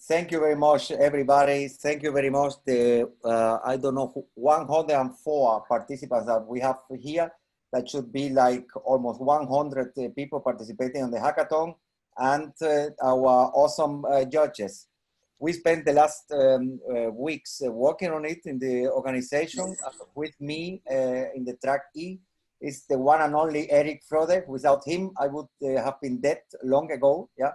Thank you very much, everybody. Thank you very much. I don't know, 104 participants that we have here. That should be like almost 100 people participating on the hackathon, and our awesome judges. We spent the last weeks working on it in the organization. With me in the track E is the one and only Eric Frode. Without him, I would have been dead long ago. Yeah.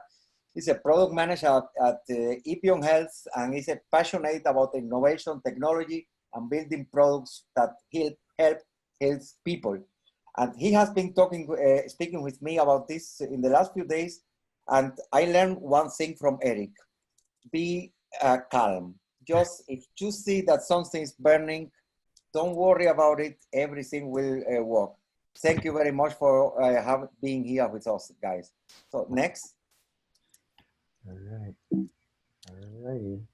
He's a product manager at Epion Health, and he's passionate about innovation, technology, and building products that help health people. And he has been speaking with me about this in the last few days, and I learned one thing from Eric: be calm. Just if you see that something is burning, don't worry about it. Everything will work. Thank you very much for being here with us, guys. So next. All right. All righty.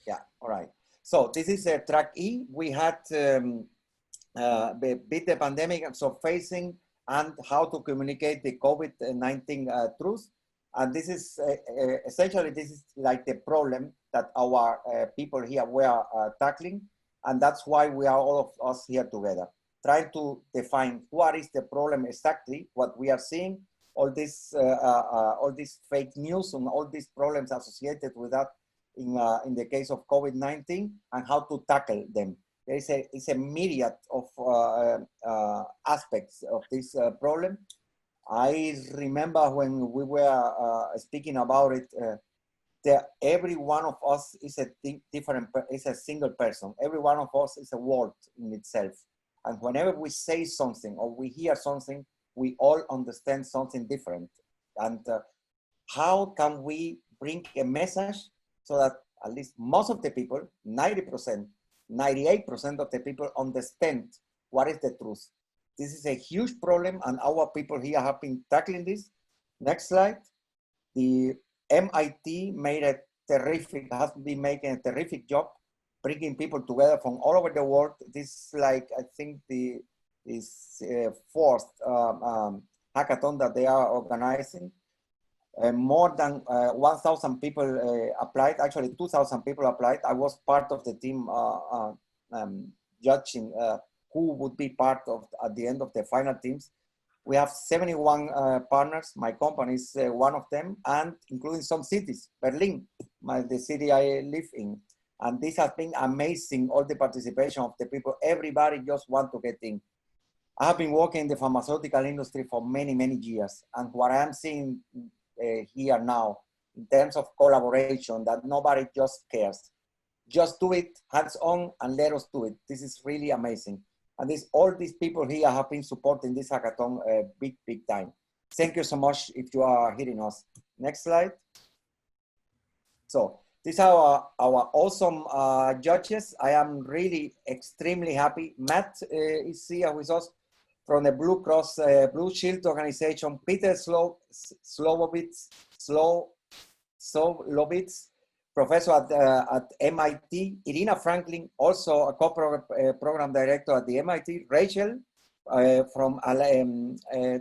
Yeah, all right. So this is track E. We had beat the pandemic, and so facing and how to communicate the COVID-19 truth. And this is essentially, this is like the problem that our people here were tackling. And that's why we are all of us here together, trying to define what is the problem exactly, what we are seeing, all this fake news and all these problems associated with that in the case of COVID-19, and how to tackle them. There is a myriad of aspects of this problem. I remember when we were speaking about it, that every one of us is is a single person. Every one of us is a world in itself. And whenever we say something or we hear something, we all understand something different. And how can we bring a message so that at least most of the people, 90%, 98% of the people understand what is the truth? This is a huge problem, and our people here have been tackling this. Next slide. The MIT has been making a terrific job bringing people together from all over the world. This is like, I think is fourth hackathon that they are organizing. More than 1,000 people applied. Actually, 2,000 people applied. I was part of the team judging who would be part of at the end of the final teams. We have 71 partners. My company is one of them, and including some cities, Berlin, the city I live in. And this has been amazing, all the participation of the people. Everybody just want to get in. I have been working in the pharmaceutical industry for many, many years. And what I'm seeing here now, in terms of collaboration, that nobody just cares. Just do it hands-on and let us do it. This is really amazing. And all these people here have been supporting this hackathon big, big time. Thank you so much if you are hearing us. Next slide. So these are our awesome judges. I am really extremely happy. Matt is here with us from the Blue Cross Blue Shield organization. Peter Slolovitz, professor at MIT. Irina Franklin, also a program director at the MIT. Rachel,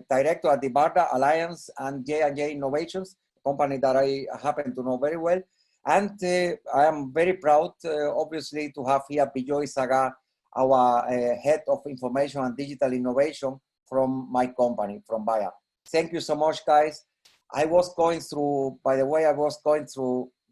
director at the BARDA Alliance and J&J Innovations, a company that I happen to know very well. And I am very proud, obviously, to have here Bijoy Saga, our head of information and digital innovation from my company, from Bayer. Thank you so much, guys. I was going through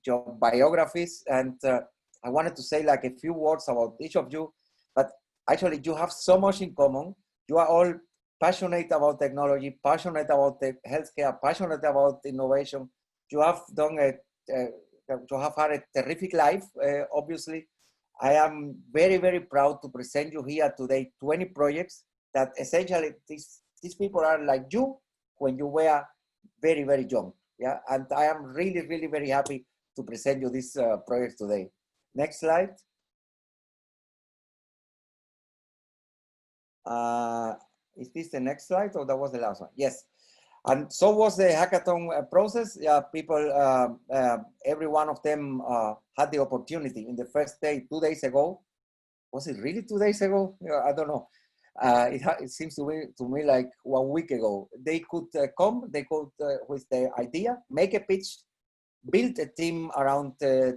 your biographies, and I wanted to say like a few words about each of you, but actually you have so much in common. You are all passionate about technology, passionate about the healthcare, passionate about innovation. You have had a terrific life, obviously. I am very, very proud to present you here today 20 projects that essentially these people are like you when you were very, very young. Yeah, and I am really, really very happy to present you this project today. Next slide. Is this the next slide or that was the last one? Yes. And so was the hackathon process. Yeah, people, every one of them had the opportunity in the first day, 2 days ago. Was it really 2 days ago? Yeah, I don't know. It seems to me like 1 week ago. They could come, they could, with the idea, make a pitch, build a team around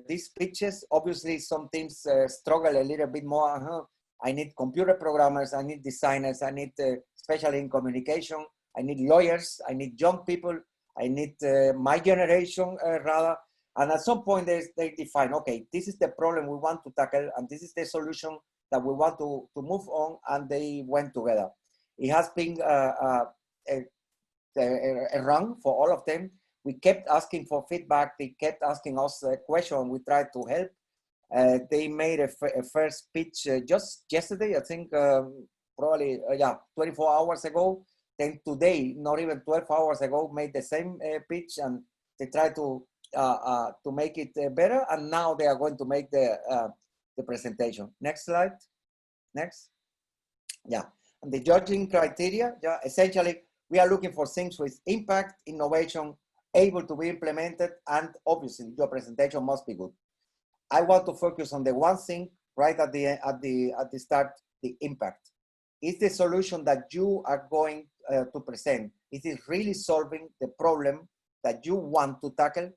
these pitches. Obviously, some teams struggle a little bit more. I need computer programmers, I need designers, I need, especially in communication, I need lawyers, I need young people, I need my generation rather. And at some point they define, okay, this is the problem we want to tackle and this is the solution that we want to move on, and they went together. It has been a run for all of them. We kept asking for feedback, they kept asking us a question, we tried to help. They made a first pitch just yesterday, I think, probably, 24 hours ago. Then today, not even 12 hours ago, made the same pitch, and they tried to make it better. And now they are going to make the presentation. Next slide. Next. Yeah. And the judging criteria, yeah, essentially, we are looking for things with impact, innovation, able to be implemented, and obviously your presentation must be good. I want to focus on the one thing right at the start, the impact. Is the solution that you are going to present, is it really solving the problem that you want to tackle?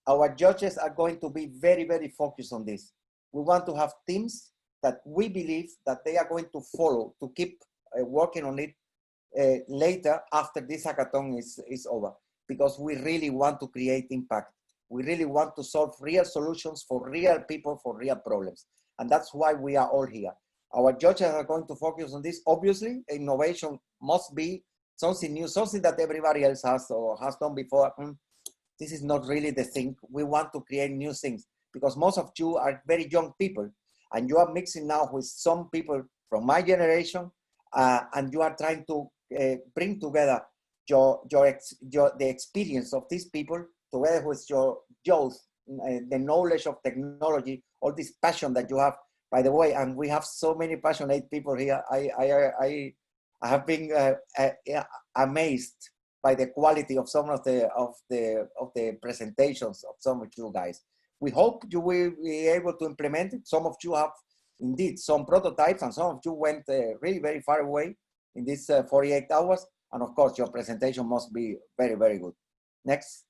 Our judges are going to be very, very focused on this. We want to have teams that we believe that they are going to follow, to keep working on it later after this hackathon is over, because we really want to create impact. We really want to solve real solutions for real people, for real problems. And that's why we are all here. Our judges are going to focus on this. Obviously, innovation must be something new, something that everybody else has or has done before. This is not really the thing. We want to create new things because most of you are very young people and you are mixing now with some people from my generation and you are trying to bring together the experience of these people together with your youth, the knowledge of technology, all this passion that you have. By the way, and we have so many passionate people here. I have been amazed by the quality of some of the presentations of some of you guys. We hope you will be able to implement it. Some of you have indeed some prototypes, and some of you went really very far away in these 48 hours. And of course, your presentation must be very, very good. Next.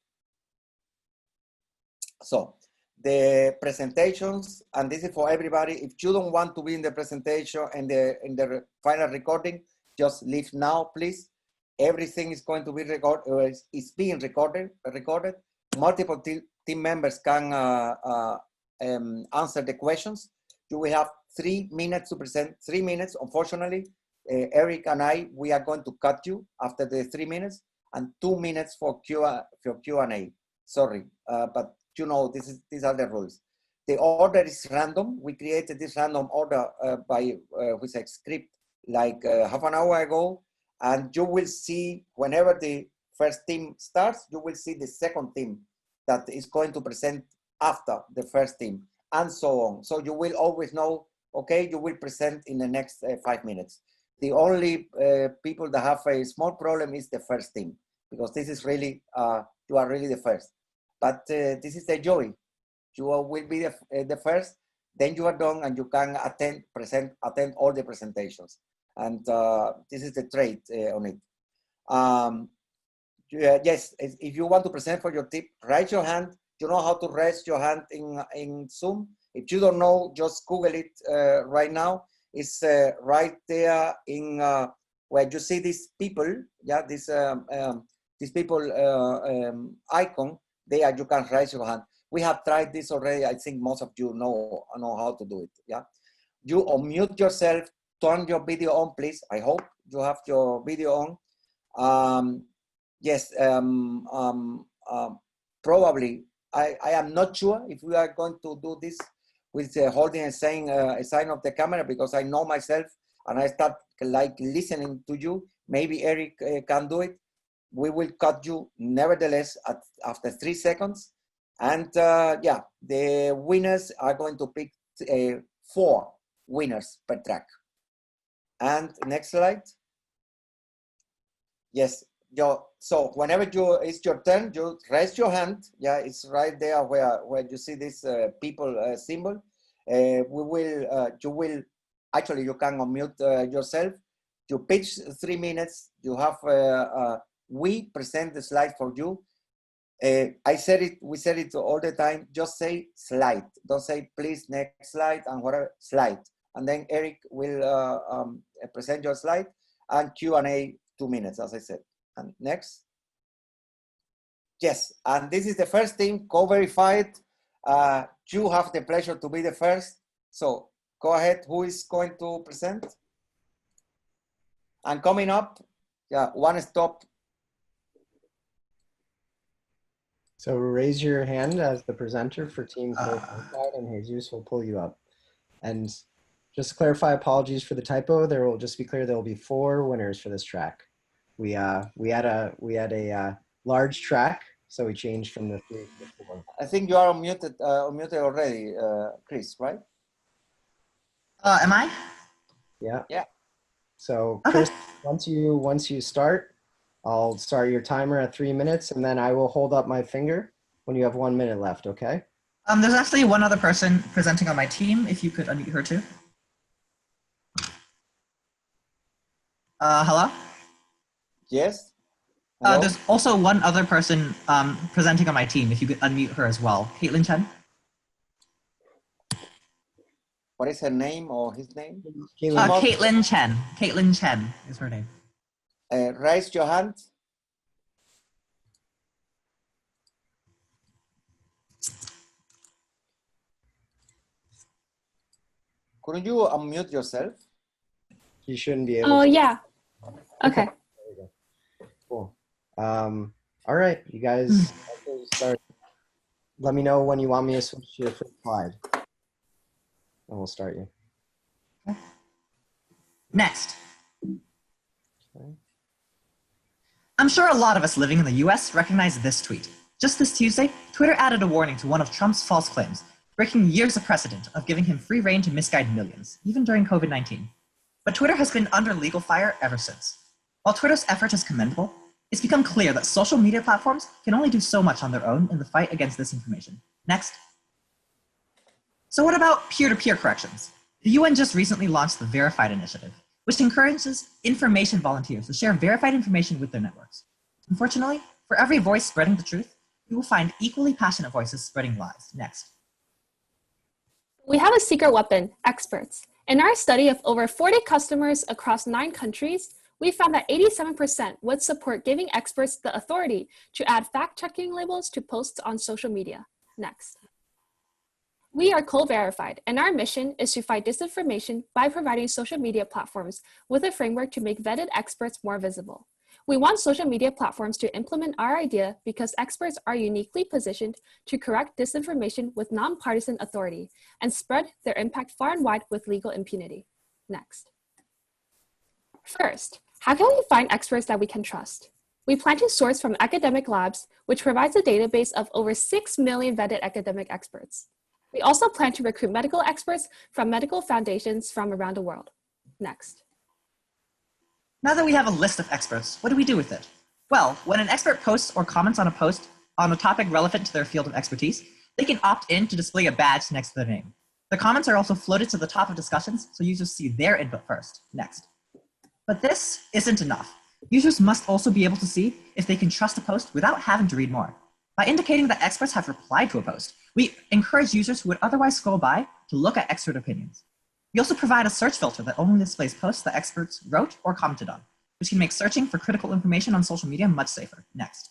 So the presentations, and this is for everybody. If you don't want to be in the presentation and in the final recording, just leave now, please. Everything is going to be recorded. It's being recorded. Multiple team members can answer the questions. You will have 3 minutes to present. 3 minutes. Unfortunately, Eric and I, we are going to cut you after the 3 minutes, and 2 minutes for Q&A. Sorry, but you know, these are the rules. The order is random. We created this random order with a script like half an hour ago, and you will see whenever the first team starts, you will see the second team that is going to present after the first team, and so on. So you will always know, okay, you will present in the next 5 minutes. The only people that have a small problem is the first team, because this is really, you are really the first. But this is the joy. You will be the first, then you are done and you can attend all the presentations. And this is the trait on it. Yes, if you want to present for your team, raise your hand. You know how to raise your hand in Zoom. If you don't know, just Google it right now. It's right there in where you see these people, yeah, these people icon. There you can raise your hand. We have tried this already. I think most of you know how to do it. Yeah, you unmute yourself, turn your video on, please. I hope you have your video on. Yes, probably. I am not sure if we are going to do this with holding and saying a sign of the camera, because I know myself and I start like listening to you. Maybe Eric can do it. We will cut you nevertheless after 3 seconds. And yeah, the winners are going to pick 4 winners per track. And next slide. Yes, so whenever it's your turn, you raise your hand. Yeah, it's right there where you see this people symbol. You will actually, you can unmute yourself. You pitch 3 minutes. You have we present the slide for you. I said it, we said it all the time, just say slide. Don't say please next slide and whatever, slide. And then Eric will present your slide and Q&A 2 minutes, as I said. And next. Yes, and this is the first team, co-verified. You have the pleasure to be the first. So go ahead, who is going to present? And coming up, yeah, one stop. So raise your hand as the presenter for Team Co-verified, and Jesus will pull you up. And just to clarify, apologies for the typo. There will just be clear there will be 4 winners for this track. We had a large track, so we changed from the 3 to the 4. I think you are unmuted already, Chris, right? Am I? Yeah. Yeah. So Okay. Chris, once you start, I'll start your timer at 3 minutes, and then I will hold up my finger when you have 1 minute left. Okay? There's actually one other person presenting on my team. If you could unmute her too. Hello? Yes. Hello? There's also one other person presenting on my team. If you could unmute her as well. Caitlin Chen. What is her name or his name? Caitlin Chen. Caitlin Chen is her name. Raise your hand. Couldn't you unmute yourself? You shouldn't be able to. Oh, yeah. Okay. There we go. Cool. All right, you guys start. Let me know when you want me to switch to your first slide, and we'll start you. Next. Okay. I'm sure a lot of us living in the US recognize this tweet. Just this Tuesday, Twitter added a warning to one of Trump's false claims, breaking years of precedent of giving him free rein to misguide millions, even during COVID-19. But Twitter has been under legal fire ever since. While Twitter's effort is commendable, it's become clear that social media platforms can only do so much on their own in the fight against disinformation. Next. So what about peer-to-peer corrections? The UN just recently launched the Verified initiative, which encourages information volunteers to share verified information with their networks. Unfortunately, for every voice spreading the truth, you will find equally passionate voices spreading lies. Next. We have a secret weapon, experts. In our study of over 40 customers across 9 countries, we found that 87% would support giving experts the authority to add fact-checking labels to posts on social media. Next. We are co-verified, and our mission is to fight disinformation by providing social media platforms with a framework to make vetted experts more visible. We want social media platforms to implement our idea because experts are uniquely positioned to correct disinformation with nonpartisan authority and spread their impact far and wide with legal impunity. Next. First, how can we find experts that we can trust? We plan to source from academic labs, which provides a database of over 6 million vetted academic experts. We also plan to recruit medical experts from medical foundations from around the world. Next. Now that we have a list of experts, what do we do with it? Well, when an expert posts or comments on a post on a topic relevant to their field of expertise, they can opt in to display a badge next to their name. The comments are also floated to the top of discussions so users see their input first. Next. But this isn't enough. Users must also be able to see if they can trust a post without having to read more. By indicating that experts have replied to a post, we encourage users who would otherwise scroll by to look at expert opinions. We also provide a search filter that only displays posts that experts wrote or commented on, which can make searching for critical information on social media much safer. Next.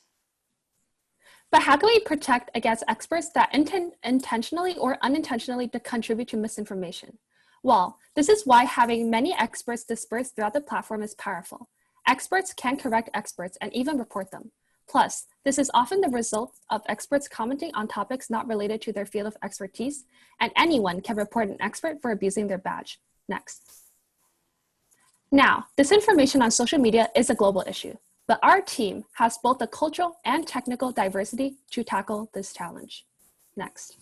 But how can we protect against experts that intentionally or unintentionally contribute to misinformation? Well, this is why having many experts dispersed throughout the platform is powerful. Experts can correct experts and even report them. Plus, this is often the result of experts commenting on topics not related to their field of expertise, and anyone can report an expert for abusing their badge. Next. Now, disinformation on social media is a global issue, but our team has both the cultural and technical diversity to tackle this challenge. Next.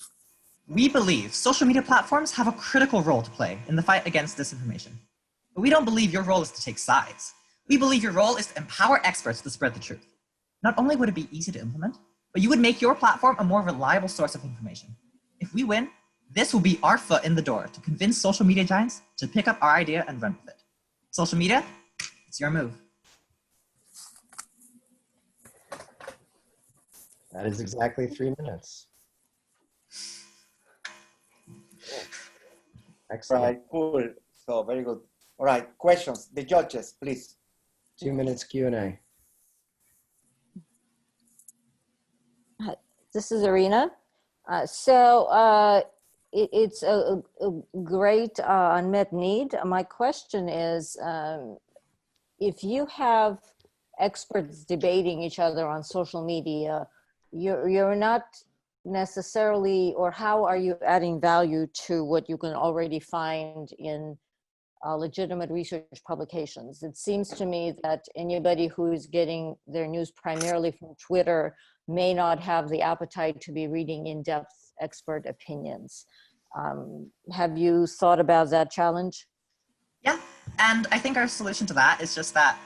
We believe social media platforms have a critical role to play in the fight against disinformation. But we don't believe your role is to take sides. We believe your role is to empower experts to spread the truth. Not only would it be easy to implement, but you would make your platform a more reliable source of information. If we win, this will be our foot in the door to convince social media giants to pick up our idea and run with it. Social media, it's your move. That is exactly 3 minutes. Cool. Excellent. Right, cool. So very good. All right, questions. The judges, please. 2 minutes Q&A. This is Arena. It's a great unmet need. My question is, if you have experts debating each other on social media, you're not necessarily, or how are you adding value to what you can already find in legitimate research publications? It seems to me that anybody who is getting their news primarily from Twitter may not have the appetite to be reading in-depth expert opinions. Have you thought about that challenge? Yeah, and I think our solution to that is just that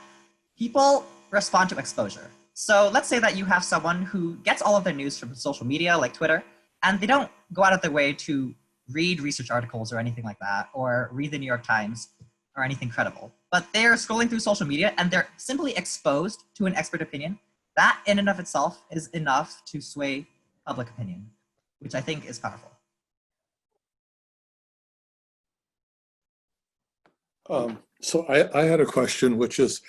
people respond to exposure. So let's say that you have someone who gets all of their news from social media like Twitter, and they don't go out of their way to read research articles or anything like that, or read the New York Times or anything credible. But they're scrolling through social media and they're simply exposed to an expert opinion. That in and of itself is enough to sway public opinion, which I think is powerful. So I had a question, which is,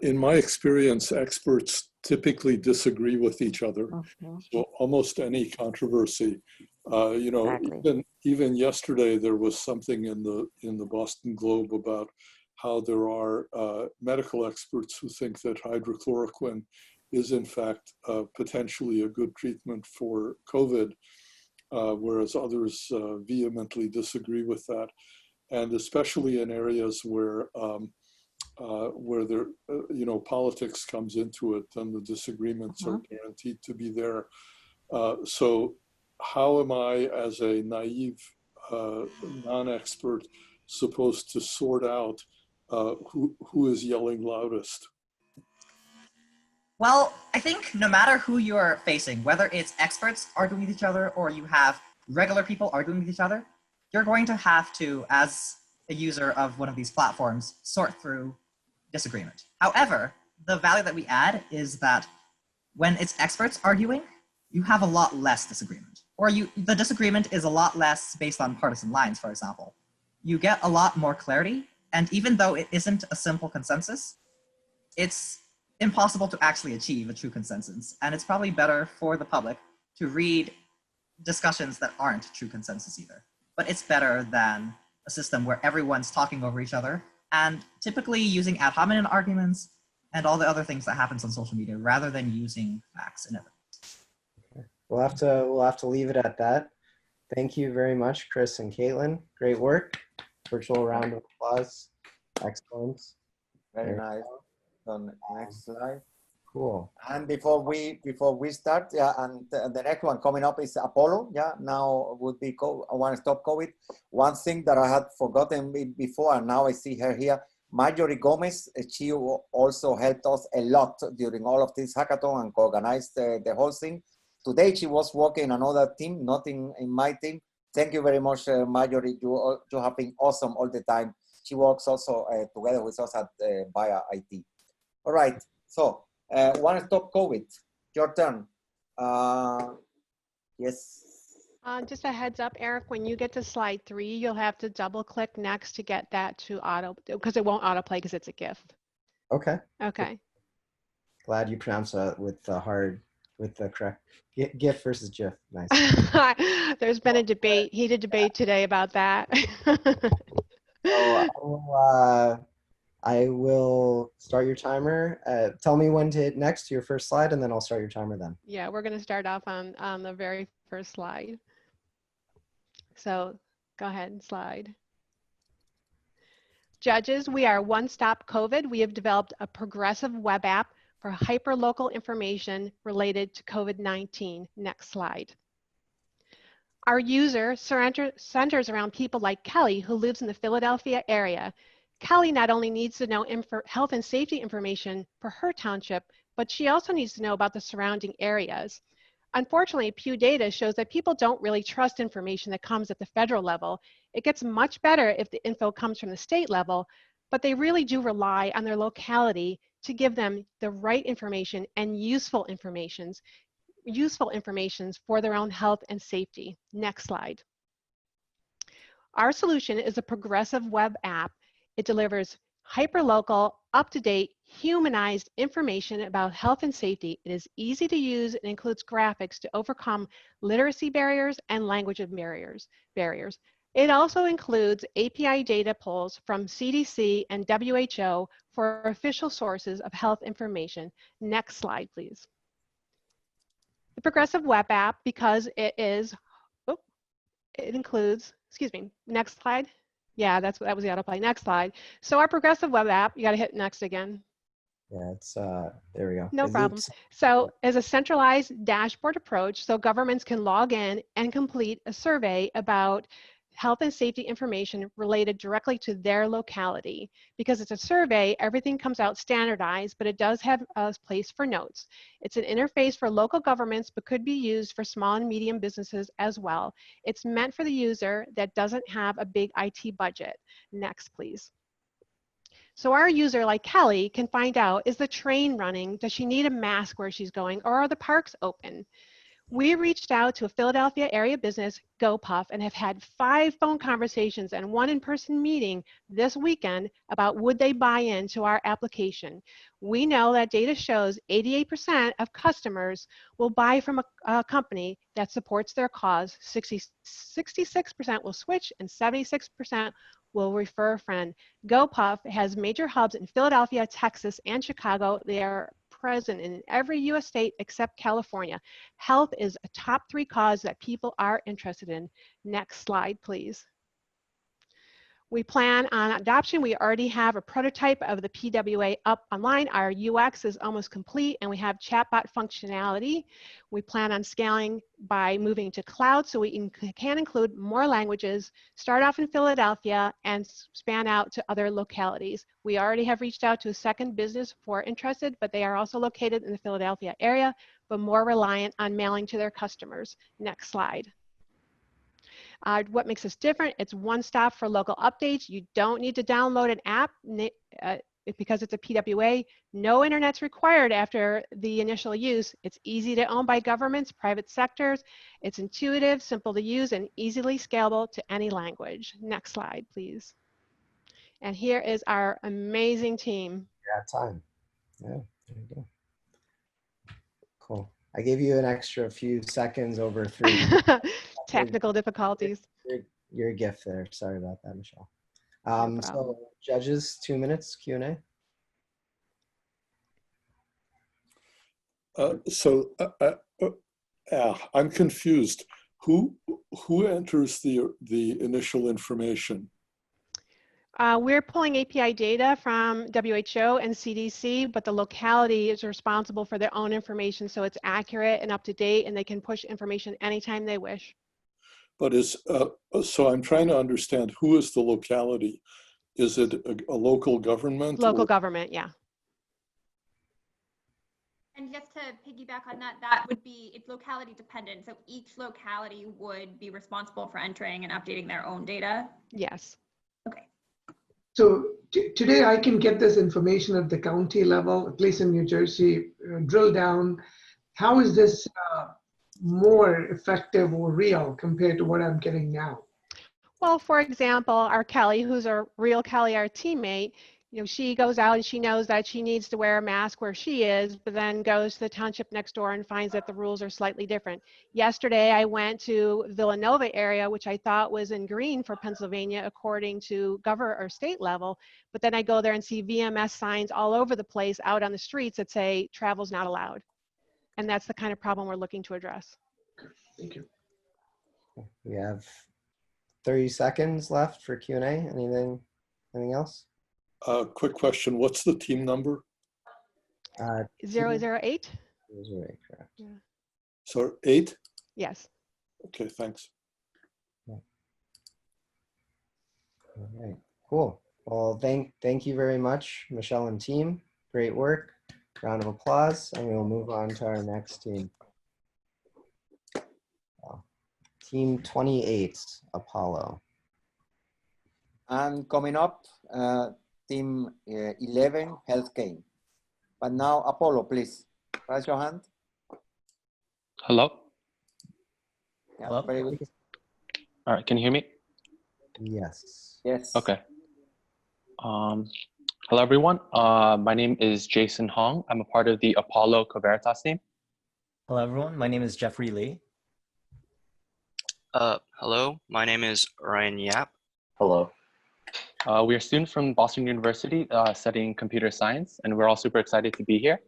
in my experience, experts typically disagree with each other. Mm-hmm. So almost any controversy, Exactly. even yesterday there was something in the Boston Globe about how there are medical experts who think that hydrochloroquine is in fact potentially a good treatment for COVID, whereas others vehemently disagree with that. And especially in areas where there, politics comes into it, then the disagreements are guaranteed to be there. So how am I, as a naive non-expert, supposed to sort out who is yelling loudest? Well, I think no matter who you're facing, whether it's experts arguing with each other or you have regular people arguing with each other, you're going to have to, as a user of one of these platforms, sort through disagreement. However, the value that we add is that when it's experts arguing, you have a lot less disagreement. Or the disagreement is a lot less based on partisan lines, for example. You get a lot more clarity, and even though it isn't a simple consensus, it's impossible to actually achieve a true consensus. And it's probably better for the public to read discussions that aren't true consensus either. But it's better than a system where everyone's talking over each other and typically using ad hominem arguments and all the other things that happens on social media rather than using facts and evidence. Okay. We'll have to leave it at that. Thank you very much, Chris and Caitlin. Great work. Virtual round of applause. Excellent. Very nice. So next slide. Cool. And before we start, and the next one coming up is Apollo. Yeah, now would be One Stop COVID. One thing that I had forgotten before, and now I see her here, Marjorie Gomez. She also helped us a lot during all of this hackathon and organized the whole thing. Today she was working in another team, not in my team. Thank you very much, Marjorie. You have been awesome all the time. She works also together with us at via IT. All right, so. One Stop COVID, your turn. Yes. Just a heads up, Eric, when you get to slide 3, you'll have to double click next to get that to auto, because it won't autoplay because it's a GIF. Okay. Okay. Glad you pronounced that with the correct GIF versus GIF. Nice. There's been a debate, heated debate today about that. So I will start your timer. Tell me when to hit next to your first slide, and then I'll start your timer then. Yeah, we're going to start off on the very first slide. So go ahead and slide. Judges, we are One Stop COVID. We have developed a progressive web app for hyperlocal information related to COVID-19. Next slide. Our user centers around people like Kelly, who lives in the Philadelphia area. Kelly not only needs to know health and safety information for her township, but she also needs to know about the surrounding areas. Unfortunately, Pew data shows that people don't really trust information that comes at the federal level. It gets much better if the info comes from the state level, but they really do rely on their locality to give them the right information and useful information useful information for their own health and safety. Next slide. Our solution is a progressive web app. It delivers hyperlocal, up-to-date, humanized information about health and safety. It is easy to use and includes graphics to overcome literacy barriers and language barriers. It also includes API data pulls from CDC and WHO for official sources of health information. Next slide, please. The progressive web app, because it includes, excuse me, next slide. Yeah, that was the autoplay. Next slide. So our progressive web app, you got to hit next again. Yeah, it's there we go. No problem. So as a centralized dashboard approach, so governments can log in and complete a survey about health and safety information related directly to their locality. Because it's a survey, everything comes out standardized, but it does have a place for notes. It's an interface for local governments, but could be used for small and medium businesses as well. It's meant for the user that doesn't have a big IT budget. Next, please. So our user, like Kelly, can find out, is the train running? Does she need a mask where she's going? Or are the parks open? We reached out to a Philadelphia area business, GoPuff, and have had 5 phone conversations and 1 in-person meeting this weekend about would they buy into our application. We know that data shows 88% of customers will buy from a company that supports their cause, 66% will switch, and 76% will refer a friend. GoPuff has major hubs in Philadelphia, Texas, and Chicago. They are present in every U.S. state except California. Health is a top 3 cause that people are interested in. Next slide, please. We plan on adoption. We already have a prototype of the PWA up online. Our UX is almost complete, and we have chatbot functionality. We plan on scaling by moving to cloud so we can include more languages, start off in Philadelphia, and span out to other localities. We already have reached out to a second business for interested, but they are also located in the Philadelphia area, but more reliant on mailing to their customers. Next slide. What makes us different? It's one stop for local updates. You don't need to download an app because it's a PWA. No internet's required after the initial use. It's easy to own by governments, private sectors. It's intuitive, simple to use, and easily scalable to any language. Next slide, please. And here is our amazing team. You're at time. Yeah, there you go. Cool. I gave you an extra few seconds over 3. Technical difficulties. You're a gift there. Sorry about that, Michelle. No so judges, 2 minutes Q&A. I'm confused. Who enters the initial information? We're pulling API data from WHO and CDC, but the locality is responsible for their own information, so it's accurate and up to date, and they can push information anytime they wish. But so I'm trying to understand, who is the locality? Is it a local government? Local government, yeah. And just to piggyback on that, that would be, it's locality dependent. So each locality would be responsible for entering and updating their own data? Yes. Okay. So today I can get this information at the county level, a place in New Jersey, drill down. How is this more effective or real compared to what I'm getting now? Well, for example, our Kelly, who's a real Kelly, our teammate, you know, she goes out and she knows that she needs to wear a mask where she is, but then goes to the township next door and finds that the rules are slightly different. Yesterday, I went to Villanova area, which I thought was in green for Pennsylvania, according to governor or state level. But then I go there and see VMS signs all over the place out on the streets that say travel's not allowed. And that's the kind of problem we're looking to address. Thank you. We have 30 seconds left for Q&A. Anything else? Quick question. What's the team number? 008? 008, correct. Yeah. So 8? Yes. Okay, thanks. All right, cool. Well, thank you very much, Michelle and team. Great work. Round of applause, and we will move on to our next team. Team 28, Apollo. And coming up, team 11, Health Gain. But now, Apollo, please, raise your hand. Hello? Hello? Very good. All right, can you hear me? Yes. Yes. Okay. Hello, everyone. My name is Jason Hong. I'm a part of the Apollo Coveritas team. Hello, everyone. My name is Jeffrey Lee. Hello, my name is Ryan Yap. Hello. We are students from Boston University studying computer science, and we're all super excited to be here.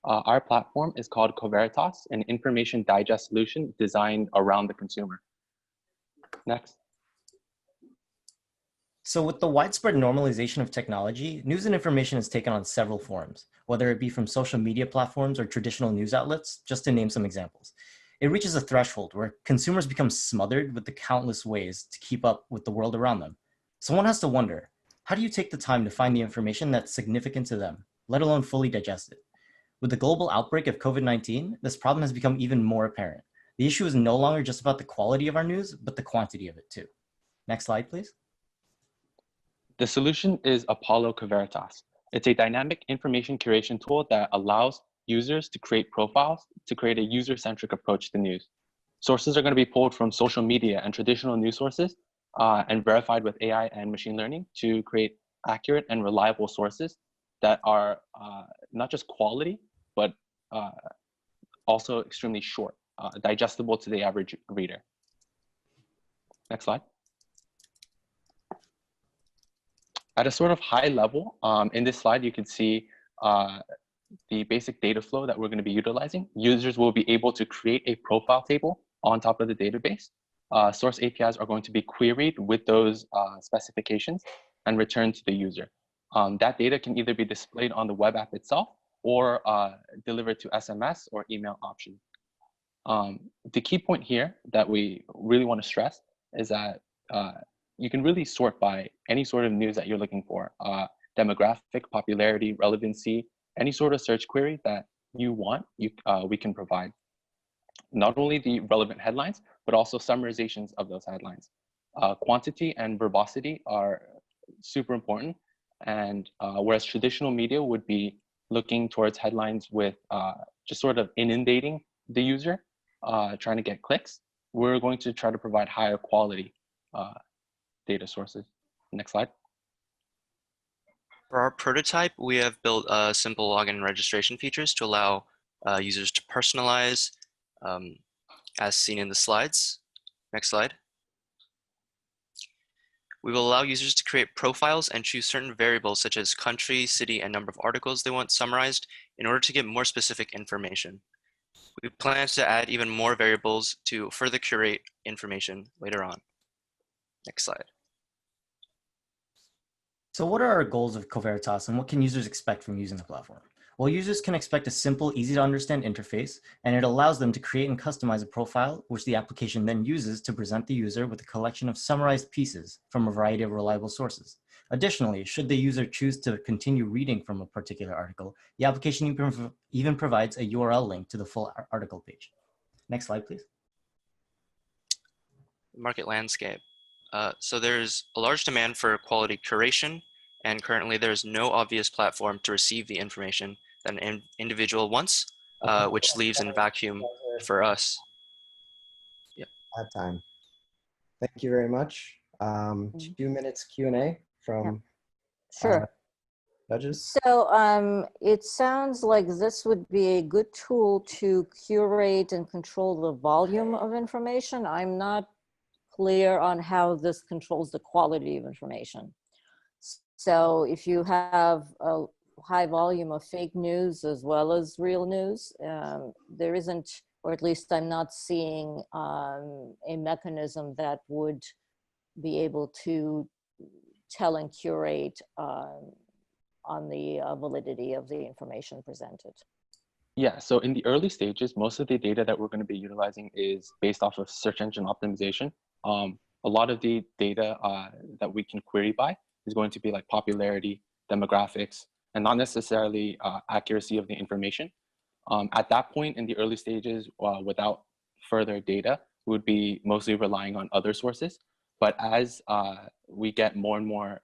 Our platform is called Coveritas, an information digest solution designed around the consumer. Next. So with the widespread normalization of technology, news and information has taken on several forms, whether it be from social media platforms or traditional news outlets, just to name some examples. It reaches a threshold where consumers become smothered with the countless ways to keep up with the world around them. So one has to wonder, how do you take the time to find the information that's significant to them, let alone fully digest it? With the global outbreak of COVID-19, this problem has become even more apparent. The issue is no longer just about the quality of our news, but the quantity of it too. Next slide, please. The solution is Apollo Coveritas. It's a dynamic information curation tool that allows users to create profiles to create a user-centric approach to news. Sources are going to be pulled from social media and traditional news sources and verified with AI and machine learning to create accurate and reliable sources that are not just quality, but also extremely short, digestible to the average reader. Next slide. At a sort of high level, in this slide, you can see the basic data flow that we're going to be utilizing. Users will be able to create a profile table on top of the database. Source APIs are going to be queried with those specifications and returned to the user. That data can either be displayed on the web app itself or delivered to SMS or email option. The key point here that we really want to stress is that you can really sort by any sort of news that you're looking for, demographic, popularity, relevancy, any sort of search query that you want, we can provide. Not only the relevant headlines, but also summarizations of those headlines. Quantity and verbosity are super important. And whereas traditional media would be looking towards headlines with just sort of inundating the user, trying to get clicks, we're going to try to provide higher quality data sources. Next slide. For our prototype, we have built simple login and registration features to allow users to personalize as seen in the slides. Next slide. We will allow users to create profiles and choose certain variables such as country, city, and number of articles they want summarized in order to get more specific information. We plan to add even more variables to further curate information later on. Next slide. So what are our goals of Coveritas and what can users expect from using the platform? Well, users can expect a simple, easy to understand interface, and it allows them to create and customize a profile, which the application then uses to present the user with a collection of summarized pieces from a variety of reliable sources. Additionally, should the user choose to continue reading from a particular article, the application even provides a URL link to the full article page. Next slide, please. Market landscape. So there's a large demand for quality curation, and currently there's no obvious platform to receive the information that an individual wants, which leaves in vacuum for us. Yep. That time. Thank you very much. 2 minutes Q&A from Sure. judges. So it sounds like this would be a good tool to curate and control the volume of information. I'm not clear on how this controls the quality of information. So if you have a high volume of fake news as well as real news, there isn't, or at least I'm not seeing a mechanism that would be able to tell and curate on the validity of the information presented. Yeah, so in the early stages, most of the data that we're going to be utilizing is based off of search engine optimization. A lot of the data that we can query by is going to be like popularity, demographics, and not necessarily accuracy of the information. At that point in the early stages, without further data, we would be mostly relying on other sources. But as we get more and more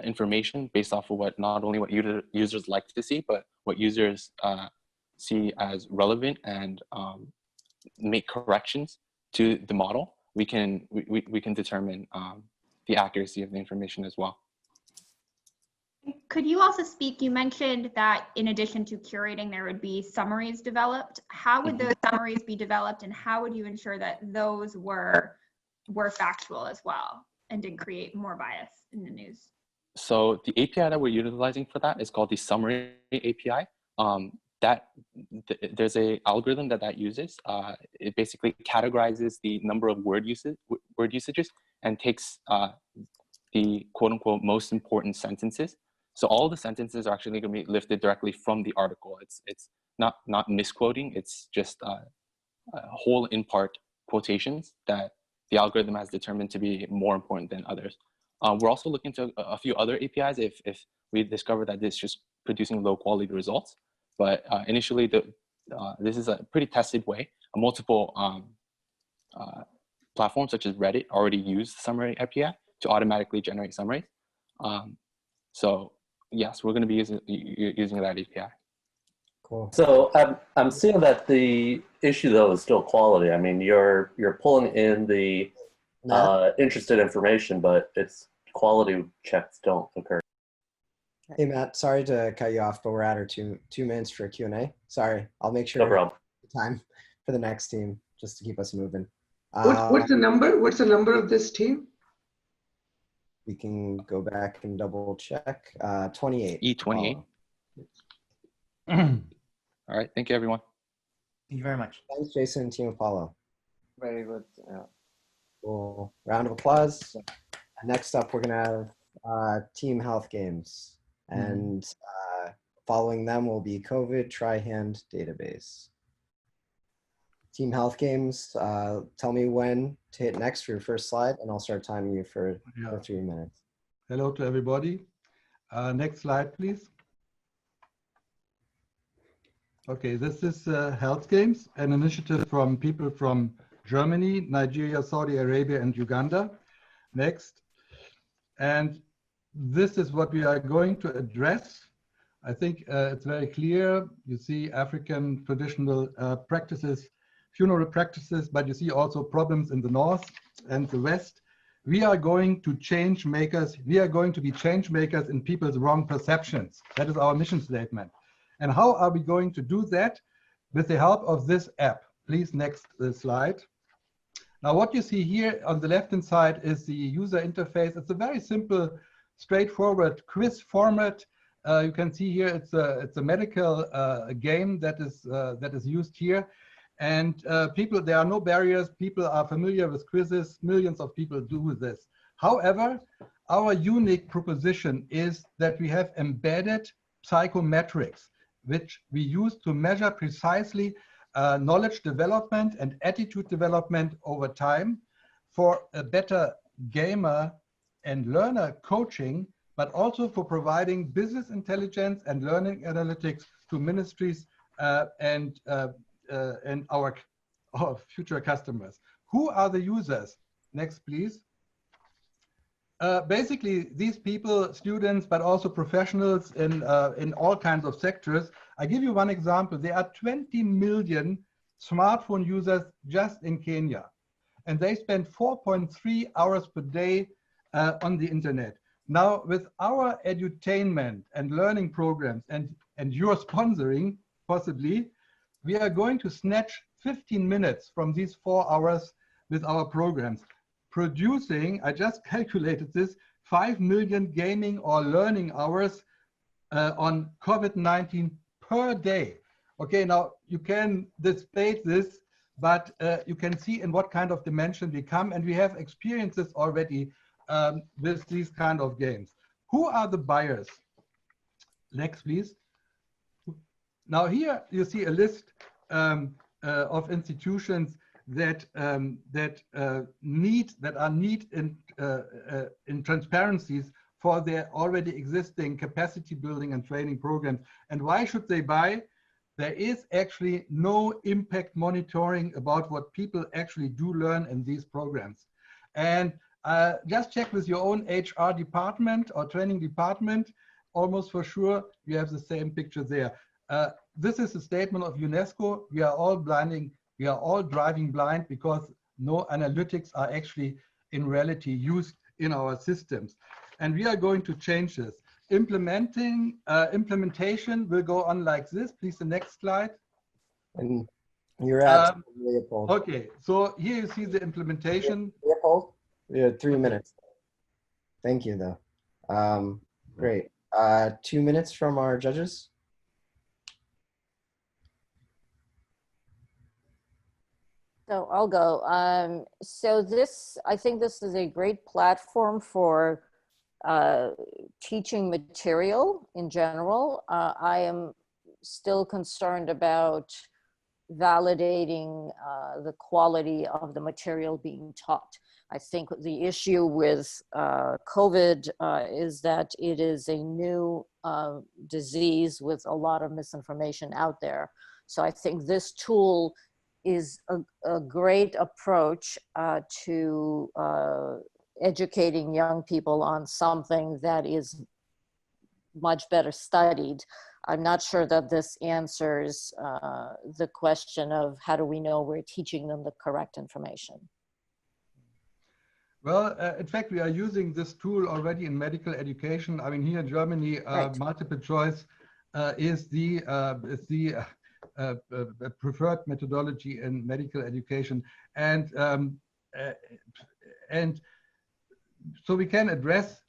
information based off of what not only what users like to see, but what users see as relevant and make corrections to the model, we can determine the accuracy of the information as well. Could you also speak, you mentioned that in addition to curating, there would be summaries developed. How would those summaries be developed, and how would you ensure that those were factual as well and didn't create more bias in the news? So the API that we're utilizing for that is called the Summary API. There's a algorithm that uses. It basically categorizes the number of word usages and takes the quote unquote most important sentences. So all the sentences are actually going to be lifted directly from the article. It's not misquoting. It's just whole in part quotations that the algorithm has determined to be more important than others. We're also looking to a few other APIs if we discover that it's just producing low quality results. But initially, this is a pretty tested way. Multiple platforms such as Reddit already use the Summary API to automatically generate summaries. So yes, we're going to be using that API. Cool. So I'm seeing that the issue though is still quality. I mean, you're pulling in the interested information, but its quality checks don't occur. Hey Matt, sorry to cut you off, but we're at our two minutes for Q&A. Sorry, I'll make sure No problem. time for the next team just to keep us moving. What's the number? What's the number of this team? We can go back and double check. 28. E28. All right, thank you everyone. Thank you very much. Thanks, Jason and Team Apollo. Very good. Yeah. Cool. Round of applause. Next up, we're gonna have Team Health Games, and following them will be COVID Tri-Hand Database. Team Health Games, tell me when to hit next for your first slide, and I'll start timing you for 3 minutes. Hello to everybody. Next slide, please. Okay, this is Health Games, an initiative from people from Germany, Nigeria, Saudi Arabia, and Uganda. Next. And this is what we are going to address. I think it's very clear. You see African traditional practices, funeral practices, but you see also problems in the north and the west. We are going to change makers. We are going to be change makers in people's wrong perceptions. That is our mission statement. And how are we going to do that? With the help of this app. Please, next slide. Now, what you see here on the left-hand side is the user interface. It's a very simple, straightforward quiz format. You can see here it's a medical game that is used here. And people, there are no barriers. People are familiar with quizzes. Millions of people do this. However, our unique proposition is that we have embedded psychometrics, which we use to measure precisely knowledge development and attitude development over time for a better gamer and learner coaching, but also for providing business intelligence and learning analytics to ministries and our future customers. Who are the users? Next, please. Basically, these people, students, but also professionals in all kinds of sectors. I give you one example. There are 20 million smartphone users just in Kenya, and they spend 4.3 hours per day on the internet. Now, with our edutainment and learning programs and your sponsoring, possibly, we are going to snatch 15 minutes from these 4 hours with our programs, producing, I just calculated this, 5 million gaming or learning hours on COVID-19 per day. Okay, now you can display this, but you can see in what kind of dimension we come, and we have experiences already with these kind of games. Who are the buyers? Next, please. Now here you see a list of institutions that are need in transparencies for their already existing capacity building and training programs. And why should they buy? There is actually no impact monitoring about what people actually do learn in these programs. And just check with your own HR department or training department. Almost for sure, you have the same picture there. This is a statement of UNESCO. We are all driving blind because no analytics are actually in reality used in our systems. And we are going to change this. Implementation will go on like this. Please, the next slide. And you're at Leopold. Okay, so here you see the implementation. Leopold, you have 3 minutes. Thank you, though. Great. 2 minutes from our judges. So I'll go. So I think this is a great platform for teaching material in general. I am still concerned about validating the quality of the material being taught. I think the issue with COVID is that it is a new disease with a lot of misinformation out there. So I think this tool is a great approach to educating young people on something that is much better studied. I'm not sure that this answers the question of how do we know we're teaching them the correct information. Well, in fact, we are using this tool already in medical education. I mean, here in Germany, Right. multiple choice is the preferred methodology in medical education, and so we can address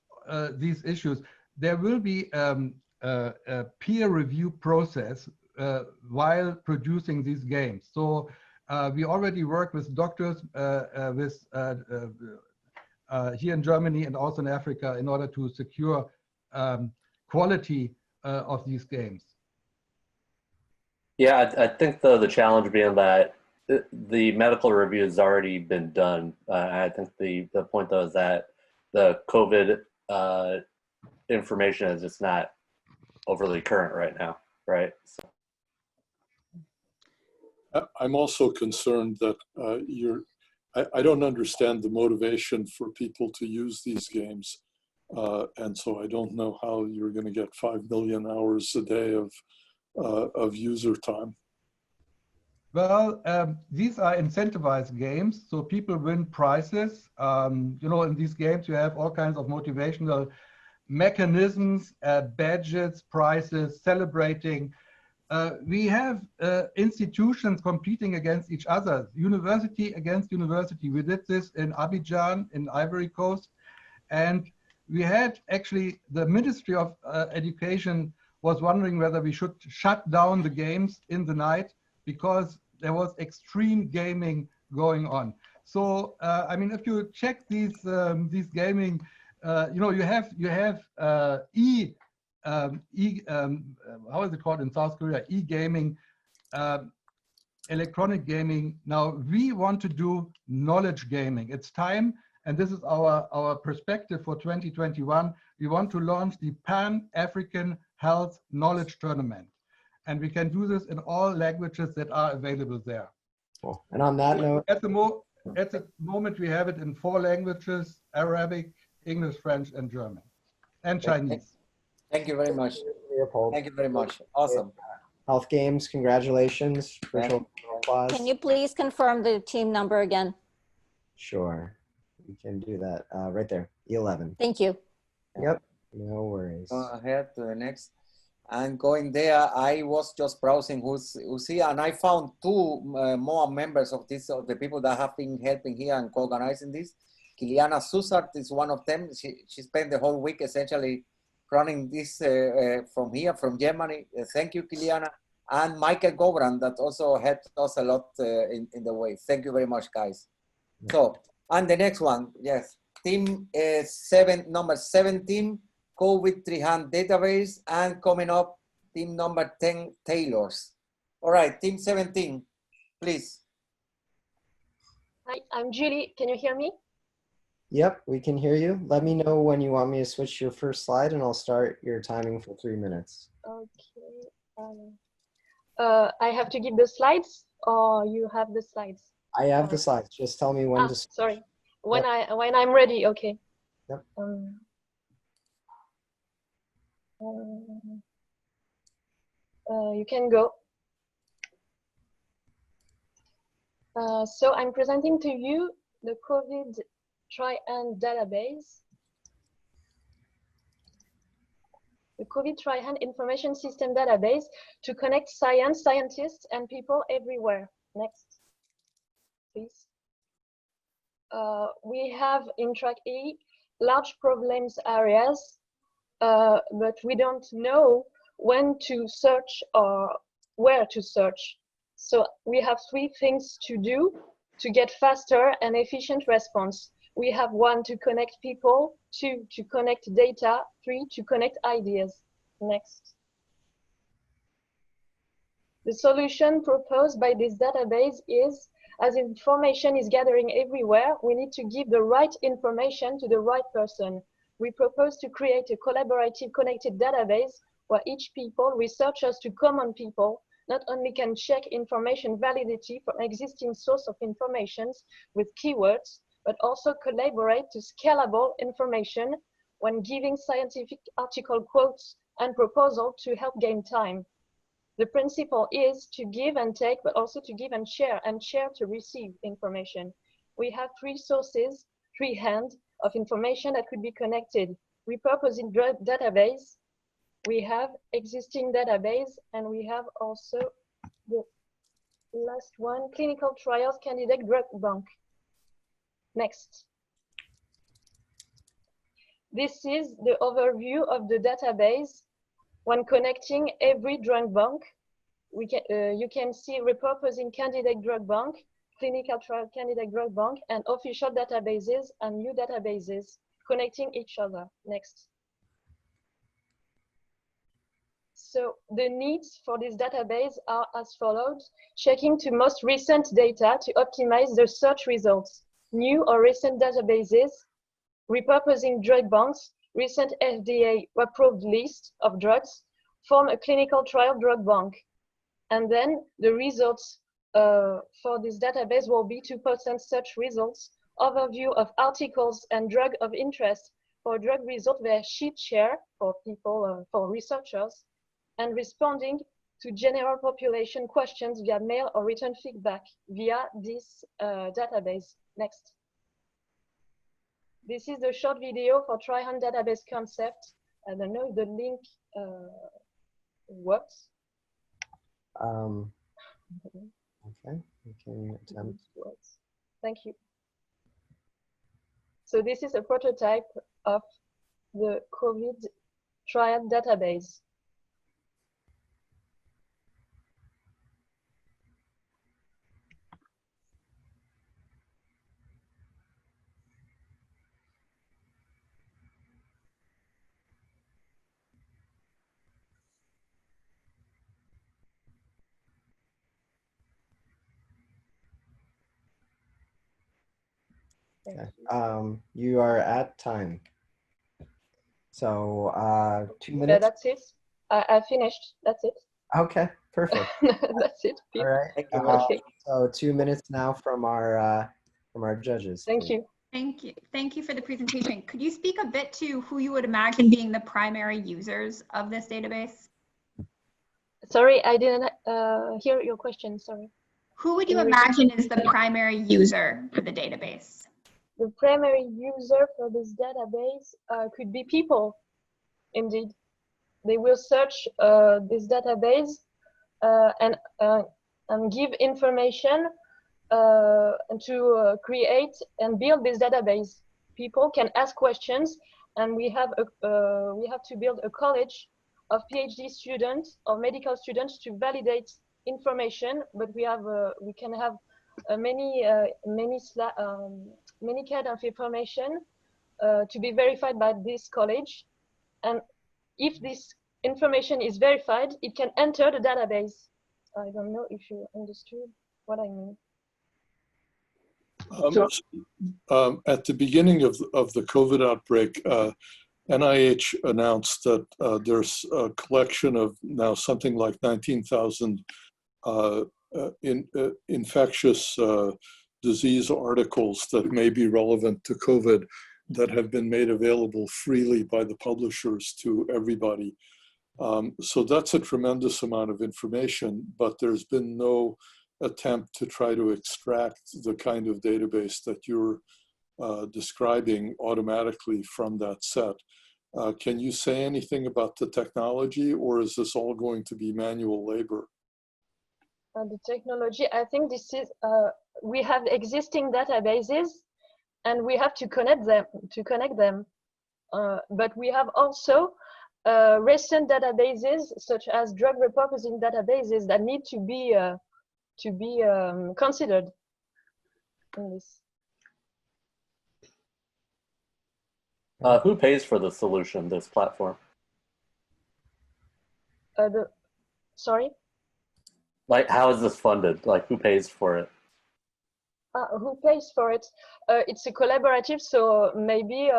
these issues. There will be a peer review process while producing these games. So we already work with doctors here in Germany and also in Africa in order to secure quality of these games. Yeah, I think the challenge being that the medical review has already been done. I think the point though is that the COVID information is just not overly current right now, right? So. I'm also concerned that I don't understand the motivation for people to use these games. And so I don't know how you're going to get 5 million hours a day of user time. Well, these are incentivized games, so people win prizes. You know, in these games, you have all kinds of motivational mechanisms, badges, prizes, celebrating. We have institutions competing against each other, university against university. We did this in Abidjan, in Ivory Coast, and we had actually the Ministry of Education was wondering whether we should shut down the games in the night because there was extreme gaming going on. So I mean, if you check these gaming, you know, you have how is it called in South Korea? E-gaming, electronic gaming. Now we want to do knowledge gaming. It's time, and this is our perspective for 2021. We want to launch the Pan-African Health Knowledge Tournament. And we can do this in all languages that are available there. Cool. And on that note, at the moment, we have it in 4 languages: Arabic, English, French, and German, and Chinese. Thank you very much. Leopold. Thank you very much. Awesome. Health Games, congratulations. Virtual applause. Can you please confirm the team number again? Sure, we can do that right there, E11. Thank you. Yep, no worries. Go ahead to the next. And going there, I was just browsing who's here, and I found 2 more members of the people that have been helping here and co-organizing this. Kiliana Susart is one of them. She spent the whole week essentially running this from here, from Germany. Thank you, Kiliana. And Michael Gobran, that also helped us a lot in the way. Thank you very much, guys. So, and the next one, yes, team number 17. COVID 300 database, and coming up, team number 10, tailors. All right, team 17, please. Hi, I'm Julie. Can you hear me? Yep, we can hear you. Let me know when you want me to switch your first slide, and I'll start your timing for 3 minutes. Okay. I have to give the slides, or you have the slides? I have the slides. Just tell me when to. Sorry. When I'm ready. Okay. Yep. You can go. So I'm presenting to you the COVID Tri-Hand database. The COVID Tri-Hand Information System database to connect science, scientists, and people everywhere. Next, please. We have in track E large problems areas, but we don't know when to search or where to search. So we have 3 things to do to get faster and efficient response. We have 1, to connect people, 2, to connect data, 3, to connect ideas. Next. The solution proposed by this database is, as information is gathering everywhere, we need to give the right information to the right person. We propose to create a collaborative connected database where each people, researchers to common people, not only can check information validity from existing source of information with keywords, but also collaborate to scalable information when giving scientific article quotes and proposal to help gain time. The principle is to give and take, but also to give and share to receive information. We have 3 sources, 3 hands of information that could be connected. Repurposing database, we have existing database, and we have also the last one, clinical trials candidate drug bank. Next. This is the overview of the database. When connecting every drug bank, you can see repurposing candidate drug bank, clinical trial candidate drug bank, and official databases and new databases connecting each other. Next. So the needs for this database are as follows: checking to most recent data to optimize the search results, new or recent databases, repurposing drug banks, recent FDA approved list of drugs, form a clinical trial drug bank. And then the results for this database will be to present search results, overview of articles and drug of interest for drug result via sheet share for people, for researchers, and responding to general population questions via mail or written feedback via this database. Next. This is the short video for Tri-Hand database concept. I don't know if the link works. Okay, we can attempt. Thank you. So this is a prototype of the COVID Tri-Hand database. Okay. You are at time. So 2 minutes. Yeah, that's it. I finished. That's it. Okay, perfect. That's it. All right. Okay. So 2 minutes now from our judges. Thank please. you. Thank you. Thank you for the presentation. Could you speak a bit to who you would imagine being the primary users of this database? Sorry, I didn't hear your question. Sorry. Who would you imagine is the primary user for the database? The primary user for this database could be people, indeed. They will search this database and give information and to create and build this database. People can ask questions, and we have to build a college of PhD students or medical students to validate information. But we can have many kind of information to be verified by this college, and if this information is verified, it can enter the database. I don't know if you understood what I mean. At the beginning of the COVID outbreak, NIH announced that there's a collection of now something like 19,000 infectious disease articles that may be relevant to COVID that have been made available freely by the publishers to everybody. So that's a tremendous amount of information, but there's been no attempt to try to extract the kind of database that you're describing automatically from that set. Can you say anything about the technology, or is this all going to be manual labor? The technology, I think this is, we have existing databases and we have to connect them. But we have also recent databases such as drug repurposing databases that need to be considered in this. Who pays for the solution, this platform? Sorry? Like, how is this funded? Like, who pays for it? Who pays for it? It's a collaborative, so maybe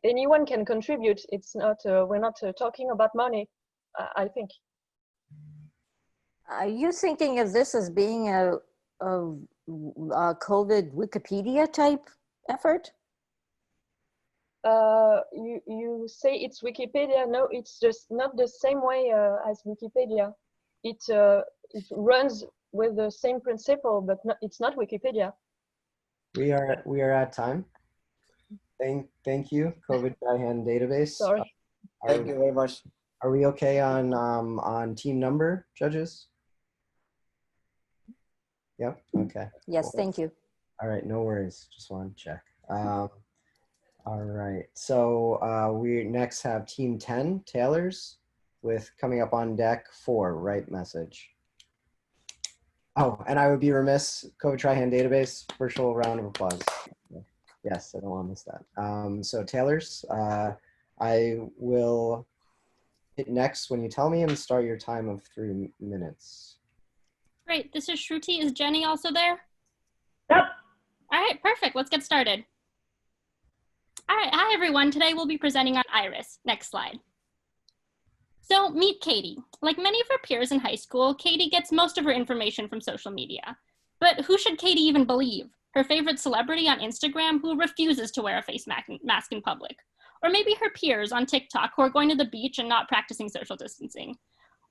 anyone can contribute. It's not, we're not talking about money, I think. Are you thinking of this as being a COVID Wikipedia type effort? You say it's Wikipedia. No, it's just not the same way as Wikipedia. It runs with the same principle, but it's not Wikipedia. We are at time. Thank you, COVID by hand database. Sorry. Thank you very much. Are we okay on team number, judges? Yep. Okay. Yes, Cool. thank you. All right, no worries. Just want to check. All right, so we next have team 10, Taylor's, with coming up on deck 4, right message. Oh, and I would be remiss, COVID Tri-Hand Database, virtual round of applause. Yes, I don't want to miss that. So Taylor's, I will hit next when you tell me and start your time of 3 minutes. Great, this is Shruti. Is Jenny also there? Yep. All right, perfect, let's get started. All right, hi everyone. Today we'll be presenting on Iris. Next slide. So meet Katie. Like many of her peers in high school, Katie gets most of her information from social media. But who should Katie even believe? Her favorite celebrity on Instagram who refuses to wear a face mask in public? Or maybe her peers on TikTok who are going to the beach and not practicing social distancing?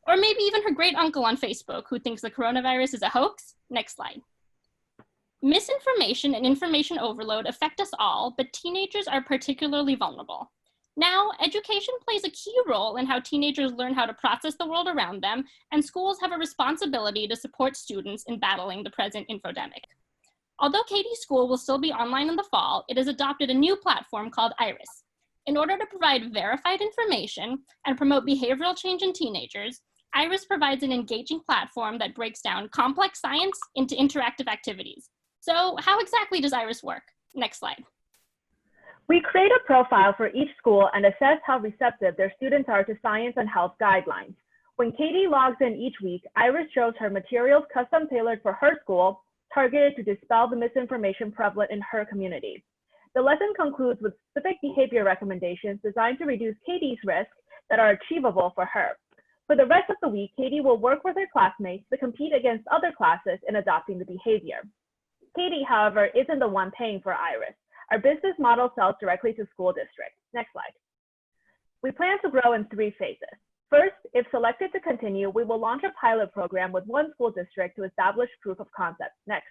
Or maybe even her great uncle on Facebook who thinks the coronavirus is a hoax? Next slide. Misinformation and information overload affect us all, but teenagers are particularly vulnerable. Now, education plays a key role in how teenagers learn how to process the world around them, and schools have a responsibility to support students in battling the present infodemic. Although Katie's school will still be online in the fall, it has adopted a new platform called Iris. In order to provide verified information and promote behavioral change in teenagers, Iris provides an engaging platform that breaks down complex science into interactive activities. So how exactly does Iris work? Next slide. We create a profile for each school and assess how receptive their students are to science and health guidelines. When Katie logs in each week, Iris shows her materials custom tailored for her school, targeted to dispel the misinformation prevalent in her community. The lesson concludes with specific behavior recommendations designed to reduce Katie's risk that are achievable for her. For the rest of the week, Katie will work with her classmates to compete against other classes in adopting the behavior. Katie, however, isn't the one paying for Iris. Our business model sells directly to school districts. Next slide. We plan to grow in 3 phases. First, if selected to continue, we will launch a pilot program with 1 school district to establish proof of concept. Next.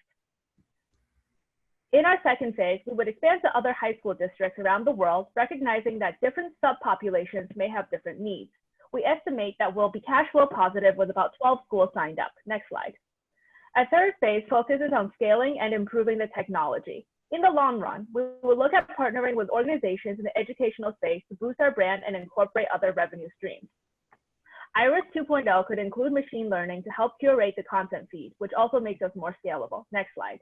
In our second phase, we would expand to other high school districts around the world, recognizing that different subpopulations may have different needs. We estimate that we'll be cash flow positive with about 12 schools signed up. Next slide. Our third phase focuses on scaling and improving the technology. In the long run, we will look at partnering with organizations in the educational space to boost our brand and incorporate other revenue streams. Iris 2.0 could include machine learning to help curate the content feed, which also makes us more scalable. Next slide.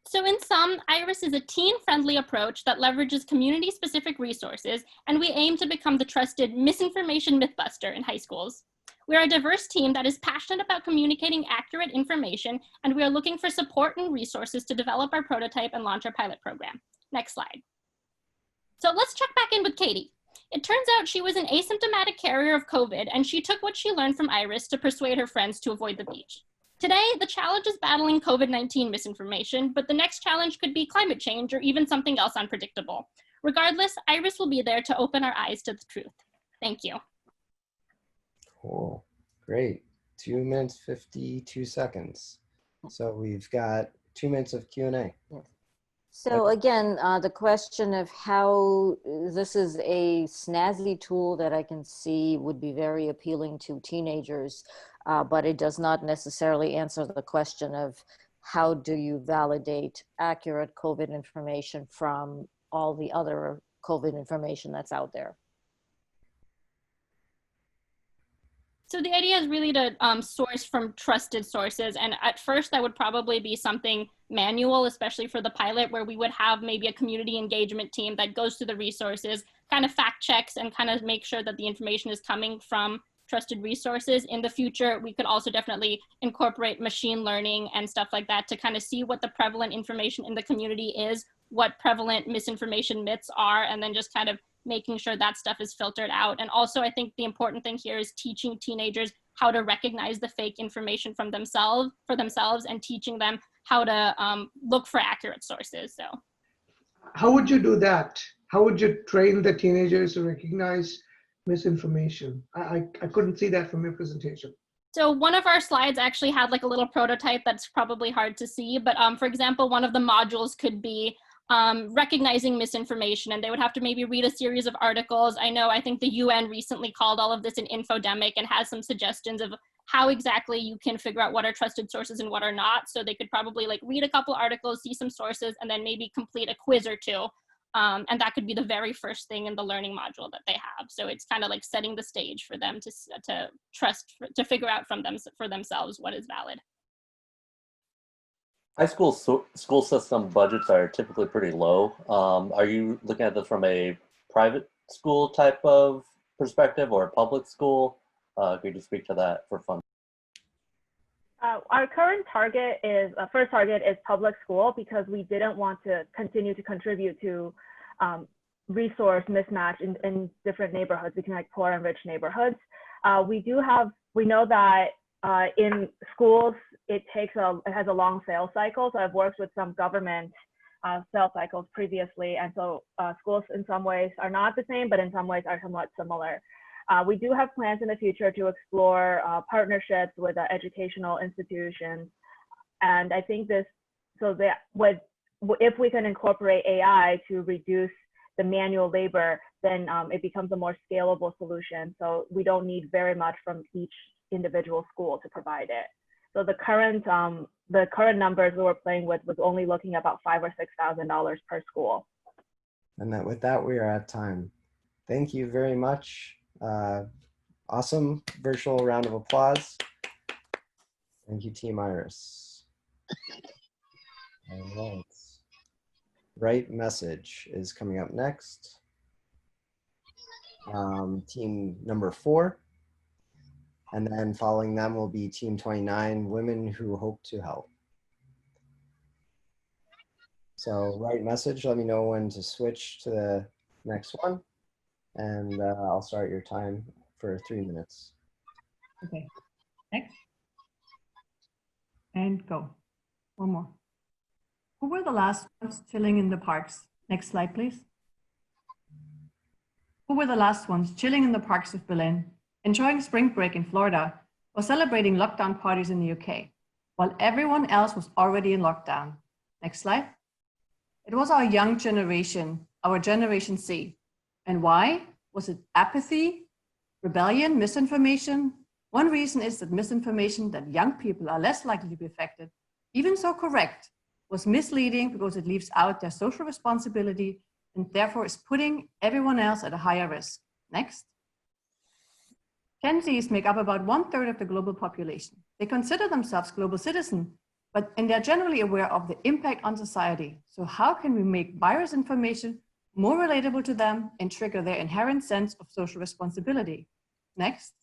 So in sum, Iris is a teen-friendly approach that leverages community-specific resources, and we aim to become the trusted misinformation mythbuster in high schools. We are a diverse team that is passionate about communicating accurate information, and we are looking for support and resources to develop our prototype and launch our pilot program. Next slide. So let's check back in with Katie. It turns out she was an asymptomatic carrier of COVID, and she took what she learned from Iris to persuade her friends to avoid the beach. Today, the challenge is battling COVID-19 misinformation, but the next challenge could be climate change or even something else unpredictable. Regardless, Iris will be there to open our eyes to the truth. Thank you. Cool. Great. 2 minutes, 52 seconds. So we've got 2 minutes of Q&A. So again, the question of how this is a snazzy tool that I can see would be very appealing to teenagers, but it does not necessarily answer the question of how do you validate accurate COVID information from all the other COVID information that's out there. So the idea is really to source from trusted sources. And at first that would probably be something manual, especially for the pilot, where we would have maybe a community engagement team that goes through the resources, kind of fact checks and kind of make sure that the information is coming from trusted resources. In the future, we could also definitely incorporate machine learning and stuff like that to kind of see what the prevalent information in the community is, what prevalent misinformation myths are, and then just kind of making sure that stuff is filtered out. And also, I think the important thing here is teaching teenagers how to recognize the fake information for themselves and teaching them how to look for accurate sources. So how would you do that? How would you train the teenagers to recognize misinformation? I couldn't see that from your presentation. So one of our slides actually had like a little prototype that's probably hard to see, but for example, one of the modules could be recognizing misinformation, and they would have to maybe read a series of articles. I think the UN recently called all of this an infodemic and has some suggestions of how exactly you can figure out what are trusted sources and what are not. So they could probably like read a couple articles, see some sources, and then maybe complete a quiz or two. And that could be the very first thing in the learning module that they have. So it's kind of like setting the stage for them to trust, to figure out for themselves what is valid. High school school system budgets are typically pretty low. Are you looking at this from a private school type of perspective or a public school? Could you just speak to that for fun? Our current target is, first target is public school, because we didn't want to continue to contribute to resource mismatch in different neighborhoods between like poor and rich neighborhoods. We know that in schools, it has a long sales cycle. So I've worked with some government sales cycles previously. And so schools in some ways are not the same, but in some ways are somewhat similar. We do have plans in the future to explore partnerships with educational institutions. And I think if we can incorporate AI to reduce the manual labor, then it becomes a more scalable solution. So we don't need very much from each individual school to provide it. So the current numbers we were playing with was only looking at about $5,000 or $6,000 per school. And with that, we are at time. Thank you very much. Awesome virtual round of applause. Thank you, Team Iris. All right. Right message is coming up next. Team number 4. And then following them will be Team 29, Women Who Hope to Help. So right message, let me know when to switch to the next one. And I'll start your time for 3 minutes. Okay, next. And go. One more. Who were the last ones chilling in the parks? Next slide, please. Who were the last ones chilling in the parks of Berlin, enjoying spring break in Florida, or celebrating lockdown parties in the UK, while everyone else was already in lockdown? Next slide. It was our young generation, our Generation C. And why? Was it apathy, rebellion, misinformation? One reason is that misinformation that young people are less likely to be affected, even so correct, was misleading because it leaves out their social responsibility and therefore is putting everyone else at a higher risk. Next. Gen Zs make up about 1/3 of the global population. They consider themselves global citizens, and they're generally aware of the impact on society. So how can we make virus information more relatable to them and trigger their inherent sense of social responsibility? Next.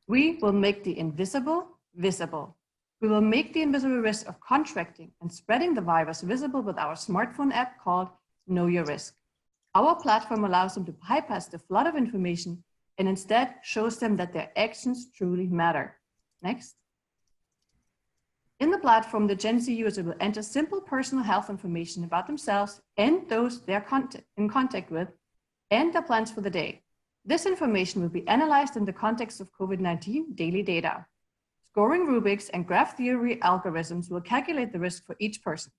We will make the invisible visible. We will make the invisible risk of contracting and spreading the virus visible with our smartphone app called Know Your Risk. Our platform allows them to bypass the flood of information and instead shows them that their actions truly matter. Next. In the platform, the Gen Z user will enter simple personal health information about themselves and those they're in contact with and their plans for the day. This information will be analyzed in the context of COVID-19 daily data. Scoring rubrics and graph theory algorithms will calculate the risk for each person.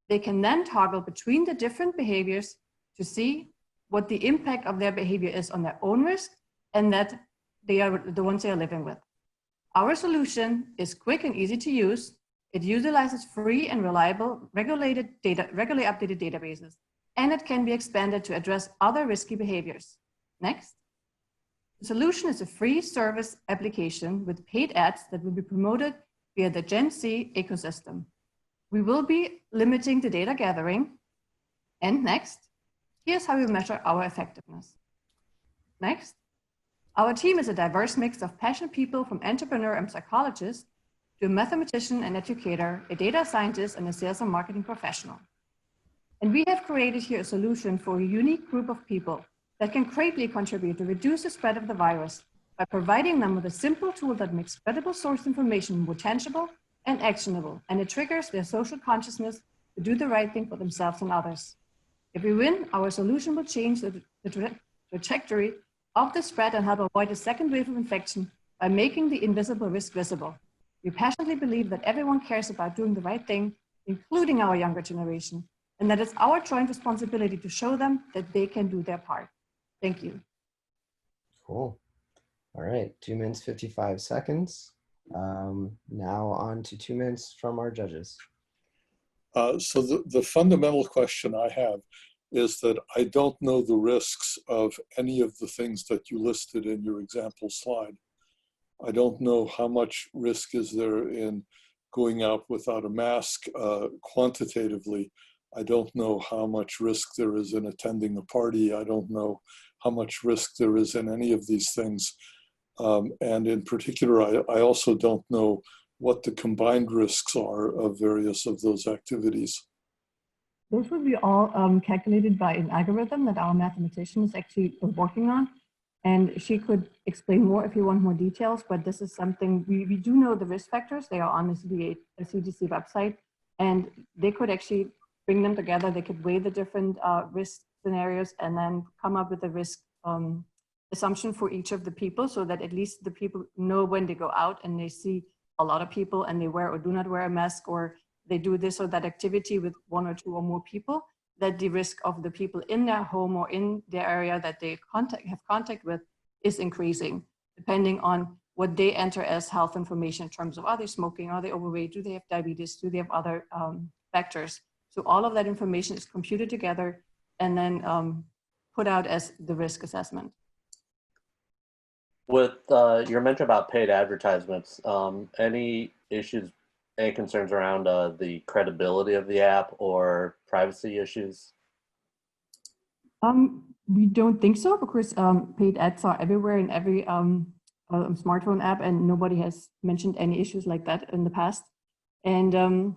They can then toggle between the different behaviors to see what the impact of their behavior is on their own risk and that they are the ones they are living with. Our solution is quick and easy to use. It utilizes free and reliable regularly updated databases, and it can be expanded to address other risky behaviors. Next. The solution is a free service application with paid ads that will be promoted via the Gen Z ecosystem. We will be limiting the data gathering. And next, here's how we measure our effectiveness. Next, our team is a diverse mix of passionate people from entrepreneur and psychologist to a mathematician and educator, a data scientist, and a sales and marketing professional. And we have created here a solution for a unique group of people that can greatly contribute to reduce the spread of the virus by providing them with a simple tool that makes credible source information more tangible and actionable, and it triggers their social consciousness to do the right thing for themselves and others. If we win, our solution will change the trajectory of the spread and help avoid a second wave of infection by making the invisible risk visible. We passionately believe that everyone cares about doing the right thing, including our younger generation, and that it's our joint responsibility to show them that they can do their part. Thank you. Cool. All right, 2 minutes, 55 seconds. Now on to 2 minutes from our judges. So the fundamental question I have is that I don't know the risks of any of the things that you listed in your example slide. I don't know how much risk is there in going out without a mask quantitatively. I don't know how much risk there is in attending a party. I don't know how much risk there is in any of these things. And in particular, I also don't know what the combined risks are of various of those activities. Those would be all calculated by an algorithm that our mathematician is actually working on. And she could explain more if you want more details, but this is something, we do know the risk factors. They are on the CDC website, and they could actually bring them together. They could weigh the different risk scenarios and then come up with a risk assumption for each of the people, so that at least the people know when they go out and they see a lot of people and they wear or do not wear a mask, or they do this or that activity with 1 or 2 or more people, that the risk of the people in their home or in their area that they have contact with is increasing, depending on what they enter as health information in terms of, are they smoking, are they overweight, do they have diabetes, do they have other factors. So all of that information is computed together and then put out as the risk assessment. With your mention about paid advertisements, any issues, any concerns around the credibility of the app or privacy issues? We don't think so, because paid ads are everywhere in every smartphone app, and nobody has mentioned any issues like that in the past. And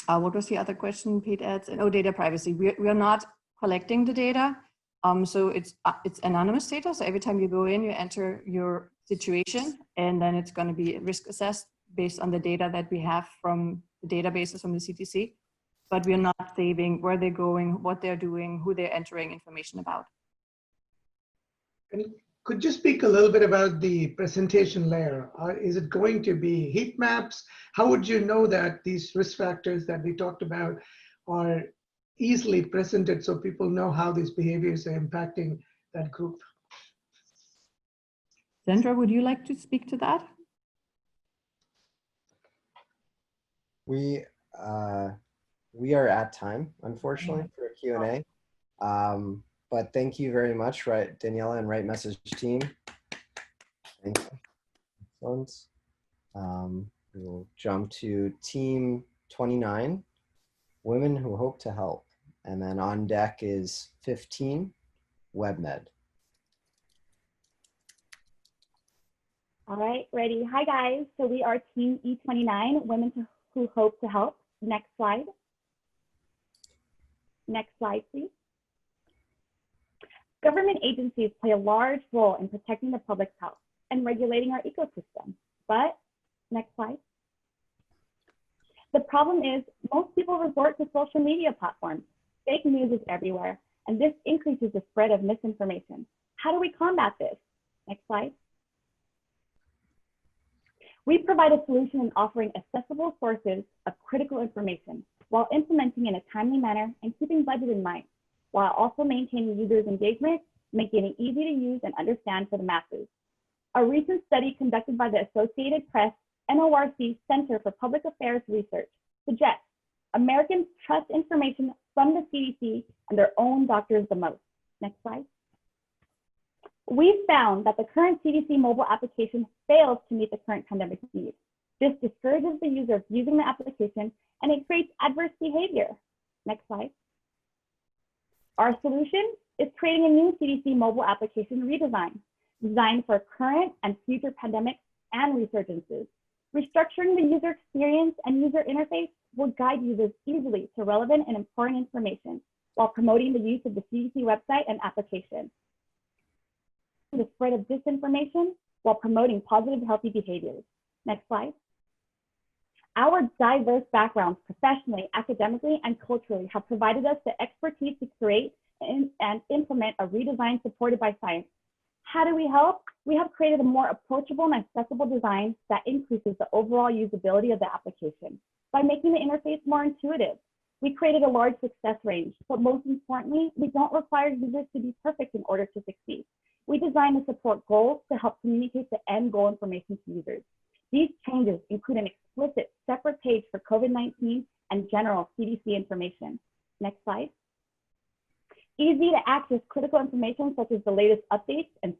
what was the other question? Paid ads and data privacy. We are not collecting the data. So it's anonymous data. So every time you go in, you enter your situation, and then it's going to be risk assessed based on the data that we have from the databases from the CDC. But we're not saving where they're going, what they're doing, who they're entering information about. Could you speak a little bit about the presentation layer? Is it going to be heat maps? How would you know that these risk factors that we talked about are easily presented so people know how these behaviors are impacting that group? Sandra, would you like to speak to that? We are at time, unfortunately, for a Q&A. But thank you very much, Daniela and Right Message team. Thank you. Excellent. We will jump to team 29, Women Who Hope to Help. And then on deck is 15, WebMed. All right, ready. Hi, guys. So we are Team E29, Women Who Hope to Help. Next slide. Next slide, please. Government agencies play a large role in protecting the public's health and regulating our ecosystem. But, next slide. The problem is most people resort to social media platforms. Fake news is everywhere, and this increases the spread of misinformation. How do we combat this? Next slide. We provide a solution in offering accessible sources of critical information while implementing in a timely manner and keeping budget in mind, while also maintaining users' engagement, making it easy to use and understand for the masses. A recent study conducted by the Associated Press NORC Center for Public Affairs Research suggests Americans trust information from the CDC and their own doctors the most. Next slide. We found that the current CDC mobile application fails to meet the current pandemic needs. This discourages the user of using the application and it creates adverse behavior. Next slide. Our solution is creating a new CDC mobile application redesign, designed for current and future pandemics and resurgences. Restructuring the user experience and user interface will guide users easily to relevant and important information while promoting the use of the CDC website and application. The spread of disinformation while promoting positive, healthy behaviors. Next slide. Our diverse backgrounds professionally, academically, and culturally have provided us the expertise to create and implement a redesign supported by science. How do we help? We have created a more approachable and accessible design that increases the overall usability of the application by making the interface more intuitive. We created a large success range, but most importantly, we don't require users to be perfect in order to succeed. We design and support goals to help communicate the end goal information to users. These changes include an explicit separate page for COVID-19 and general CDC information. Next slide. Easy to access critical information such as the latest updates and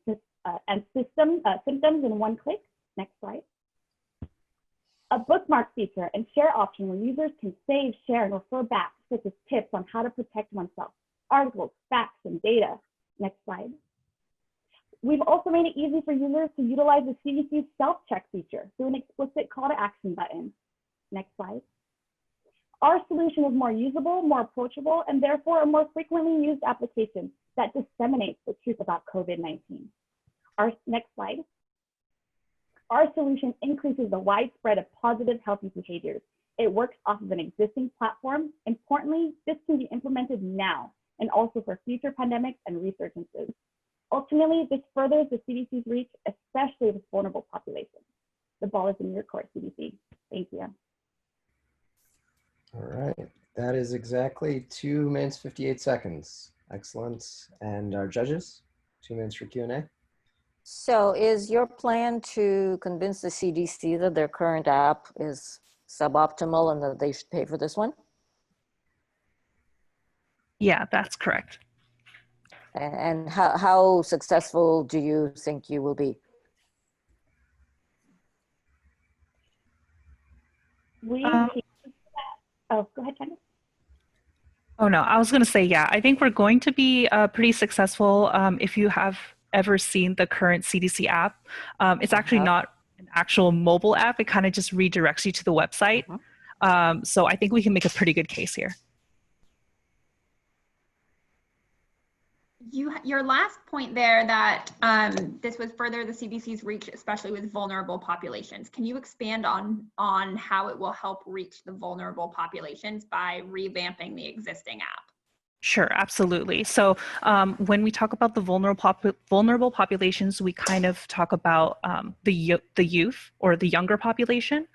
symptoms in one click. Next slide. A bookmark feature and share option where users can save, share, and refer back, such as tips on how to protect oneself, articles, facts, and data. Next slide. We've also made it easy for users to utilize the CDC's self-check feature through an explicit call to action button. Next slide. Our solution is more usable, more approachable, and therefore a more frequently used application that disseminates the truth about COVID-19. Next slide. Our solution increases the widespread of positive, healthy behaviors. It works off of an existing platform. Importantly, this can be implemented now and also for future pandemics and resurgences. Ultimately, this furthers the CDC's reach, especially with vulnerable populations. The ball is in your court, CDC. Thank you. All right, that is exactly 2 minutes, 58 seconds. Excellent. And our judges, 2 minutes for Q&A. So is your plan to convince the CDC that their current app is suboptimal and that they should pay for this one? Yeah, that's correct. And how successful do you think you will be? Oh, go ahead, Candace. Oh no, I was going to say, yeah, I think we're going to be pretty successful. If you have ever seen the current CDC app, it's actually not an actual mobile app. It kind of just redirects you to the website. So I think we can make a pretty good case here. Your last point there that this would further the CDC's reach, especially with vulnerable populations. Can you expand on how it will help reach the vulnerable populations by revamping the existing app? Sure, absolutely. So when we talk about the vulnerable populations, we kind of talk about the youth or the younger population,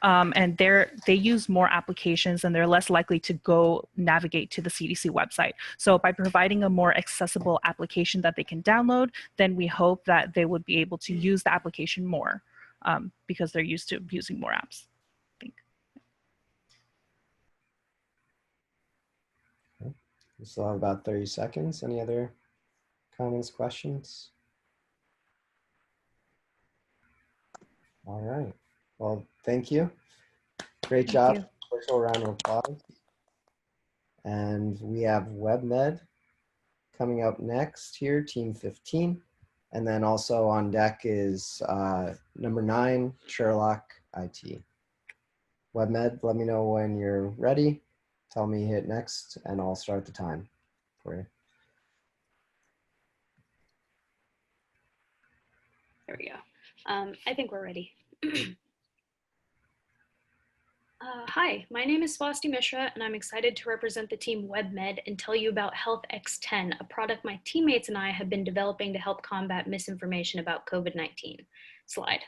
and they use more applications and they're less likely to go navigate to the CDC website. So by providing a more accessible application that they can download, then we hope that they would be able to use the application more because they're used to using more apps. We still have about 30 seconds. Any other comments, questions? All right. Well, thank you. Great job. Virtual round of applause. And we have WebMed coming up next here, Team 15. And then also on deck is number 9, Sherlock IT. WebMed, let me know when you're ready. Tell me hit next and I'll start the time for you. There we go. I think we're ready. Hi, my name is Swasti Mishra, and I'm excited to represent the team WebMed and tell you about Health X10, a product my teammates and I have been developing to help combat misinformation about COVID-19. Slide.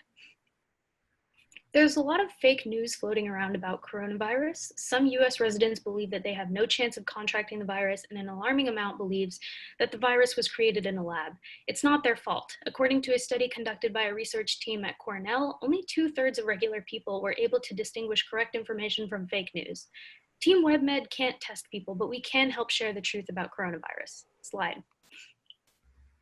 There's a lot of fake news floating around about coronavirus. Some US residents believe that they have no chance of contracting the virus, and an alarming amount believes that the virus was created in a lab. It's not their fault. According to a study conducted by a research team at Cornell, only 2/3 of regular people were able to distinguish correct information from fake news. Team WebMed can't test people, but we can help share the truth about coronavirus. Slide.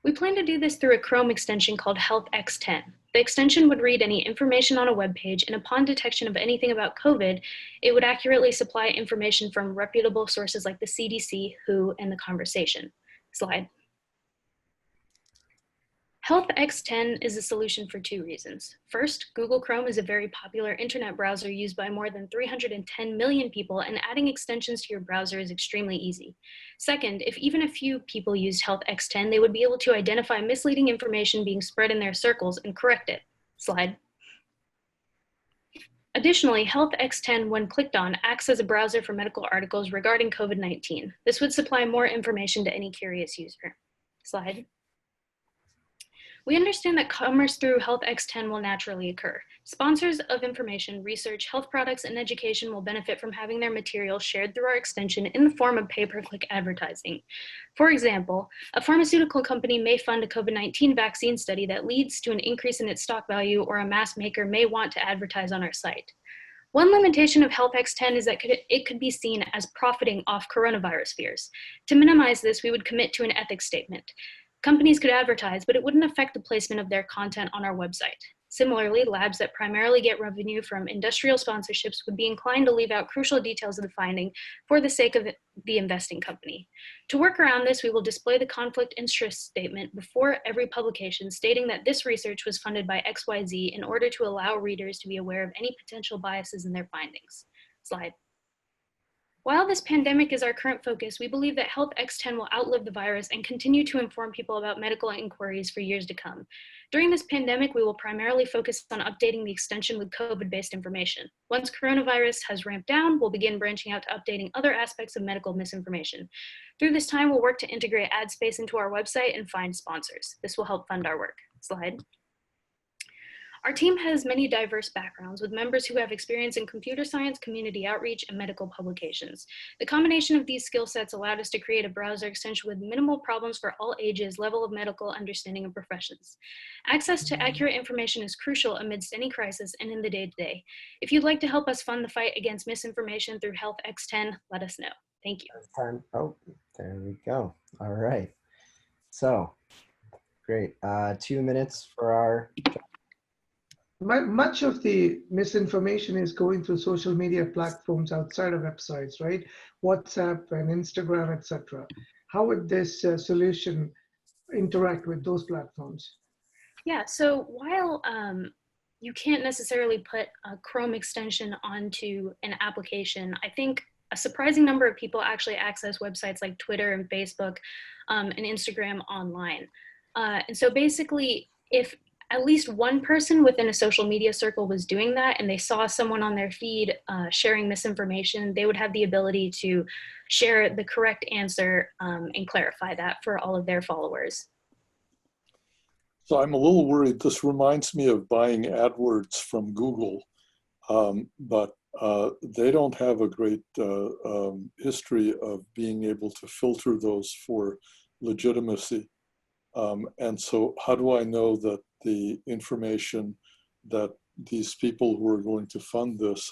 We plan to do this through a Chrome extension called Health X10. The extension would read any information on a web page, and upon detection of anything about COVID, it would accurately supply information from reputable sources like the CDC, WHO, and The Conversation. Slide. Health X10 is a solution for 2 reasons. First, Google Chrome is a very popular internet browser used by more than 310 million people, and adding extensions to your browser is extremely easy. Second, if even a few people used Health X10, they would be able to identify misleading information being spread in their circles and correct it. Slide. Additionally, Health X10, when clicked on, acts as a browser for medical articles regarding COVID-19. This would supply more information to any curious user. Slide. We understand that commerce through Health X10 will naturally occur. Sponsors of information, research, health products, and education will benefit from having their materials shared through our extension in the form of pay-per-click advertising. For example, a pharmaceutical company may fund a COVID-19 vaccine study that leads to an increase in its stock value, or a mask maker may want to advertise on our site. One limitation of Health X10 is that it could be seen as profiting off coronavirus fears. To minimize this, we would commit to an ethics statement. Companies could advertise, but it wouldn't affect the placement of their content on our website. Similarly, labs that primarily get revenue from industrial sponsorships would be inclined to leave out crucial details of the finding for the sake of the investing company. To work around this, we will display the conflict interest statement before every publication, stating that this research was funded by XYZ in order to allow readers to be aware of any potential biases in their findings. Slide. While this pandemic is our current focus, we believe that Health X10 will outlive the virus and continue to inform people about medical inquiries for years to come. During this pandemic, we will primarily focus on updating the extension with COVID-based information. Once coronavirus has ramped down, we'll begin branching out to updating other aspects of medical misinformation. Through this time, we'll work to integrate ad space into our website and find sponsors. This will help fund our work. Slide. Our team has many diverse backgrounds, with members who have experience in computer science, community outreach, and medical publications. The combination of these skill sets allowed us to create a browser extension with minimal problems for all ages, level of medical understanding, and professions. Access to accurate information is crucial amidst any crisis and in the day-to-day. If you'd like to help us fund the fight against misinformation through Health X10, let us know. Thank you. Oh, there we go. All right. So, great. 2 minutes for our... Much of the misinformation is going through social media platforms outside of websites, right? WhatsApp and Instagram, etc. How would this solution interact with those platforms? Yeah, so while you can't necessarily put a Chrome extension onto an application, I think a surprising number of people actually access websites like Twitter and Facebook and Instagram online. And so basically, if at least one person within a social media circle was doing that and they saw someone on their feed sharing misinformation, they would have the ability to share the correct answer and clarify that for all of their followers. So I'm a little worried. This reminds me of buying AdWords from Google, but they don't have a great history of being able to filter those for legitimacy. And so how do I know that the information that these people who are going to fund this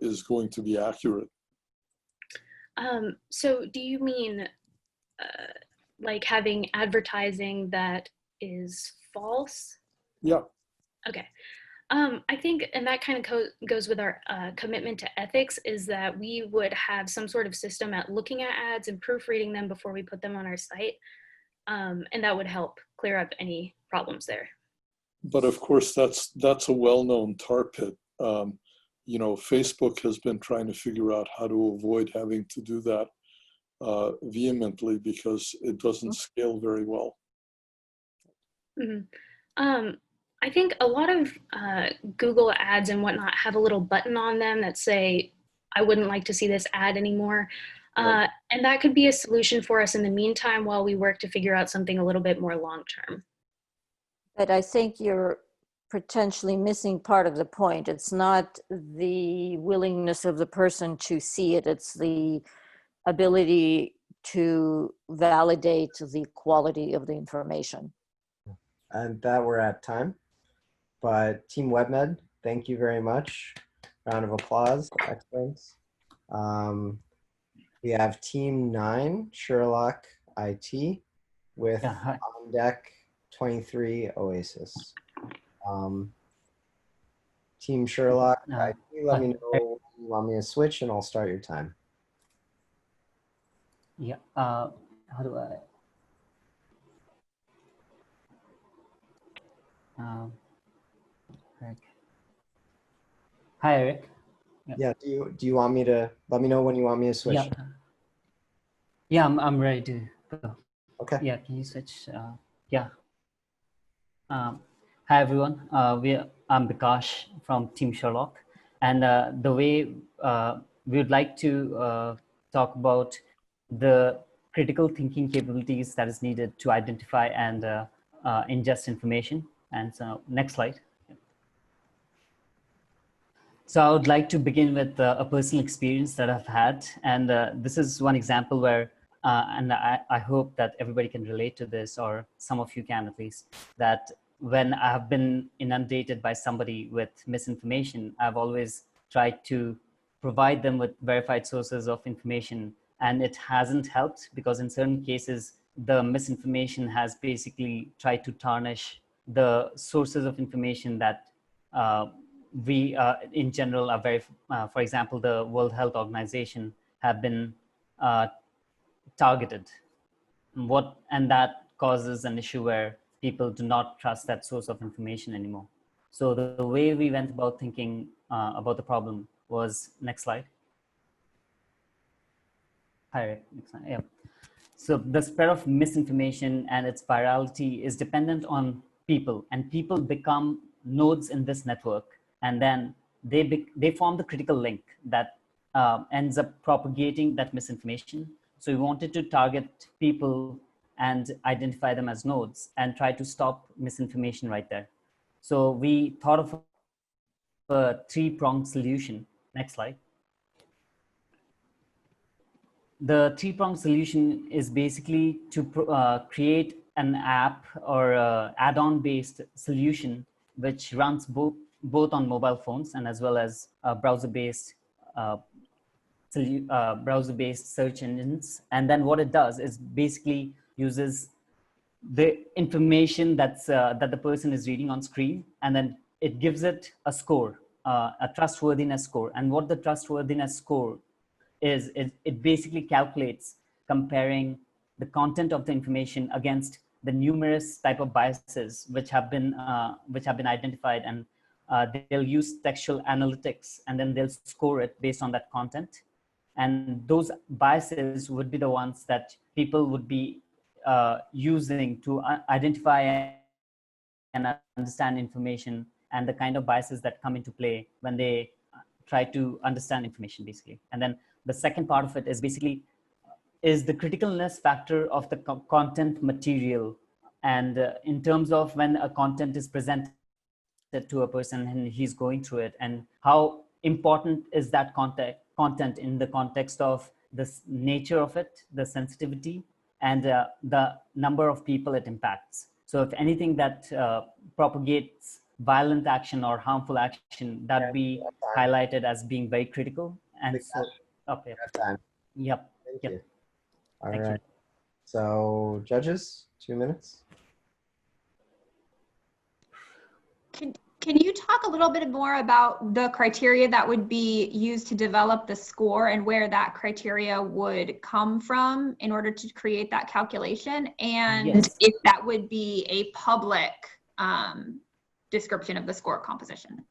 is going to be accurate? So do you mean like having advertising that is false? Yeah. Okay. I think, and that kind of goes with our commitment to ethics, is that we would have some sort of system at looking at ads and proofreading them before we put them on our site. And that would help clear up any problems there. But of course, that's a well-known tar pit. You know, Facebook has been trying to figure out how to avoid having to do that vehemently because it doesn't scale very well. Mm-hmm. I think a lot of Google ads and whatnot have a little button on them that say, I wouldn't like to see this ad anymore. And that could be a solution for us in the meantime while we work to figure out something a little bit more long-term. But I think you're potentially missing part of the point. It's not the willingness of the person to see it, it's the ability to validate the quality of the information. And that we're at time. But Team WebMed, thank you very much. Round of applause. Excellent. We have Team 9, Sherlock IT, with on deck 23, Oasis. Team Sherlock IT, let me know when you want me to switch and I'll start your time. Yeah, how do I? Eric. Hi, Eric. Yeah. Do you want me to let me know when you want me to switch? Yeah. Yeah, I'm ready to go. Okay. Yeah, can you switch? Yeah. Hi everyone. I'm Bikash from Team Sherlock, and the way we would like to talk about the critical thinking capabilities that is needed to identify and ingest information. And so, next slide. So I would like to begin with a personal experience that I've had. And this is one example where, and I hope that everybody can relate to this, or some of you can at least, that when I have been inundated by somebody with misinformation, I've always tried to provide them with verified sources of information. And it hasn't helped because in certain cases, the misinformation has basically tried to tarnish the sources of information that we in general are very, for example, the World Health Organization have been targeted. And that causes an issue where people do not trust that source of information anymore. So the way we went about thinking about the problem was, next slide. Hi, next slide. Yeah. So the spread of misinformation and its virality is dependent on people, and people become nodes in this network. And then they form the critical link that ends up propagating that misinformation. So we wanted to target people and identify them as nodes and try to stop misinformation right there. So we thought of a three-pronged solution. Next slide. The three-pronged solution is basically to create an app or add-on based solution which runs both on mobile phones and as well as browser-based search engines. And then what it does is basically uses the information that's that the person is reading on screen, and then it gives it a score, a trustworthiness score. And what the trustworthiness score is it basically calculates comparing the content of the information against the numerous type of biases which have been identified, and they'll use textual analytics and then they'll score it based on that content. And those biases would be the ones that people would be using to identify and understand information, and the kind of biases that come into play when they try to understand information, basically. And then the second part of it is basically is the criticalness factor of the content material. And in terms of when a content is presented to a person and he's going through it, and how important is that content in the context of the nature of it, the sensitivity, and the number of people it impacts. So if anything that propagates violent action or harmful action, that would be highlighted as being very critical. And so, okay. Yep. Thank yep. you. All Thank right. you. So judges, 2 minutes. Can you talk a little bit more about the criteria that would be used to develop the score and where that criteria would come from in order to create that calculation? And Yes. if that would be a public description of the score composition?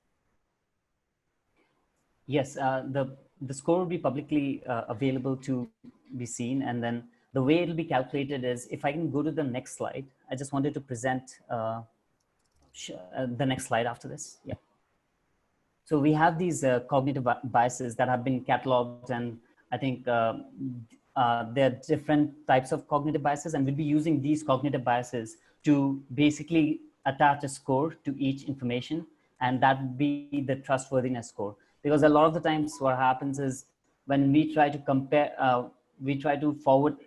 Yes, the score will be publicly available to be seen. And then the way it'll be calculated is, if I can go to the next slide, I just wanted to present the next slide after this. Yeah. So we have these cognitive biases that have been cataloged, and I think there are different types of cognitive biases, and we'll be using these cognitive biases to basically attach a score to each information, and that would be the trustworthiness score. Because a lot of the times what happens is when we try to compare, we try to forward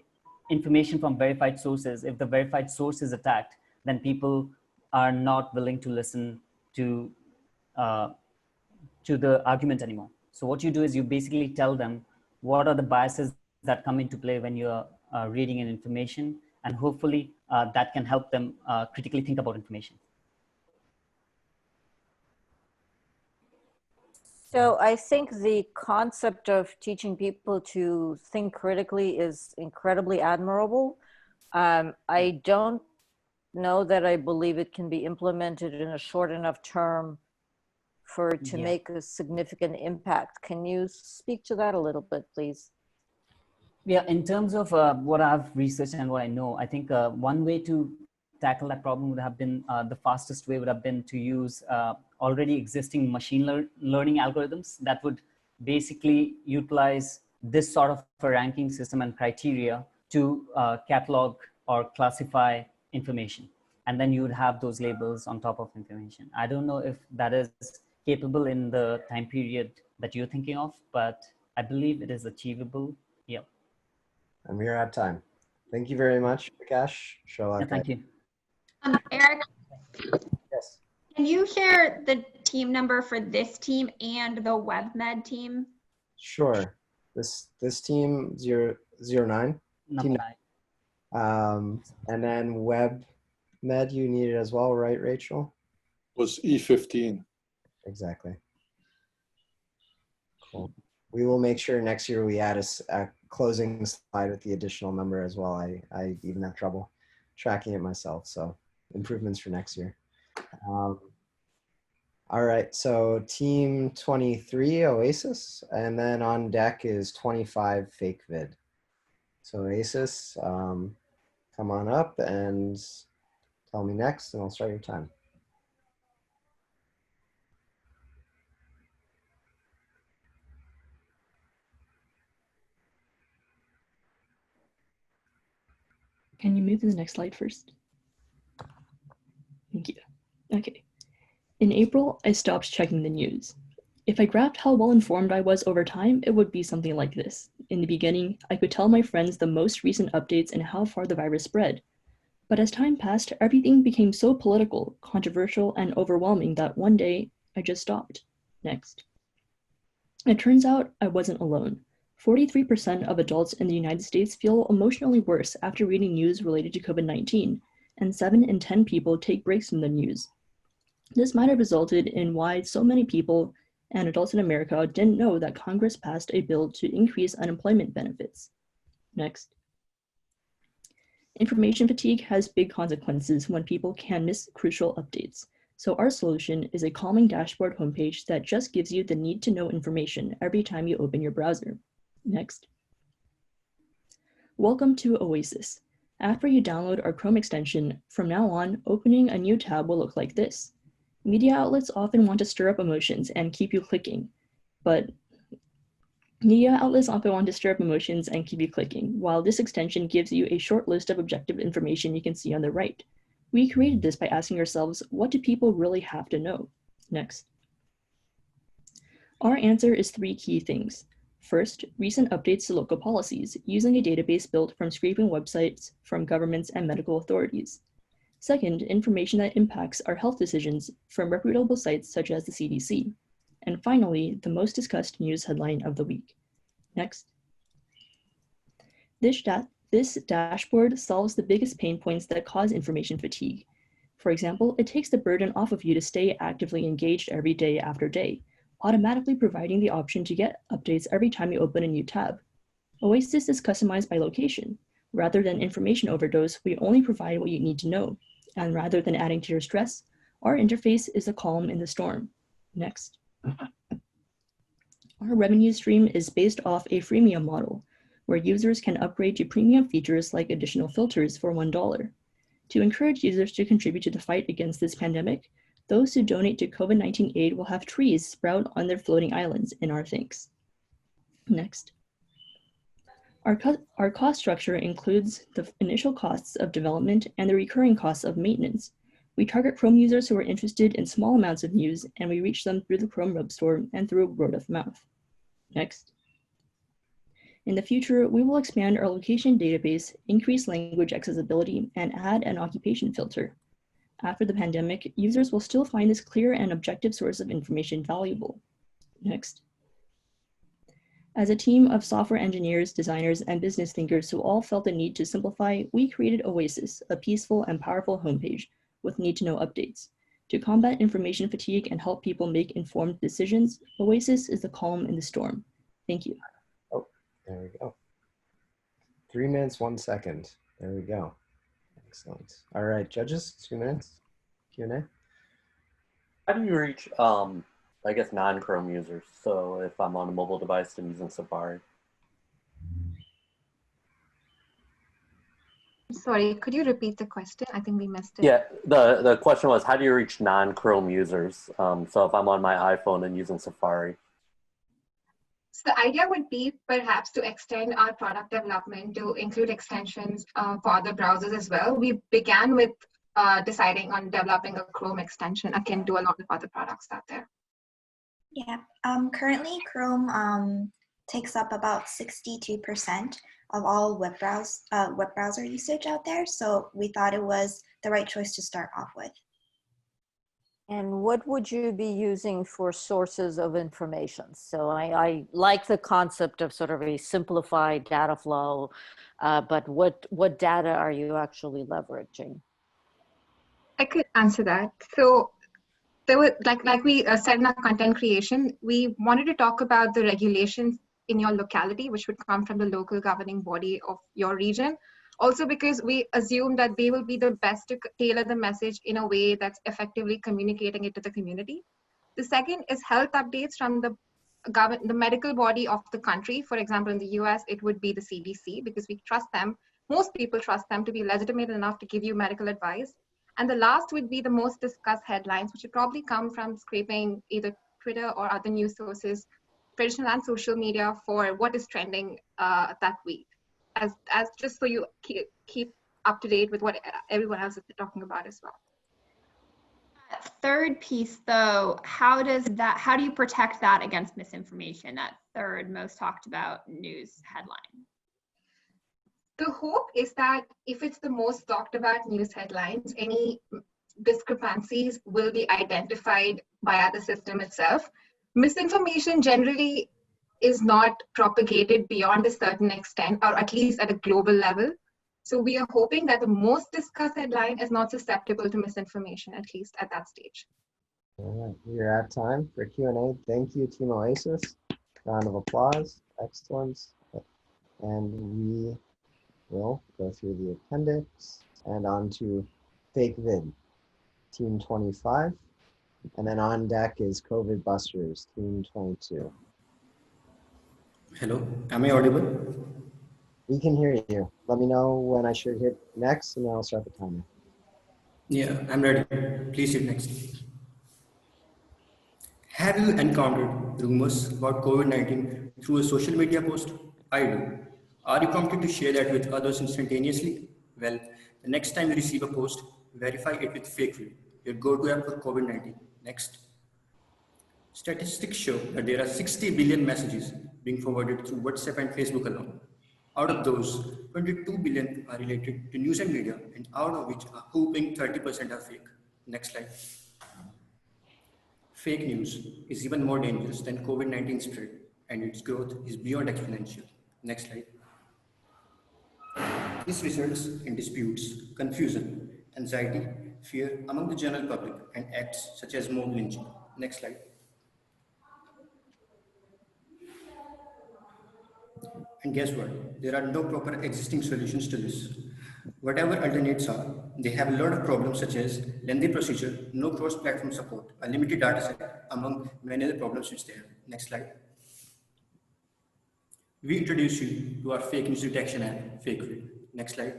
information from verified sources. If the verified source is attacked, then people are not willing to listen to the argument anymore. So what you do is you basically tell them what are the biases that come into play when you're reading an information, and hopefully that can help them critically think about information. So I think the concept of teaching people to think critically is incredibly admirable. I don't know that I believe it can be implemented in a short enough term for it to make a significant impact. Can you speak to that a little bit, please? Yeah, in terms of what I've researched and what I know, I think one way to tackle that problem would have been, the fastest way would have been to use already existing machine learning algorithms that would basically utilize this sort of a ranking system and criteria to catalog or classify information. And then you would have those labels on top of information. I don't know if that is capable in the time period that you're thinking of, but I believe it is achievable. Yeah. And we're at time. Thank you very much, Prakash. Yeah, thank you. Eric, yes. Can you share the team number for this team and the WebMed team? Sure. This team 009. Team 9. And then WebMed you needed as well, right, Rachel? Was E15. Exactly. Cool. We will make sure next year we add a closing slide with the additional number as well. I even have trouble tracking it myself, so improvements for next year. All right, so team 23, Oasis, and then on deck is 25, Fake Vid. So Oasis, come on up and tell me next, and I'll start your time. Can you move to the next slide first? Thank you. Okay. In April, I stopped checking the news. If I graphed how well informed I was over time, it would be something like this. In the beginning, I could tell my friends the most recent updates and how far the virus spread. But as time passed, everything became so political, controversial, and overwhelming that one day I just stopped. Next. It turns out I wasn't alone. 43% of adults in the United States feel emotionally worse after reading news related to COVID-19, and 7 in 10 people take breaks from the news. This might have resulted in why so many people and adults in America didn't know that Congress passed a bill to increase unemployment benefits. Next. Information fatigue has big consequences when people can miss crucial updates. So our solution is a calming dashboard homepage that just gives you the need-to-know information every time you open your browser. Next. Welcome to Oasis. After you download our Chrome extension, from now on, opening a new tab will look like this. Media outlets often want to stir up emotions and keep you clicking, while this extension gives you a short list of objective information you can see on the right. We created this by asking ourselves, what do people really have to know? Next. Our answer is 3 key things. First, recent updates to local policies, using a database built from scraping websites from governments and medical authorities. Second, information that impacts our health decisions from reputable sites such as the CDC. And finally, the most discussed news headline of the week. Next. This dashboard solves the biggest pain points that cause information fatigue. For example, it takes the burden off of you to stay actively engaged every day after day, automatically providing the option to get updates every time you open a new tab. Oasis is customized by location. Rather than information overdose, we only provide what you need to know. And rather than adding to your stress, our interface is a calm in the storm. Next. Our revenue stream is based off a freemium model, where users can upgrade to premium features like additional filters for $1. To encourage users to contribute to the fight against this pandemic, those who donate to COVID-19 aid will have trees sprout on their floating islands in our thanks. Next. Our cost structure includes the initial costs of development and the recurring costs of maintenance. We target Chrome users who are interested in small amounts of news, and we reach them through the Chrome Web Store and through word of mouth. Next. In the future, we will expand our location database, increase language accessibility, and add an occupation filter. After the pandemic, users will still find this clear and objective source of information valuable. Next. As a team of software engineers, designers, and business thinkers who all felt the need to simplify, we created Oasis, a peaceful and powerful homepage with need-to-know updates. To combat information fatigue and help people make informed decisions, Oasis is the calm in the storm. Thank you. Oh, there we go. 3 minutes, 1 second. There we go. Excellent. All right, judges, 2 minutes. Q&A. How do you reach, I guess, non-Chrome users? So if I'm on a mobile device and using Safari. Sorry, could you repeat the question? I think we missed it. Yeah, the question was, how do you reach non-Chrome users? So if I'm on my iPhone and using Safari. So the idea would be perhaps to extend our product development to include extensions for other browsers as well. We began with deciding on developing a Chrome extension akin to a lot of other products out there. Yeah, currently Chrome takes up about 62% of all web browser usage out there. So we thought it was the right choice to start off with. And what would you be using for sources of information? So I like the concept of sort of a simplified data flow, but what data are you actually leveraging? I could answer that. So there were, like we said in our content creation, we wanted to talk about the regulations in your locality, which would come from the local governing body of your region. Also because we assume that they will be the best to tailor the message in a way that's effectively communicating it to the community. The second is health updates from the medical body of the country. For example, in the US, it would be the CDC because we trust them. Most people trust them to be legitimate enough to give you medical advice. And the last would be the most discussed headlines, which would probably come from scraping either Twitter or other news sources, traditional and social media, for what is trending that week. As just so you keep up to date with what everyone else is talking about as well. Third piece though, how do you protect that against misinformation, that third most talked about news headline? The hope is that if it's the most talked about news headlines, any discrepancies will be identified via the system itself. Misinformation generally is not propagated beyond a certain extent, or at least at a global level. So we are hoping that the most discussed headline is not susceptible to misinformation, at least at that stage. All right, we're at time for Q&A. Thank you, Team Oasis. Round of applause. Excellent. And we will go through the appendix and on to Fake Vid, Team 25. And then on deck is COVID Busters, Team 22. Hello, am I audible? We can hear you. Let me know when I should hit next and then I'll start the timer. Yeah, I'm ready. Please hit next. Have you encountered rumors about COVID-19 through a social media post? I do. Are you prompted to share that with others instantaneously? Well, the next time you receive a post, verify it with Fakeview, your go-to app for COVID-19. Next. Statistics show that there are 60 billion messages being forwarded through WhatsApp and Facebook alone. Out of those, 22 billion are related to news and media, and out of which a whopping 30% are fake. Next slide. Fake news is even more dangerous than COVID-19 spread, and its growth is beyond exponential. Next slide. This results in disputes, confusion, anxiety, fear among the general public, and acts such as mob lynching. Next slide. And guess what? There are no proper existing solutions to this. Whatever alternates are, they have a lot of problems such as lengthy procedure, no cross-platform support, a limited data set, among many other problems which they have. Next slide. We introduce you to our fake news detection app, Fakeview. Next slide.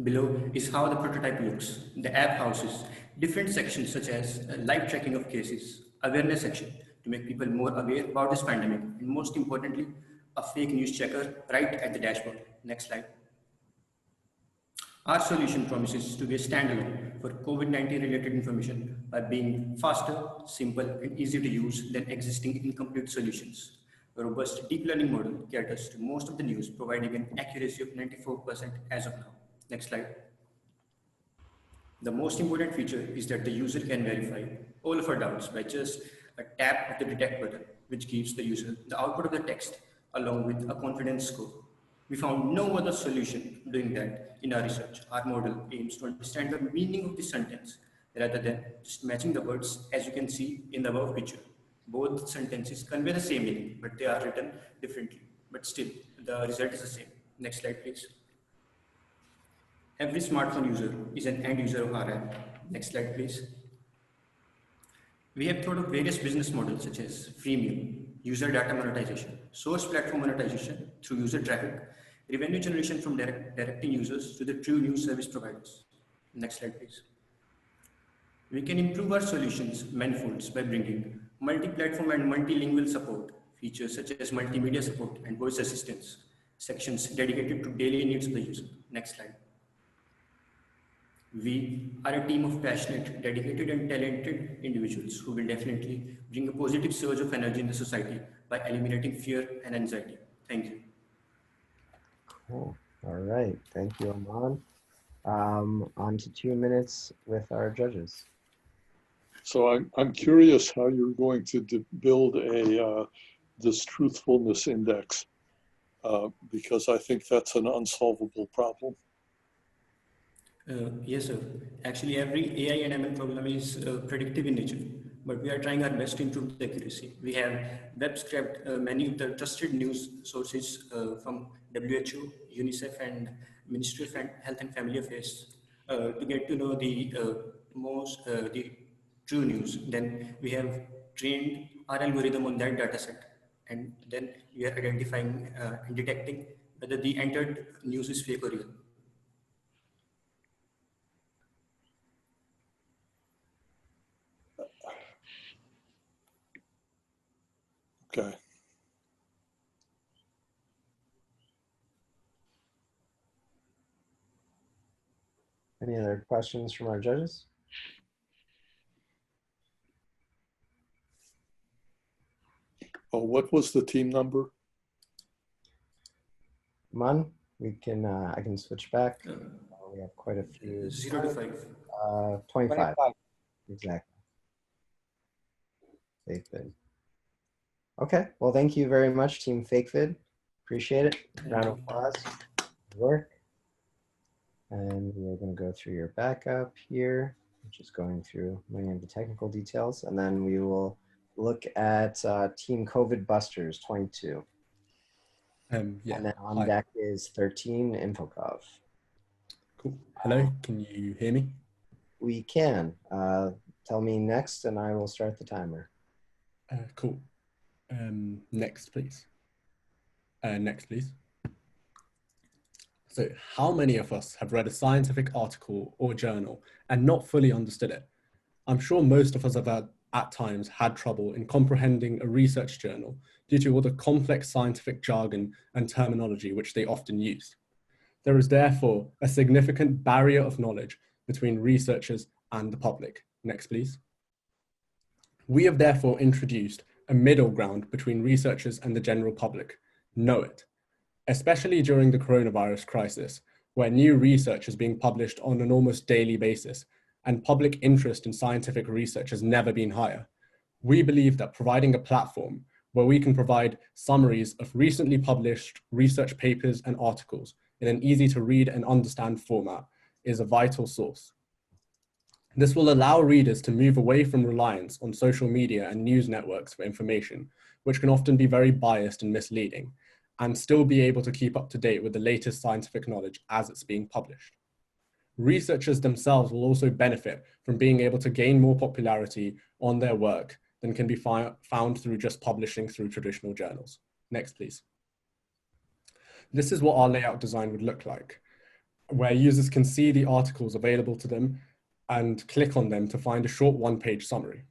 Below is how the prototype looks. The app houses different sections such as live tracking of cases, awareness section to make people more aware about this pandemic, and most importantly, a fake news checker right at the dashboard. Next slide. Our solution promises to be a standalone for COVID-19 related information by being faster, simple, and easy to use than existing incomplete solutions. A robust deep learning model caters to most of the news, providing an accuracy of 94% as of now. Next slide. The most important feature is that the user can verify all of our doubts by just a tap of the detect button, which gives the user the output of the text along with a confidence score. We found no other solution doing that in our research. Our model aims to understand the meaning of the sentence rather than just matching the words, as you can see in the above picture. Both sentences convey the same meaning, but they are written differently. But still, the result is the same. Next slide, please. Every smartphone user is an end user of our app. Next slide, please. We have thought of various business models such as freemium, user data monetization, source platform monetization through user traffic, revenue generation from directing users to the true news service providers. Next slide, please. We can improve our solutions manifolds by bringing multi-platform and multilingual support, features such as multimedia support and voice assistance, sections dedicated to daily needs of the user. Next slide. We are a team of passionate, dedicated, and talented individuals who will definitely bring a positive surge of energy in the society by eliminating fear and anxiety. Thank you. Cool. All right. Thank you, Aman. On to 2 minutes with our judges. So I'm curious how you're going to build this truthfulness index, because I think that's an unsolvable problem. Yes, sir. Actually, every AI and ML problem is predictive in nature, but we are trying our best to improve the accuracy. We have web scraped many of the trusted news sources from WHO, UNICEF, and Ministry of Health and Family Affairs to get to know the the true news. Then we have trained our algorithm on that data set, and then we are identifying and detecting whether the entered news is fake or real. Okay. Any other questions from our judges? Oh, what was the team number? Aman, we can I can switch back. We have quite a few. 0 to 5. 25. Exactly. FakeVid. Okay. Well, thank you very much, Team FakeVid. Appreciate it. Round of applause. Good work. And we're going to go through your backup here, just going through many of the technical details, and then we will look at Team COVID Busters 22. Yeah. And then on deck is 13 Infocov. Cool. Hello, can you hear me? We can. Tell me next, and I will start the timer. Cool. Next, please. Next, please. So how many of us have read a scientific article or journal and not fully understood it? I'm sure most of us have at times had trouble in comprehending a research journal due to all the complex scientific jargon and terminology which they often use. There is therefore a significant barrier of knowledge between researchers and the public. Next, please. We have therefore introduced a middle ground between researchers and the general public, Know It, especially during the coronavirus crisis, where new research is being published on an almost daily basis, and public interest in scientific research has never been higher. We believe that providing a platform where we can provide summaries of recently published research papers and articles in an easy to read and understand format is a vital source. This will allow readers to move away from reliance on social media and news networks for information, which can often be very biased and misleading, and still be able to keep up to date with the latest scientific knowledge as it's being published. Researchers themselves will also benefit from being able to gain more popularity on their work than can be found through just publishing through traditional journals. Next, please. This is what our layout design would look like. where users can see the articles available to them and click on them to find a short one-page summary.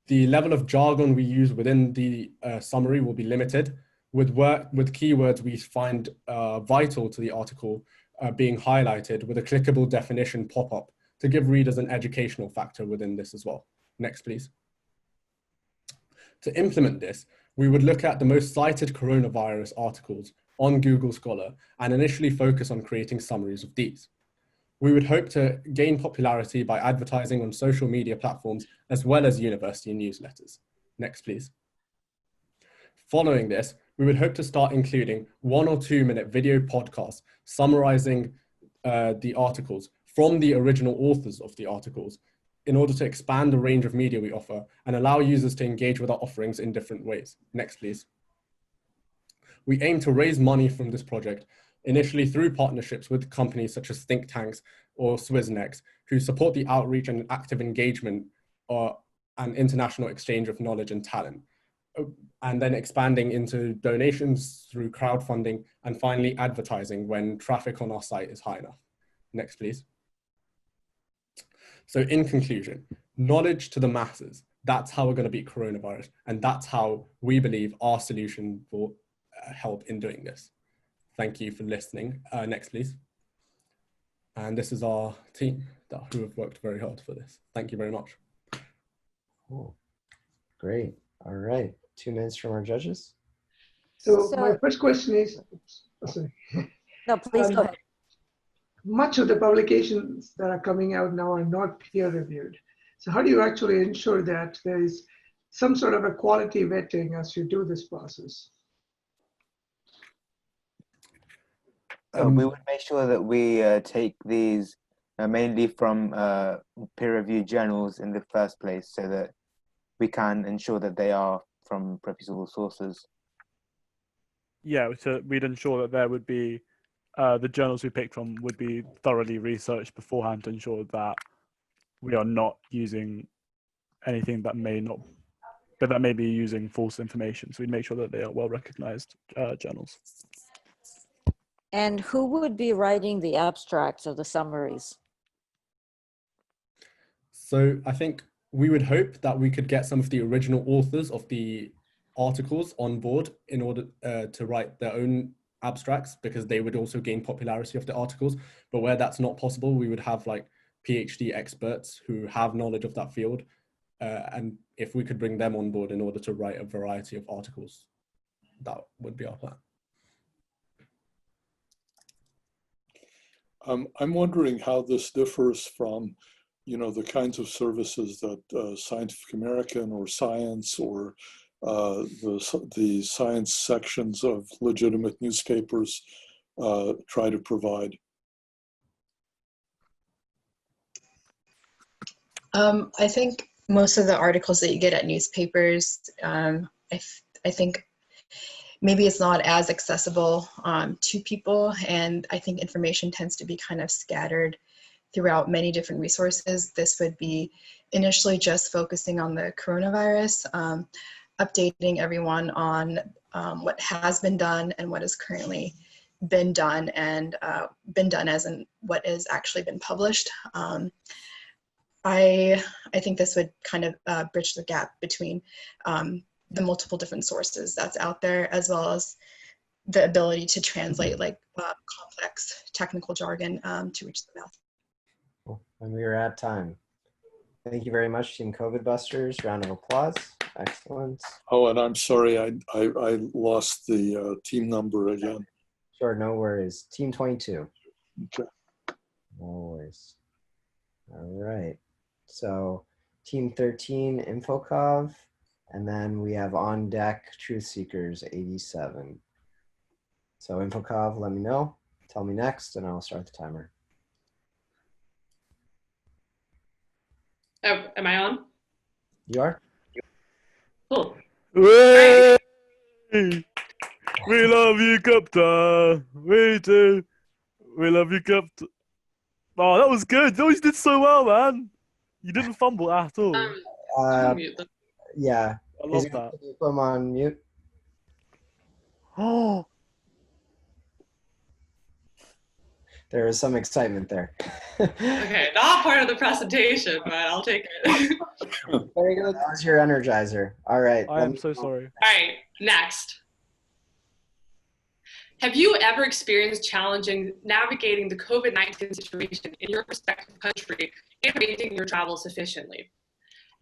The level of jargon we use within the summary will be limited, with keywords we find vital to the article being highlighted with a clickable definition pop-up to give readers an educational factor within this as well. Next, please. To implement this, we would look at the most cited coronavirus articles on Google Scholar and initially focus on creating summaries of these. We would hope to gain popularity by advertising on social media platforms as well as university newsletters. Next, please. Following this, we would hope to start including 1 or 2 minute video podcasts summarizing the articles from the original authors of the articles in order to expand the range of media we offer and allow users to engage with our offerings in different ways. Next, please. We aim to raise money from this project initially through partnerships with companies such as think tanks or Swissnex, who support the outreach and active engagement and international exchange of knowledge and talent, and then expanding into donations through crowdfunding, and finally advertising when traffic on our site is high enough. Next, please. So in conclusion, knowledge to the masses, that's how we're going to beat coronavirus, and that's how we believe our solution will help in doing this. Thank you for listening. Next, please. And this is our team who have worked very hard for this. Thank you very much. Cool. Great. All right. 2 minutes from our judges. So my first question is, sorry. No, please go ahead. Much of the publications that are coming out now are not peer reviewed. So how do you actually ensure that there is some sort of a quality vetting as you do this process? We would make sure that we take these mainly from peer-reviewed journals in the first place, so that we can ensure that they are from reputable sources. Yeah, so we'd ensure that there would be the journals we picked from would be thoroughly researched beforehand to ensure that we are not using anything that may not, but that may be using false information. So we'd make sure that they are well-recognized journals. And who would be writing the abstracts or the summaries? So I think we would hope that we could get some of the original authors of the articles on board in order to write their own abstracts, because they would also gain popularity of the articles. But where that's not possible, we would have like PhD experts who have knowledge of that field. And if we could bring them on board in order to write a variety of articles, that would be our plan. I'm wondering how this differs from, the kinds of services that Scientific American or Science or the science sections of legitimate newspapers try to provide. I think most of the articles that you get at newspapers, I think maybe it's not as accessible to people, and I think information tends to be kind of scattered throughout many different resources. This would be initially just focusing on the coronavirus, updating everyone on what has been done and what has currently been done, and been done as in what has actually been published. I think this would kind of bridge the gap between the multiple different sources that's out there, as well as the ability to translate like complex technical jargon to reach the mouth. Cool. And we are at time. Thank you very much, Team COVID Busters. Round of applause. Excellent. Oh, and I'm sorry, I lost the team number again. Sure, no worries. Team 22. Okay. No worries. All right. So Team 13, Infocov. And then we have on deck Truth Seekers 87. So Infocov, let me know. Tell me next, and I'll start the timer. Oh, am I on? You are? Cool. Hey! We love you, Captain. We do. We love you, Captain. Oh, that was good. You did so well, man. You didn't fumble at all. Yeah. I love that. Can you put him on mute? Oh. There was some excitement there. Okay, not part of the presentation, but I'll take it. Very good. That was your energizer. All right. I am so sorry. All right, next. Have you ever experienced challenging navigating the COVID-19 situation in your respective country and arranging your travels efficiently?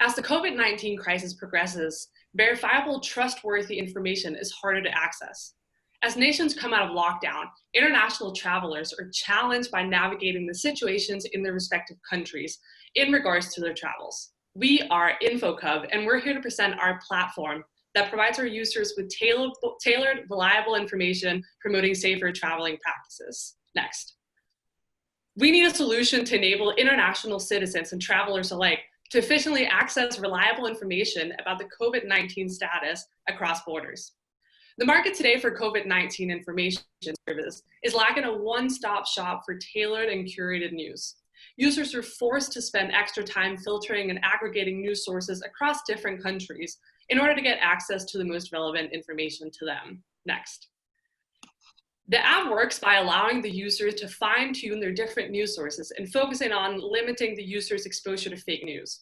As the COVID-19 crisis progresses, verifiable, trustworthy information is harder to access. As nations come out of lockdown, international travelers are challenged by navigating the situations in their respective countries in regards to their travels. We are InfoCub, and we're here to present our platform that provides our users with tailored, reliable information promoting safer traveling practices. Next. We need a solution to enable international citizens and travelers alike to efficiently access reliable information about the COVID-19 status across borders. The market today for COVID-19 information service is lacking a one-stop shop for tailored and curated news. Users are forced to spend extra time filtering and aggregating news sources across different countries in order to get access to the most relevant information to them. Next. The app works by allowing the users to fine-tune their different news sources and focusing on limiting the user's exposure to fake news.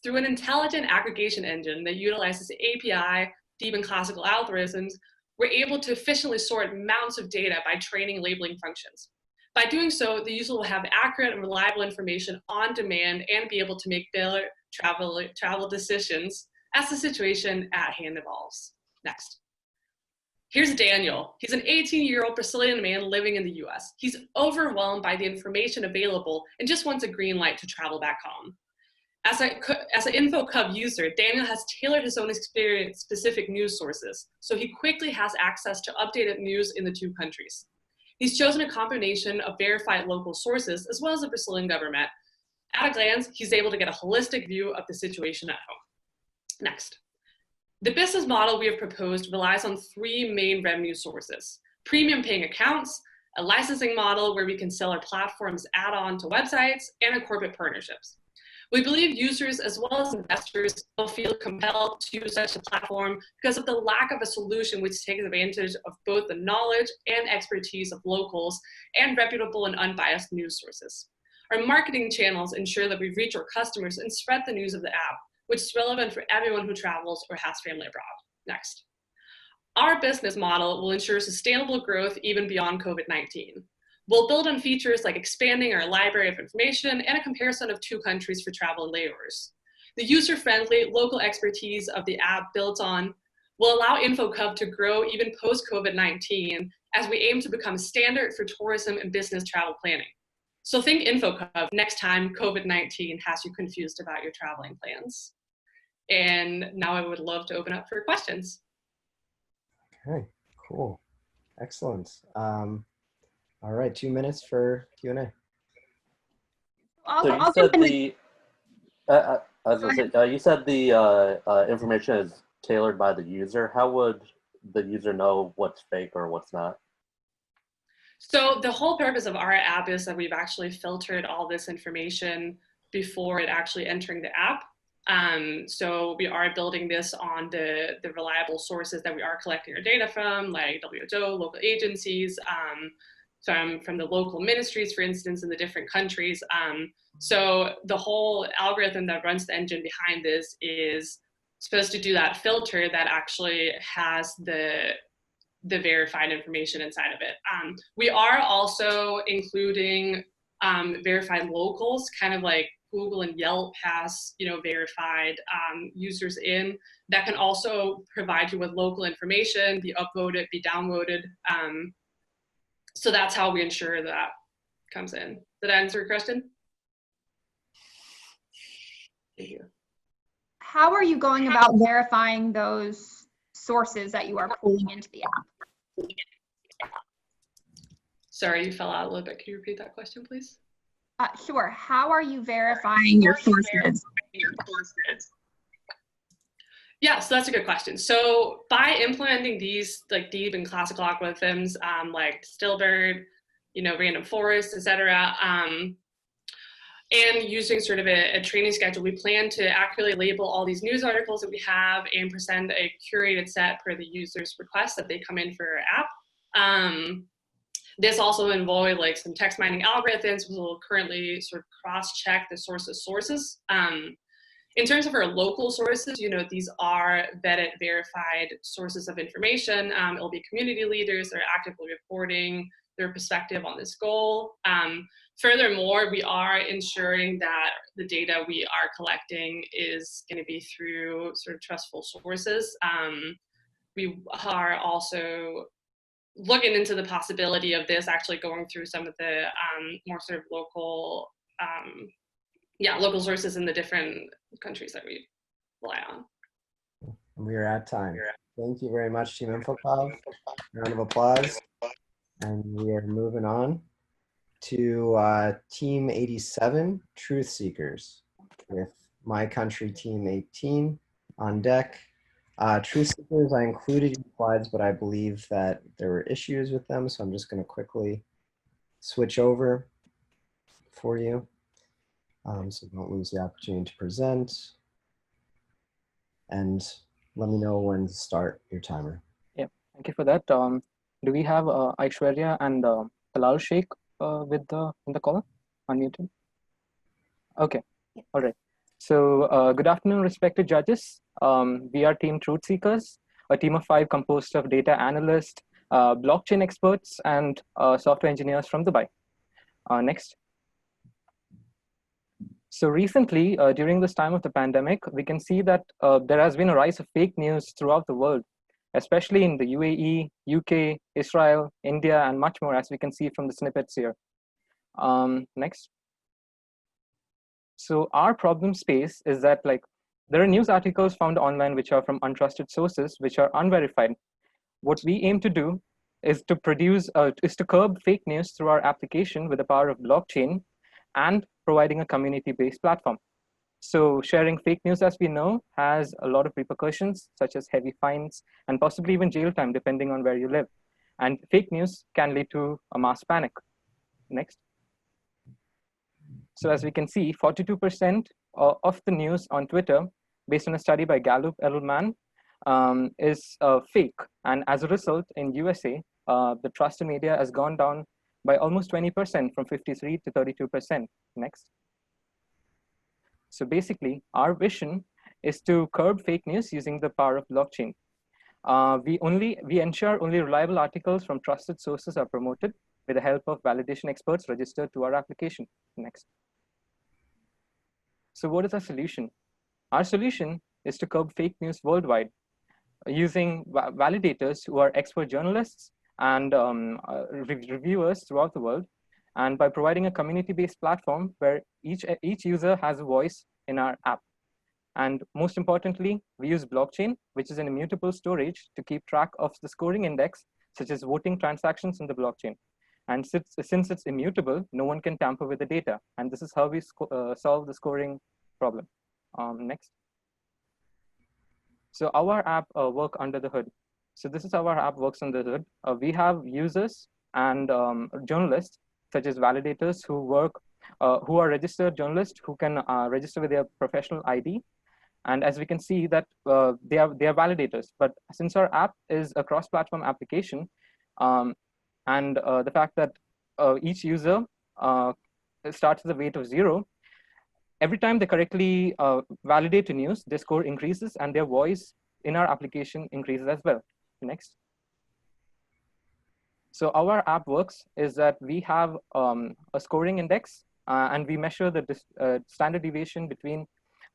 Through an intelligent aggregation engine that utilizes API, deep and classical algorithms, we're able to efficiently sort mounts of data by training labeling functions. By doing so, the user will have accurate and reliable information on demand and be able to make better travel decisions as the situation at hand evolves. Next. Here's Daniel. He's an 18-year-old Brazilian man living in the US. He's overwhelmed by the information available and just wants a green light to travel back home. As an InfoCub user, Daniel has tailored his own experience-specific news sources, so he quickly has access to updated news in the two countries. He's chosen a combination of verified local sources as well as the Brazilian government. At a glance, he's able to get a holistic view of the situation at home. Next. The business model we have proposed relies on three main revenue sources: premium paying accounts, a licensing model where we can sell our platform's add-on to websites, and a corporate partnerships. We believe users as well as investors will feel compelled to use such a platform because of the lack of a solution which takes advantage of both the knowledge and expertise of locals and reputable and unbiased news sources. Our marketing channels ensure that we reach our customers and spread the news of the app, which is relevant for everyone who travels or has family abroad. Next. Our business model will ensure sustainable growth even beyond COVID-19. We'll build on features like expanding our library of information and a comparison of two countries for travel and layovers. The user-friendly local expertise of the app built on will allow InfoCub to grow even post-COVID-19 as we aim to become a standard for tourism and business travel planning. So think InfoCub next time COVID-19 has you confused about your traveling plans. And now I would love to open up for questions. Okay, cool. Excellent. All right, 2 minutes for Q&A. So you said the, I was gonna say, you said the information is tailored by the user. How would the user know what's fake or what's not? So the whole purpose of our app is that we've actually filtered all this information before it actually entering the app. So we are building this on the reliable sources that we are collecting our data from, like WHO, local agencies, from the local ministries, for instance, in the different countries. So the whole algorithm that runs the engine behind this is supposed to do that filter that actually has the verified information inside of it. We are also including verified locals, kind of like Google and Yelp has, verified users in that can also provide you with local information, be upvoted, be downloaded. So that's how we ensure that comes in. Did I answer your question? Thank you. How are you going about verifying those sources that you are pulling into the app? Sorry, you fell out a little bit. Can you repeat that question, please? Sure. How are you verifying your sources? Yeah, so that's a good question. So by implementing these like deep and classical algorithms, like Stillbird, random forest, etc., and using sort of a training schedule, we plan to accurately label all these news articles that we have and present a curated set per the user's request that they come in for our app. This also involved like some text mining algorithms. We'll currently sort of cross-check the sources. In terms of our local sources, you know, these are vetted, verified sources of information. It'll be community leaders that are actively reporting their perspective on this goal. Furthermore, we are ensuring that the data we are collecting is going to be through sort of trustful sources. We are also looking into the possibility of this actually going through some of the more sort of local, local sources in the different countries that we rely on. We are at time. Thank you very much, Team InfoCloud. Round of applause. And we are moving on to Team 87, Truth Seekers, with My Country Team 18 on deck. Truth Seekers, I included in slides, but I believe that there were issues with them, so I'm just going to quickly switch over for you, so don't lose the opportunity to present. And let me know when to start your timer. Yeah, thank you for that. Do we have Aishwarya and Talal Sheikh in the call? Unmuted? Okay, all right. So good afternoon, respected judges. We are Team Truth Seekers, a team of 5 composed of data analysts, blockchain experts, and software engineers from Dubai. Next. So recently, during this time of the pandemic, we can see that there has been a rise of fake news throughout the world, especially in the UAE, UK, Israel, India, and much more, as we can see from the snippets here. Next. So our problem space is that there are news articles found online which are from untrusted sources, which are unverified. What we aim to do is to curb fake news through our application with the power of blockchain and providing a community-based platform. So sharing fake news, as we know, has a lot of repercussions, such as heavy fines and possibly even jail time, depending on where you live. And fake news can lead to a mass panic. Next. So as we can see, 42% of the news on Twitter, based on a study by Gallup Edelman, is fake. And as a result, in USA, the trust in media has gone down by almost 20%, from 53 to 32%. Next. So basically, our vision is to curb fake news using the power of blockchain. We ensure only reliable articles from trusted sources are promoted with the help of validation experts registered to our application. Next. So what is our solution? Our solution is to curb fake news worldwide using validators who are expert journalists and reviewers throughout the world, and by providing a community-based platform where each user has a voice in our app. And most importantly, we use blockchain, which is an immutable storage to keep track of the scoring index, such as voting transactions in the blockchain. And since it's immutable, no one can tamper with the data. And this is how we solve the scoring problem. Next. So our app works under the hood. So this is how our app works under the hood. We have users and journalists, such as validators who are registered journalists who can register with their professional ID. And as we can see that they are validators. But since our app is a cross-platform application, and the fact that each user starts with a weight of 0, every time they correctly validate a news, their score increases and their voice in our application increases as well. Next. So our app works is that we have a scoring index and we measure the standard deviation between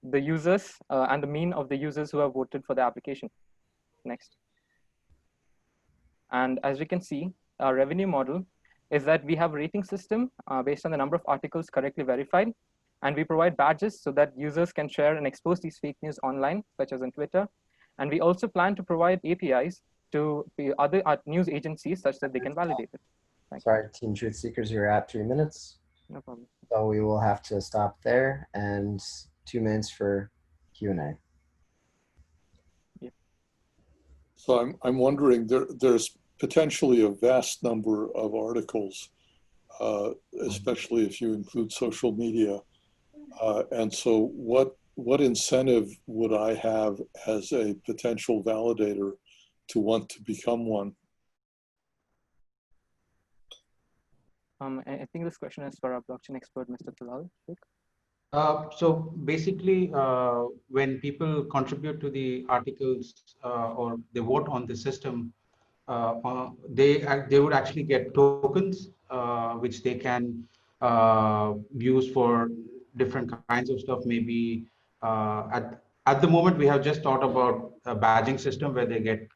the users and the mean of the users who have voted for the application. Next. And as we can see, our revenue model is that we have a rating system based on the number of articles correctly verified. And we provide badges so that users can share and expose these fake news online, such as on Twitter. And we also plan to provide APIs to other news agencies such that they can validate it. Sorry, Team Truth Seekers, you're at 3 minutes. No problem. So we will have to stop there, and 2 minutes for Q&A. Yeah. So I'm wondering, there's potentially a vast number of articles, especially if you include social media. And so what incentive would I have as a potential validator to want to become one? I think this question is for our blockchain expert, Mr. Talal. So basically, when people contribute to the articles or they vote on the system, they would actually get tokens which they can use for different kinds of stuff. Maybe at the moment we have just thought about a badging system where they get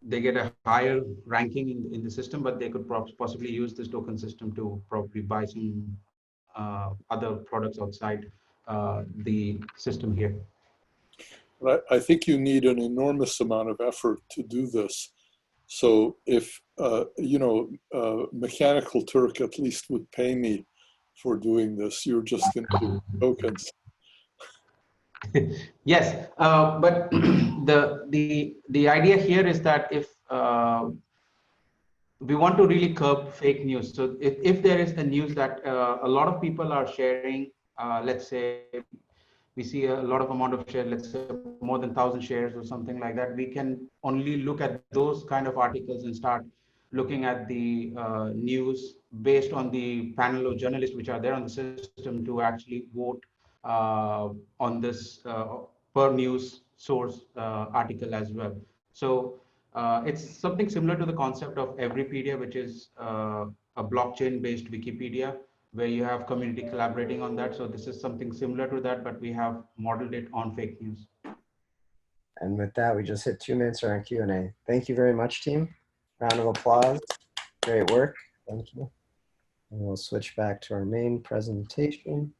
they get a higher ranking in the system, but they could possibly use this token system to probably buy some other products outside the system here. But I think you need an enormous amount of effort to do this. So if, Mechanical Turk at least would pay me for doing this, you're just going to do tokens. Yes, but the idea here is that if we want to really curb fake news. So if there is a news that a lot of people are sharing, let's say we see a lot of amount of share, let's say more than 1,000 shares or something like that, we can only look at those kind of articles and start looking at the news based on the panel of journalists which are there on the system to actually vote on this per news source article as well. So it's something similar to the concept of Everypedia, which is a blockchain-based Wikipedia, where you have community collaborating on that. So this is something similar to that, but we have modeled it on fake news. And with that, we just hit 2 minutes around Q&A. Thank you very much, team. Round of applause. Great work. Thank you. And we'll switch back to our main presentation.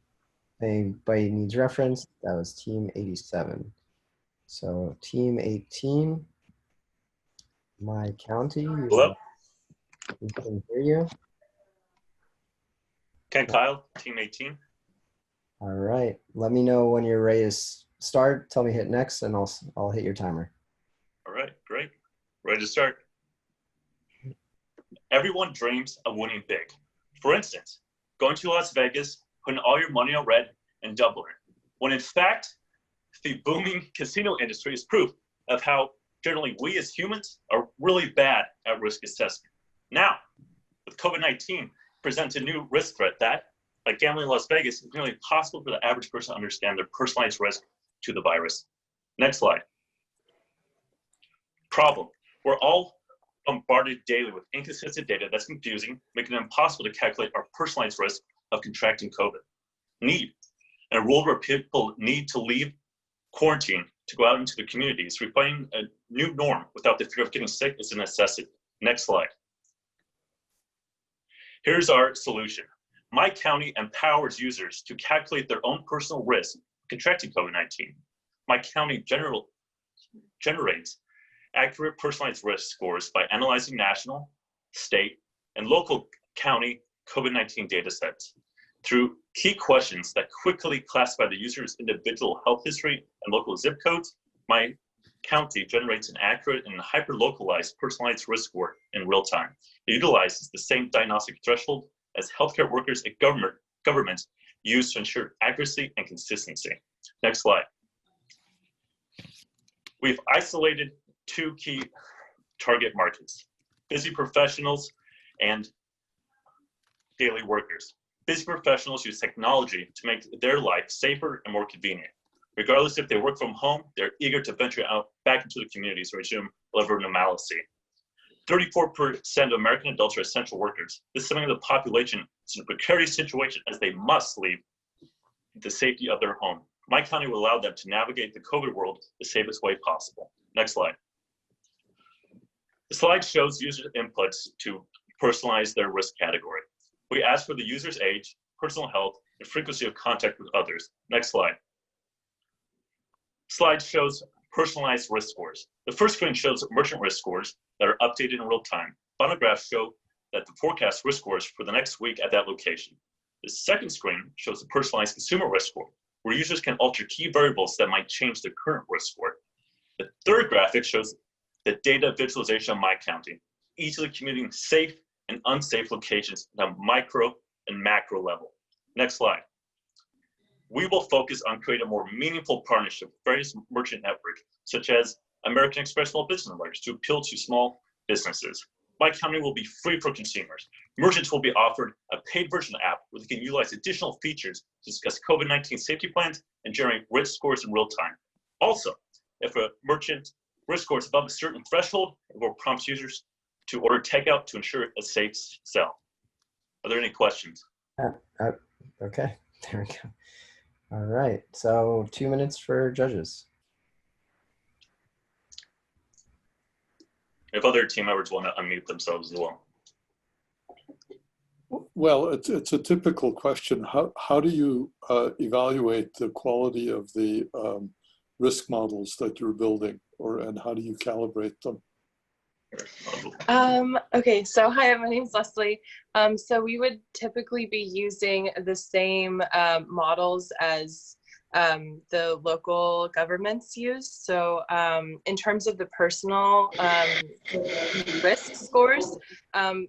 If anybody needs reference, that was team 87. So team 18, my county. Hello? We can hear you. Ken Kyle, team 18. All right. Let me know when you're ready to start. Tell me hit next and I'll hit your timer. All right, great. Ready to start. Everyone dreams of winning big. For instance, going to Las Vegas, putting all your money on red and doubling it. When in fact, the booming casino industry is proof of how generally we as humans are really bad at risk assessment. Now, with COVID-19, presents a new risk threat that, like gambling in Las Vegas, is nearly impossible for the average person to understand their personalized risk to the virus. Next slide. Problem. We're all bombarded daily with inconsistent data that's confusing, making it impossible to calculate our personalized risk of contracting COVID. Need. In a world where people need to leave quarantine to go out into the communities, refining a new norm without the fear of getting sick is a necessity. Next slide. Here's our solution. My county empowers users to calculate their own personal risk of contracting COVID-19. My county generates accurate personalized risk scores by analyzing national, state, and local county COVID-19 data sets. Through key questions that quickly classify the user's individual health history and local zip codes, my county generates an accurate and hyper-localized personalized risk score in real time. It utilizes the same diagnostic threshold as healthcare workers and governments use to ensure accuracy and consistency. Next slide. We've isolated 2 key target markets: busy professionals and daily workers. Busy professionals use technology to make their life safer and more convenient. Regardless if they work from home, they're eager to venture out back into the communities and resume a level of normalcy. 34% of American adults are essential workers. This segment of the population is in a precarious situation as they must leave the safety of their home. My county will allow them to navigate the COVID world the safest way possible. Next slide. The slide shows user inputs to personalize their risk category. We ask for the user's age, personal health, and frequency of contact with others. Next slide. Slide shows personalized risk scores. The first screen shows merchant risk scores that are updated in real time. Bottom graphs show that the forecast risk scores for the next week at that location. The second screen shows the personalized consumer risk score, where users can alter key variables that might change their current risk score. The third graphic shows the data visualization of my county, easily commuting safe and unsafe locations at a micro and macro level. Next slide. We will focus on creating a more meaningful partnership with various merchant networks, such as American Express Small Business Alerts, to appeal to small businesses. My County will be free for consumers. Merchants will be offered a paid version of the app where they can utilize additional features to discuss COVID-19 safety plans and generate risk scores in real time. Also, if a merchant risk score is above a certain threshold, it will prompt users to order takeout to ensure a safe sell. Are there any questions? Okay, there we go. All right, so 2 minutes for judges. If other team members want to unmute themselves as well. Well, it's a typical question. How do you evaluate the quality of the risk models that you're building, and how do you calibrate them? Okay, so hi, my name's Leslie. So we would typically be using the same models as the local governments use. So in terms of the personal risk scores,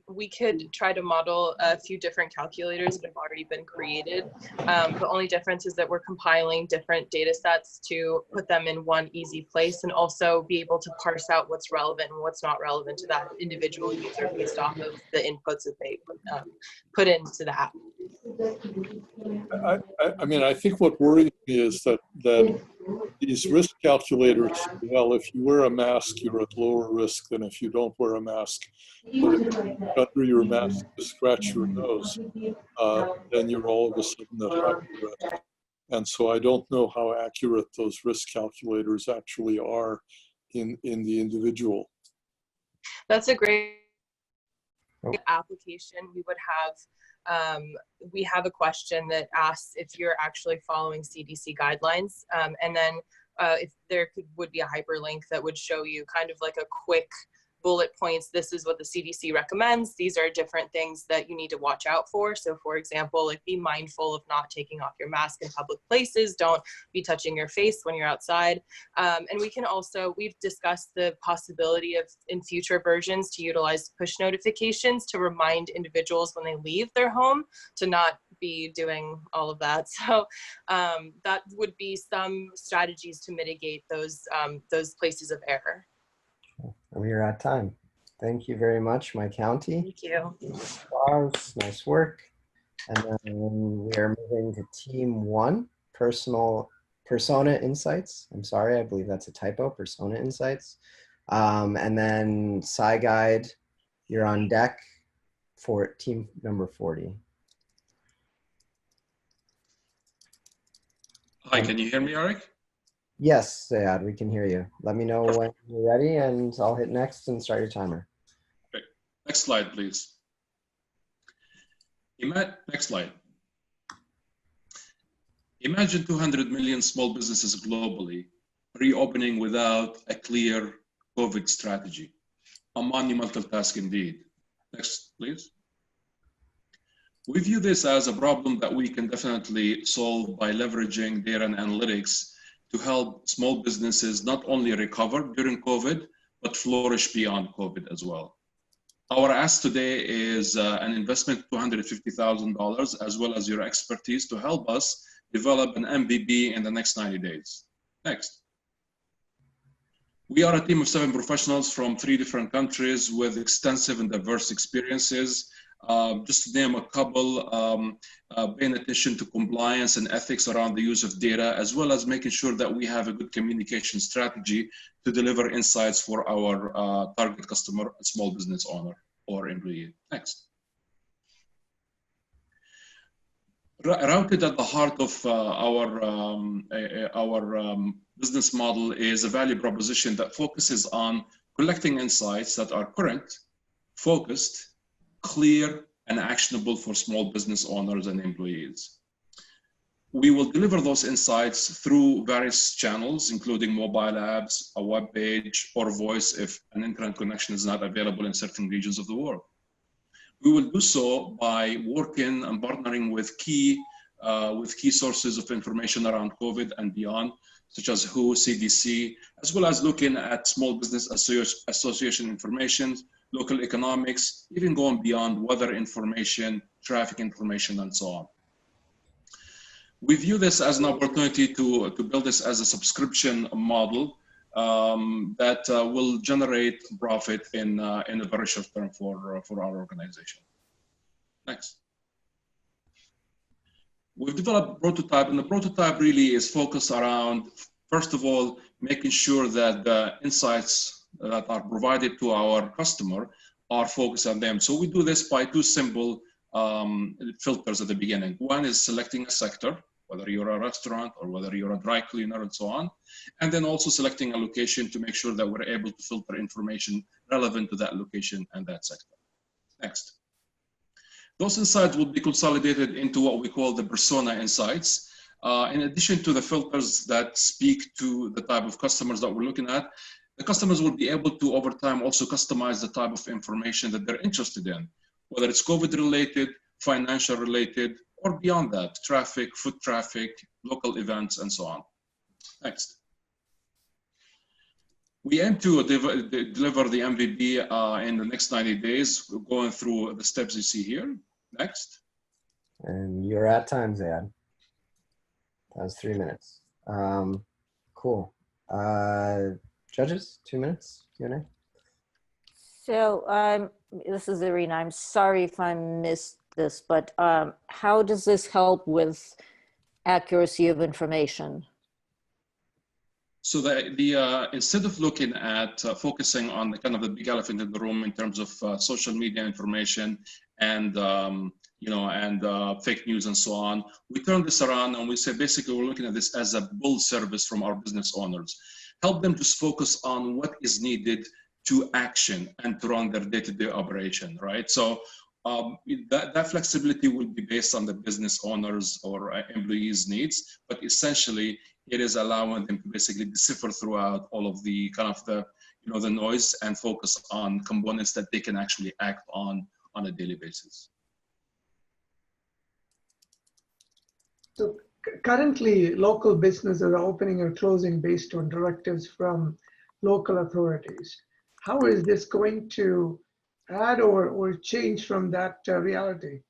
we could try to model a few different calculators that have already been created. The only difference is that we're compiling different data sets to put them in one easy place and also be able to parse out what's relevant and what's not relevant to that individual user based off of the inputs that they put into the app. I mean, I think what worries me is that these risk calculators, well, if you wear a mask, you're at lower risk than if you don't wear a mask. But if you under your mask to scratch your nose, then you're all of a sudden at higher risk. And so I don't know how accurate those risk calculators actually are in the individual. That's a great application. We have a question that asks if you're actually following CDC guidelines, and then if there would be a hyperlink that would show you kind of like a quick bullet points. This is what the CDC recommends. These are different things that you need to watch out for. So for example, like be mindful of not taking off your mask in public places. Don't be touching your face when you're outside. And we can also, we've discussed the possibility of in future versions to utilize push notifications to remind individuals when they leave their home to not be doing all of that. So that would be some strategies to mitigate those places of error. We are at time. Thank you very much, my county. Thank you. Applause, nice work. And then we are moving to team 1, persona insights. I'm sorry, I believe that's a typo, persona insights. And then SciGuide, you're on deck for team number 40. Hi, can you hear me, Eric? Yes, Sayad, we can hear you. Let me know when you're ready and I'll hit next and start your timer. Okay. Next slide, please. Next slide. Imagine 200 million small businesses globally reopening without a clear COVID strategy. A monumental task indeed. Next, please. We view this as a problem that we can definitely solve by leveraging data and analytics to help small businesses not only recover during COVID, but flourish beyond COVID as well. Our ask today is an investment of $250,000, as well as your expertise to help us develop an MVP in the next 90 days. Next. We are a team of 7 professionals from 3 different countries with extensive and diverse experiences. Just to name a couple, paying attention to compliance and ethics around the use of data, as well as making sure that we have a good communication strategy to deliver insights for our target customer, small business owner or employee. Next. Routed at the heart of our business model is a value proposition that focuses on collecting insights that are current, focused, clear, and actionable for small business owners and employees. We will deliver those insights through various channels, including mobile apps, a web page, or voice if an internet connection is not available in certain regions of the world. We will do so by working and partnering with key sources of information around COVID and beyond, such as WHO, CDC, as well as looking at small business association information, local economics, even going beyond weather information, traffic information, and so on. We view this as an opportunity to build this as a subscription model that will generate profit in a very short term for our organization. Next. We've developed a prototype, and the prototype really is focused around, first of all, making sure that the insights that are provided to our customer are focused on them. So we do this by two simple filters at the beginning. One is selecting a sector, whether you're a restaurant or whether you're a dry cleaner and so on. And then also selecting a location to make sure that we're able to filter information relevant to that location and that sector. Next. Those insights will be consolidated into what we call the persona insights. In addition to the filters that speak to the type of customers that we're looking at, the customers will be able to, over time, also customize the type of information that they're interested in, whether it's COVID related, financial related, or beyond that, traffic, foot traffic, local events, and so on. Next. We aim to deliver the MVP in the next 90 days, going through the steps you see here. Next. And you're at time, Zayad. That was 3 minutes. Cool. Judges, 2 minutes, Q&A. So this is Irina. I'm sorry if I missed this, but how does this help with accuracy of information? So instead of looking at focusing on the kind of the big elephant in the room in terms of social media information and fake news and so on, we turn this around and we say basically we're looking at this as a bull service from our business owners. Help them just focus on what is needed to action and to run their day-to-day operation, right? So that flexibility will be based on the business owners or employees' needs, but essentially it is allowing them to basically decipher throughout all of the kind of the noise and focus on components that they can actually act on a daily basis. So currently, local businesses are opening or closing based on directives from local authorities. How is this going to add or change from that reality?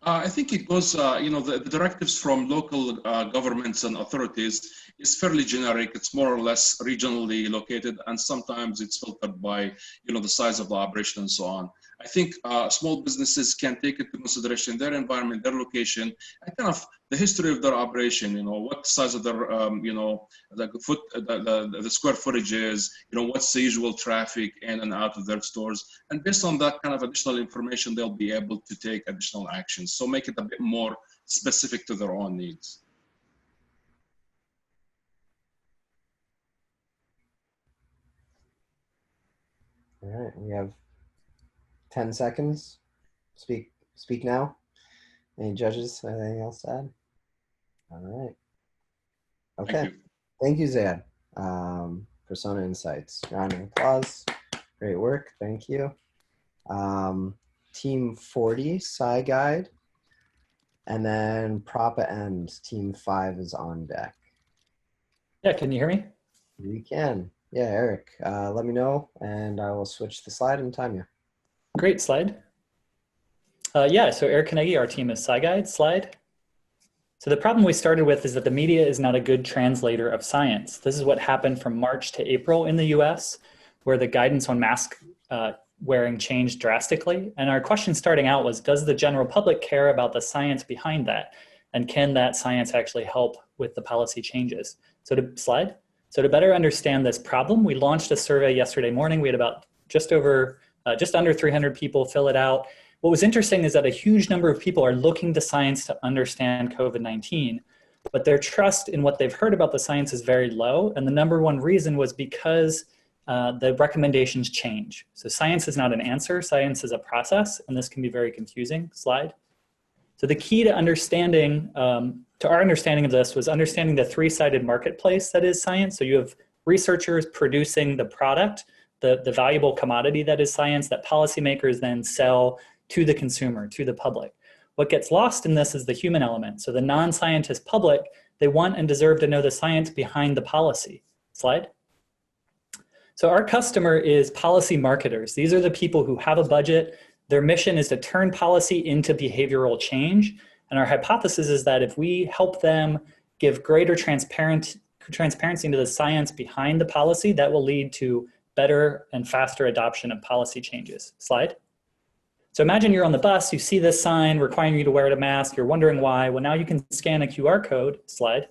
I think it goes, the directives from local governments and authorities is fairly generic. It's more or less regionally located, and sometimes it's filtered by, the size of the operation and so on. I think small businesses can take into consideration their environment, their location, and kind of the history of their operation. What size of their, the square footage is. What's the usual traffic in and out of their stores, and based on that kind of additional information, they'll be able to take additional actions. So make it a bit more specific to their own needs. All right, we have 10 seconds. Speak now. Any judges, anything else to add? All right. Okay. Thank you, Zayad. Persona Insights. Round of applause. Great work. Thank you. Team 40, Sci Guide. And then Propa End, Team 5 is on deck. Yeah, can you hear me? We can. Yeah, Eric, let me know and I will switch the slide and time you. Great slide. Yeah, so Eric Kanegi, our team is SciGuide slide. So the problem we started with is that the media is not a good translator of science. This is what happened from March to April in the US, where the guidance on mask wearing changed drastically. And our question starting out was, does the general public care about the science behind that? And can that science actually help with the policy changes? So to better understand this problem, we launched a survey yesterday morning. We had about just under 300 people fill it out. What was interesting is that a huge number of people are looking to science to understand COVID-19, but their trust in what they've heard about the science is very low. And the number one reason was because the recommendations change. So science is not an answer, science is a process, and this can be very confusing. Slide. So the key to understanding, to our understanding of this was understanding the three-sided marketplace that is science. So you have researchers producing the product, the valuable commodity that is science that policymakers then sell to the consumer, to the public. What gets lost in this is the human element. So the non-scientist public, they want and deserve to know the science behind the policy. Slide. So our customer is policy marketers. These are the people who have a budget. Their mission is to turn policy into behavioral change. And our hypothesis is that if we help them give greater transparency transparency into the science behind the policy, that will lead to better and faster adoption of policy changes. Slide. So imagine you're on the bus, you see this sign requiring you to wear a mask, you're wondering why. Well, now you can scan a QR code, slide,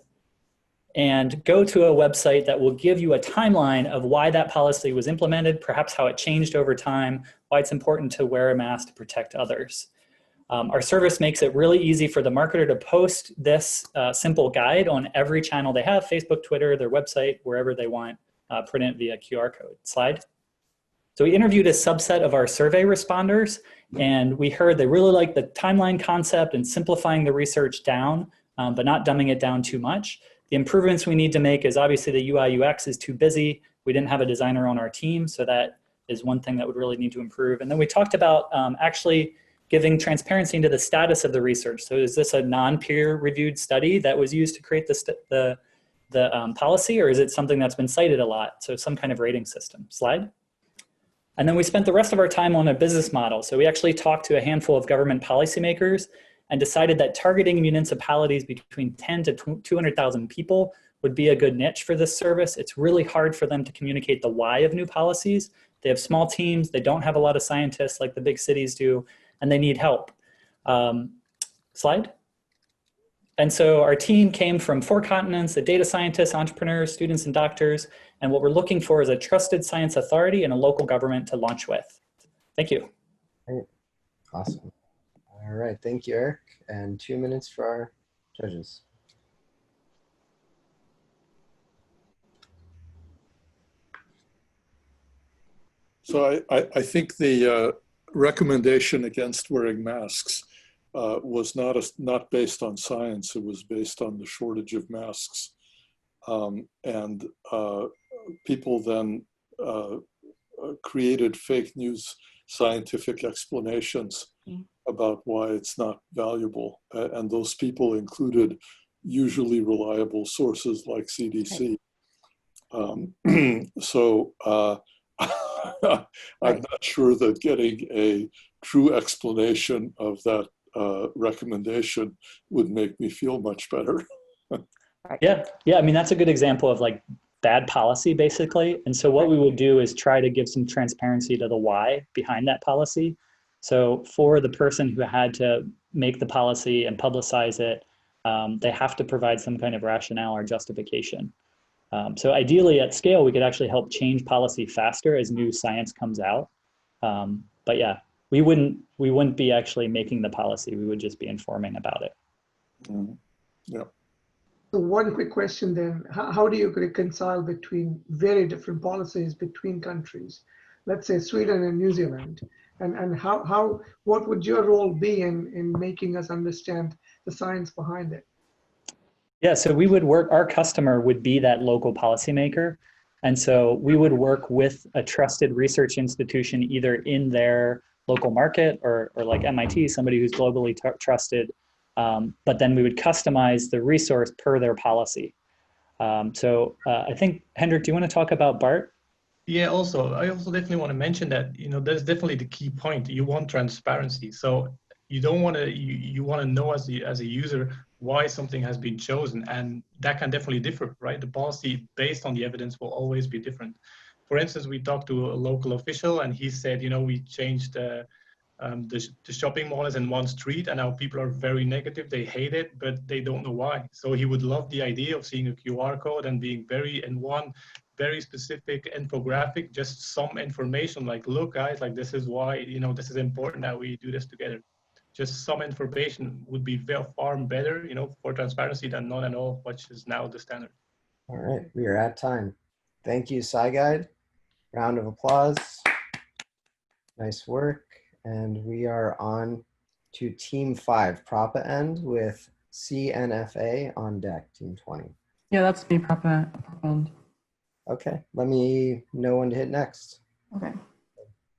and go to a website that will give you a timeline of why that policy was implemented, perhaps how it changed over time, why it's important to wear a mask to protect others. Our service makes it really easy for the marketer to post this simple guide on every channel they have, Facebook, Twitter, their website, wherever they want, print it via QR code. Slide. So we interviewed a subset of our survey responders, and we heard they really like the timeline concept and simplifying the research down, but not dumbing it down too much. The improvements we need to make is obviously the UI UX is too busy. We didn't have a designer on our team, so that is one thing that would really need to improve. And then we talked about actually giving transparency into the status of the research. So is this a non-peer reviewed study that was used to create the policy, or is it something that's been cited a lot? So some kind of rating system. Slide. And then we spent the rest of our time on a business model. So we actually talked to a handful of government policymakers and decided that targeting municipalities between 10 to 200,000 people would be a good niche for this service. It's really hard for them to communicate the why of new policies. They have small teams, they don't have a lot of scientists like the big cities do, and they need help. Slide. And so our team came from 4 continents, the data scientists, entrepreneurs, students, and doctors. And what we're looking for is a trusted science authority and a local government to launch with. Thank you. Great. Awesome. All right, thank you, Eric. And 2 minutes for our judges. So I think the recommendation against wearing masks was not based on science. It was based on the shortage of masks. And people then created fake news scientific explanations about why it's not valuable. And those people included usually reliable sources like CDC. So I'm not sure that getting a true explanation of that recommendation would make me feel much better. Yeah, I mean, that's a good example of like bad policy, basically. And so what we would do is try to give some transparency to the why behind that policy. So for the person who had to make the policy and publicize it, they have to provide some kind of rationale or justification. So ideally at scale, we could actually help change policy faster as new science comes out. But yeah, we wouldn't be actually making the policy. We would just be informing about it. Yeah. So one quick question then, how do you reconcile between very different policies between countries? Let's say Sweden and New Zealand, and what would your role be in making us understand the science behind it? Yeah, so we would work, our customer would be that local policymaker. And so we would work with a trusted research institution either in their local market or like MIT, somebody who's globally trusted. But then we would customize the resource per their policy. I think, Hendrik, do you want to talk about BART? Yeah, I also definitely want to mention that, that's definitely the key point. You want transparency. So you don't want to, you want to know as a user why something has been chosen, and that can definitely differ, right? The policy based on the evidence will always be different. For instance, we talked to a local official and he said, we changed the shopping mall is in one street and now people are very negative, they hate it, but they don't know why. So he would love the idea of seeing a QR code and being one very specific infographic, just some information like, look guys, like this is why, this is important that we do this together. Just some information would be far better, for transparency than none at all, which is now the standard. All right, we are at time. Thank you, SciGuide. Round of applause. Nice work. And we are on to Team 5, Propa End, with CNFA on deck, Team 20. Yeah, that's me, Propa End. Okay, let me know when to hit next. Okay.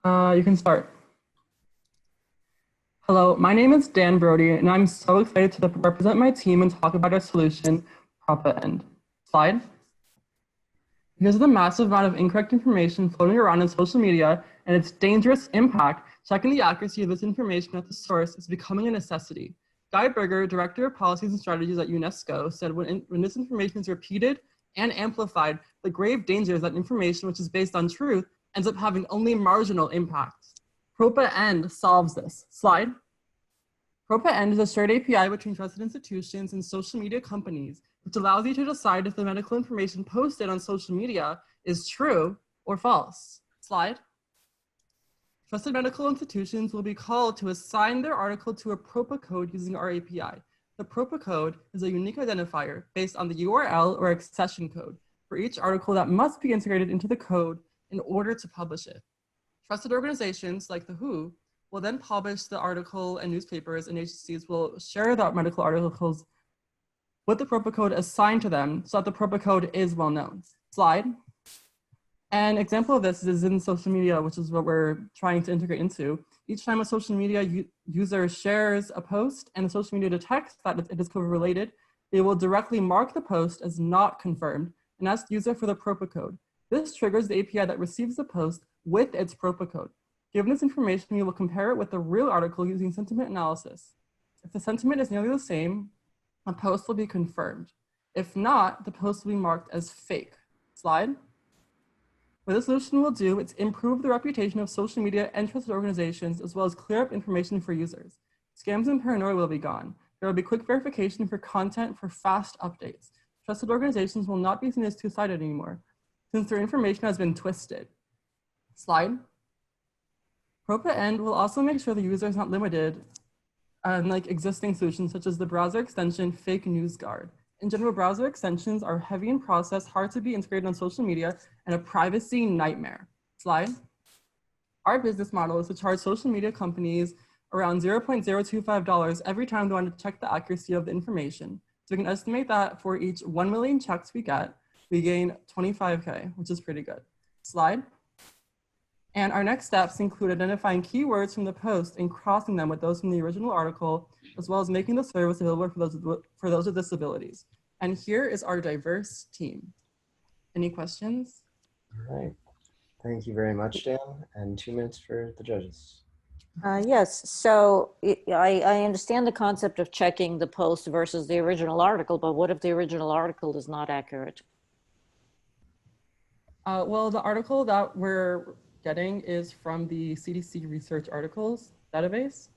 You can start. Hello, my name is Dan Brody, and I'm so excited to represent my team and talk about our solution, Propa End. Slide. Because of the massive amount of incorrect information floating around in social media and its dangerous impact, checking the accuracy of this information at the source is becoming a necessity. Guy Berger, Director of Policies and Strategies at UNESCO, said when this information is repeated and amplified the grave dangers that information which is based on truth ends up having only marginal impact. Propa-End solves this. Slide. Propa-End is a shared API between trusted institutions and social media companies, which allows you to decide if the medical information posted on social media is true or false. Slide. Trusted medical institutions will be called to assign their article to a Propa code using our API. The Propa code is a unique identifier based on the URL or accession code for each article that must be integrated into the code in order to publish it. Trusted organizations like the WHO will then publish the article, and newspapers and agencies will share the medical articles with the Propa code assigned to them so that the Propa code is well known. Slide. An example of this is in social media, which is what we're trying to integrate into. Each time a social media user shares a post and the social media detects that it is COVID related, they will directly mark the post as not confirmed and ask the user for the Propa code. This triggers the API that receives the post with its Propa code. Given this information, we will compare it with the real article using sentiment analysis. If the sentiment is nearly the same, a post will be confirmed. If not, the post will be marked as fake. Slide. What this solution will do is improve the reputation of social media and trusted organizations, as well as clear up information for users. Scams and paranoia will be gone. There will be quick verification for content for fast updates. Trusted organizations will not be seen as two-sided anymore, since their information has been twisted. Slide. Propa-End will also make sure the user is not limited unlike existing solutions such as the browser extension Fake News Guard. In general, browser extensions are heavy in process, hard to be integrated on social media, and a privacy nightmare. Slide. Our business model is to charge social media companies around $0.025 every time they want to check the accuracy of the information. So we can estimate that for each 1 million checks we get, we gain 25K, which is pretty good. Slide. And our next steps include identifying keywords from the post and crossing them with those from the original article, as well as making the service available for those with disabilities. And here is our diverse team. Any questions? All right. Thank you very much, Dan. And 2 minutes for the judges. Yes, so I understand the concept of checking the post versus the original article, but what if the original article is not accurate? Well, the article that we're getting is from the CDC Research Articles database.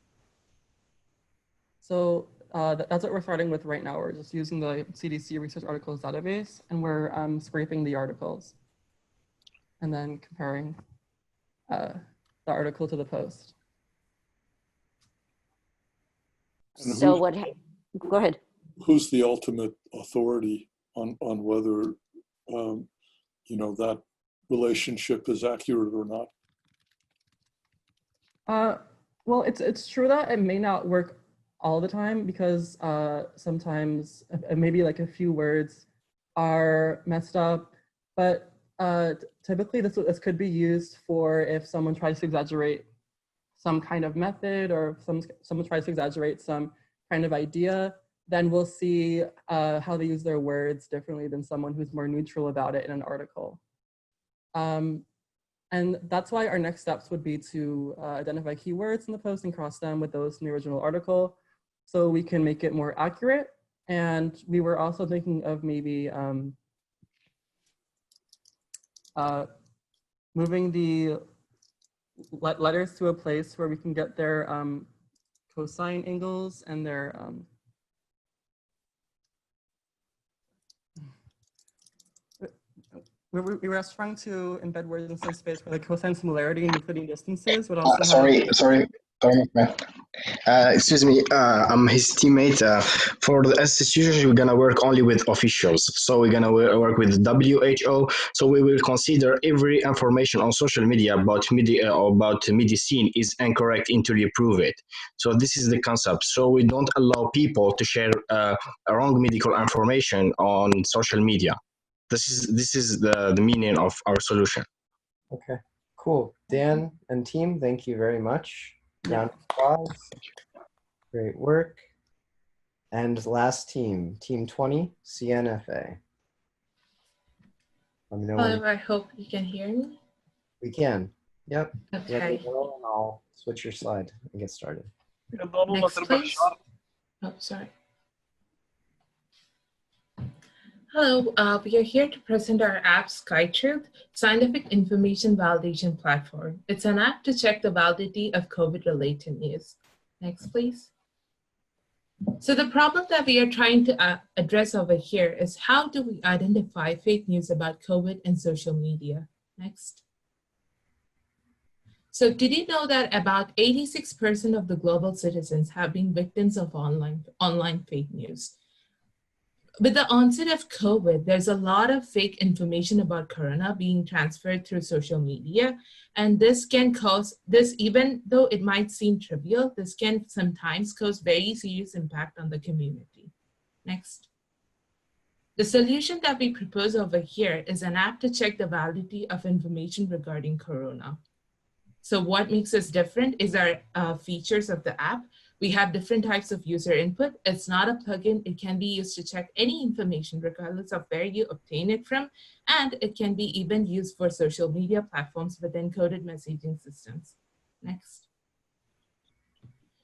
So that's what we're starting with right now. We're just using the CDC Research Articles database, and we're scraping the articles and then comparing the article to the post. So what, go ahead. Who's the ultimate authority on whether, you know, that relationship is accurate or not? Well, it's true that it may not work all the time because sometimes maybe like a few words are messed up, but typically this could be used for if someone tries to exaggerate some kind of method, or if someone tries to exaggerate some kind of idea, then we'll see how they use their words differently than someone who's more neutral about it in an article. And that's why our next steps would be to identify keywords in the post and cross them with those in the original article so we can make it more accurate. And we were also thinking of maybe moving the letters to a place where we can get their cosine angles and their we were trying to embed words in some space where the cosine similarity and Euclidean distances would also sorry, excuse me, I'm his teammate. For the institutions, we're gonna work only with officials. So we're gonna work with WHO. So we will consider every information on social media about media or about medicine is incorrect until you prove it. So this is the concept. So we don't allow people to share wrong medical information on social media. This is the meaning of our solution. Okay, cool. Dan and team, thank you very much. Round of applause. Great work. And last team, team 20, CNFA. Let me know when I hope you can hear me. we can. Yep. Okay. Let me know and I'll switch your slide and get started. Next, please. Oh, sorry. Hello, we are here to present our app SkyTruth, Scientific Information Validation Platform. It's an app to check the validity of COVID-related news. Next, please. So the problem that we are trying to address over here is how do we identify fake news about COVID and social media? Next. So did you know that about 86% of the global citizens have been victims of online fake news? With the onset of COVID, there's a lot of fake information about Corona being transferred through social media. And this can cause, even though it might seem trivial, this can sometimes cause very serious impact on the community. Next. The solution that we propose over here is an app to check the validity of information regarding Corona. So what makes us different is our features of the app. We have different types of user input. It's not a plugin. It can be used to check any information regardless of where you obtain it from. And it can be even used for social media platforms with encoded messaging systems. Next.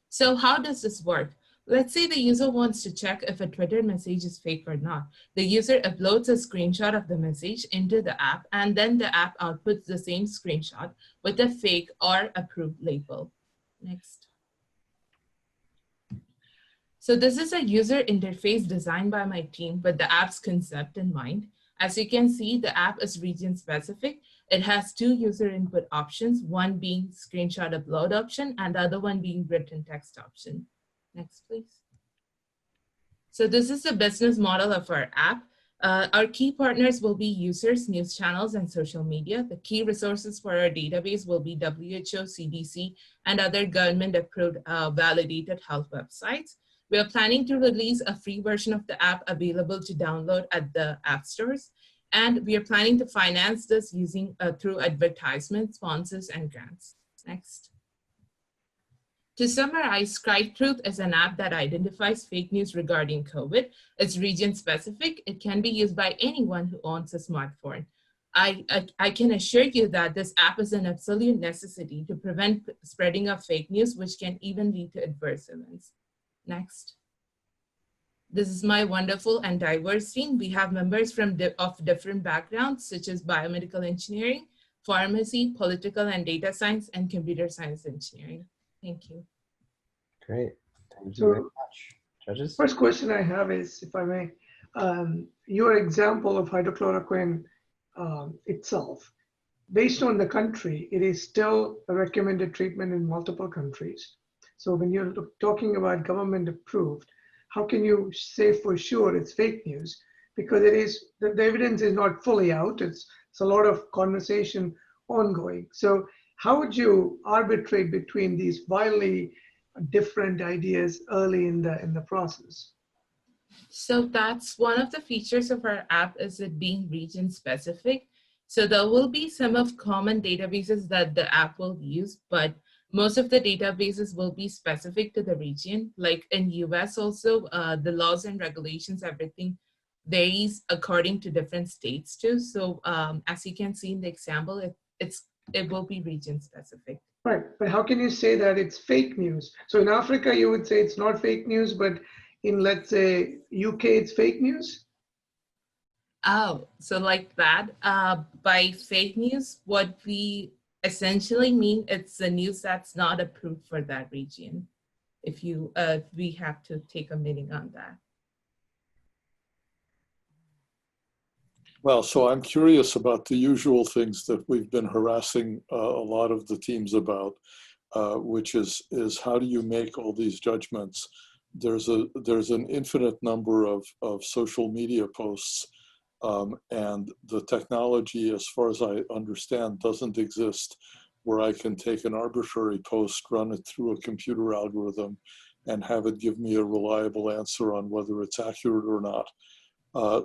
So how does this work? Let's say the user wants to check if a Twitter message is fake or not. The user uploads a screenshot of the message into the app, and then the app outputs the same screenshot with a fake or approved label. Next. So this is a user interface designed by my team with the app's concept in mind. As you can see, the app is region specific. It has two user input options, one being screenshot upload option and the other one being written text option. Next, please. So this is the business model of our app. Our key partners will be users, news channels, and social media. The key resources for our database will be WHO, CDC, and other government-approved validated health websites. We are planning to release a free version of the app available to download at the app stores. And we are planning to finance this using through advertisements, sponsors, and grants. Next. To summarize, SkyTruth is an app that identifies fake news regarding COVID. It's region specific. It can be used by anyone who owns a smartphone. I can assure you that this app is an absolute necessity to prevent spreading of fake news, which can even lead to adverse events. Next. This is my wonderful and diverse team. We have members of different backgrounds, such as biomedical engineering, pharmacy, political and data science, and computer science engineering. Thank you. Great. Thank you very much. Judges? First question I have is, if I may, your example of hydrochloroquine itself, based on the country, it is still a recommended treatment in multiple countries. So when you're talking about government approved, how can you say for sure it's fake news? Because it is, the evidence is not fully out. It's a lot of conversation ongoing. So how would you arbitrate between these wildly different ideas early in the process? So that's one of the features of our app, is it being region specific. So there will be some of common databases that the app will use, but most of the databases will be specific to the region. Like in US also, the laws and regulations, everything varies according to different states too. So as you can see in the example, it will be region specific. Right, but how can you say that it's fake news? So in Africa, you would say it's not fake news, but in, let's say, UK, it's fake news? Oh, so like that. By fake news, what we essentially mean, it's the news that's not approved for that region. If you, we have to take a meaning on that. Well, so I'm curious about the usual things that we've been harassing a lot of the teams about, which is how do you make all these judgments? There's an infinite number of social media posts, and the technology, as far as I understand, doesn't exist where I can take an arbitrary post, run it through a computer algorithm, and have it give me a reliable answer on whether it's accurate or not.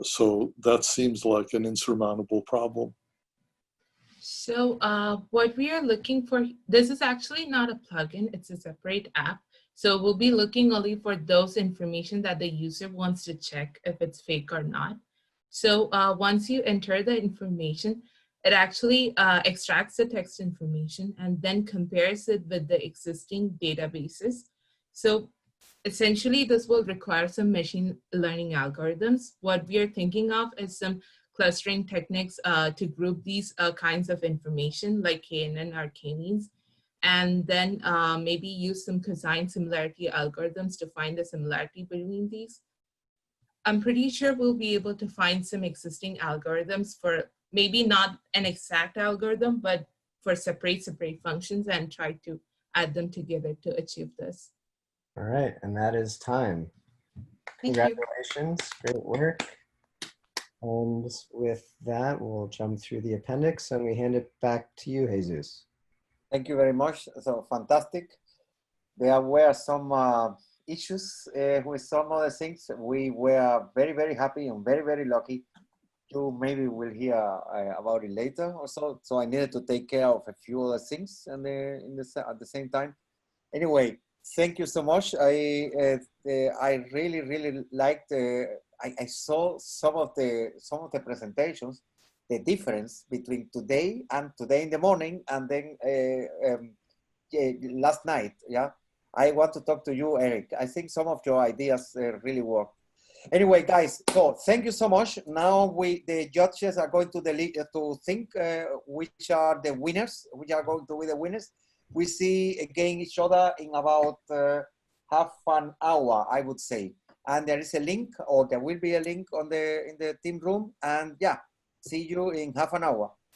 So that seems like an insurmountable problem. So what we are looking for, this is actually not a plugin, it's a separate app. So we'll be looking only for those information that the user wants to check if it's fake or not. So once you enter the information, it actually extracts the text information and then compares it with the existing databases. So Essentially, this will require some machine learning algorithms. What we are thinking of is some clustering techniques to group these kinds of information like KNN or k-means, and then maybe use some cosine similarity algorithms to find the similarity between these. I'm pretty sure we'll be able to find some existing algorithms for maybe not an exact algorithm, but for separate functions, and try to add them together to achieve this. All right, and that is time. Thank you. Congratulations, great work. And with that, we'll jump through the appendix and we hand it back to you, Jesus. Thank you very much. So fantastic. There were some issues with some other things. We were very, very happy and very, very lucky. You maybe will hear about it later or so. So I needed to take care of a few other things at the same time. Anyway, thank you so much. I really, really liked. I saw some of the presentations. The difference between today and today in the morning, and then last night. Yeah, I want to talk to you, Eric. I think some of your ideas really work. Anyway, guys, so thank you so much. Now the judges are going to think which are the winners, which are going to be the winners. We see again each other in about half an hour, I would say. And there is a link, or there will be a link in the team room. And yeah, see you in half an hour.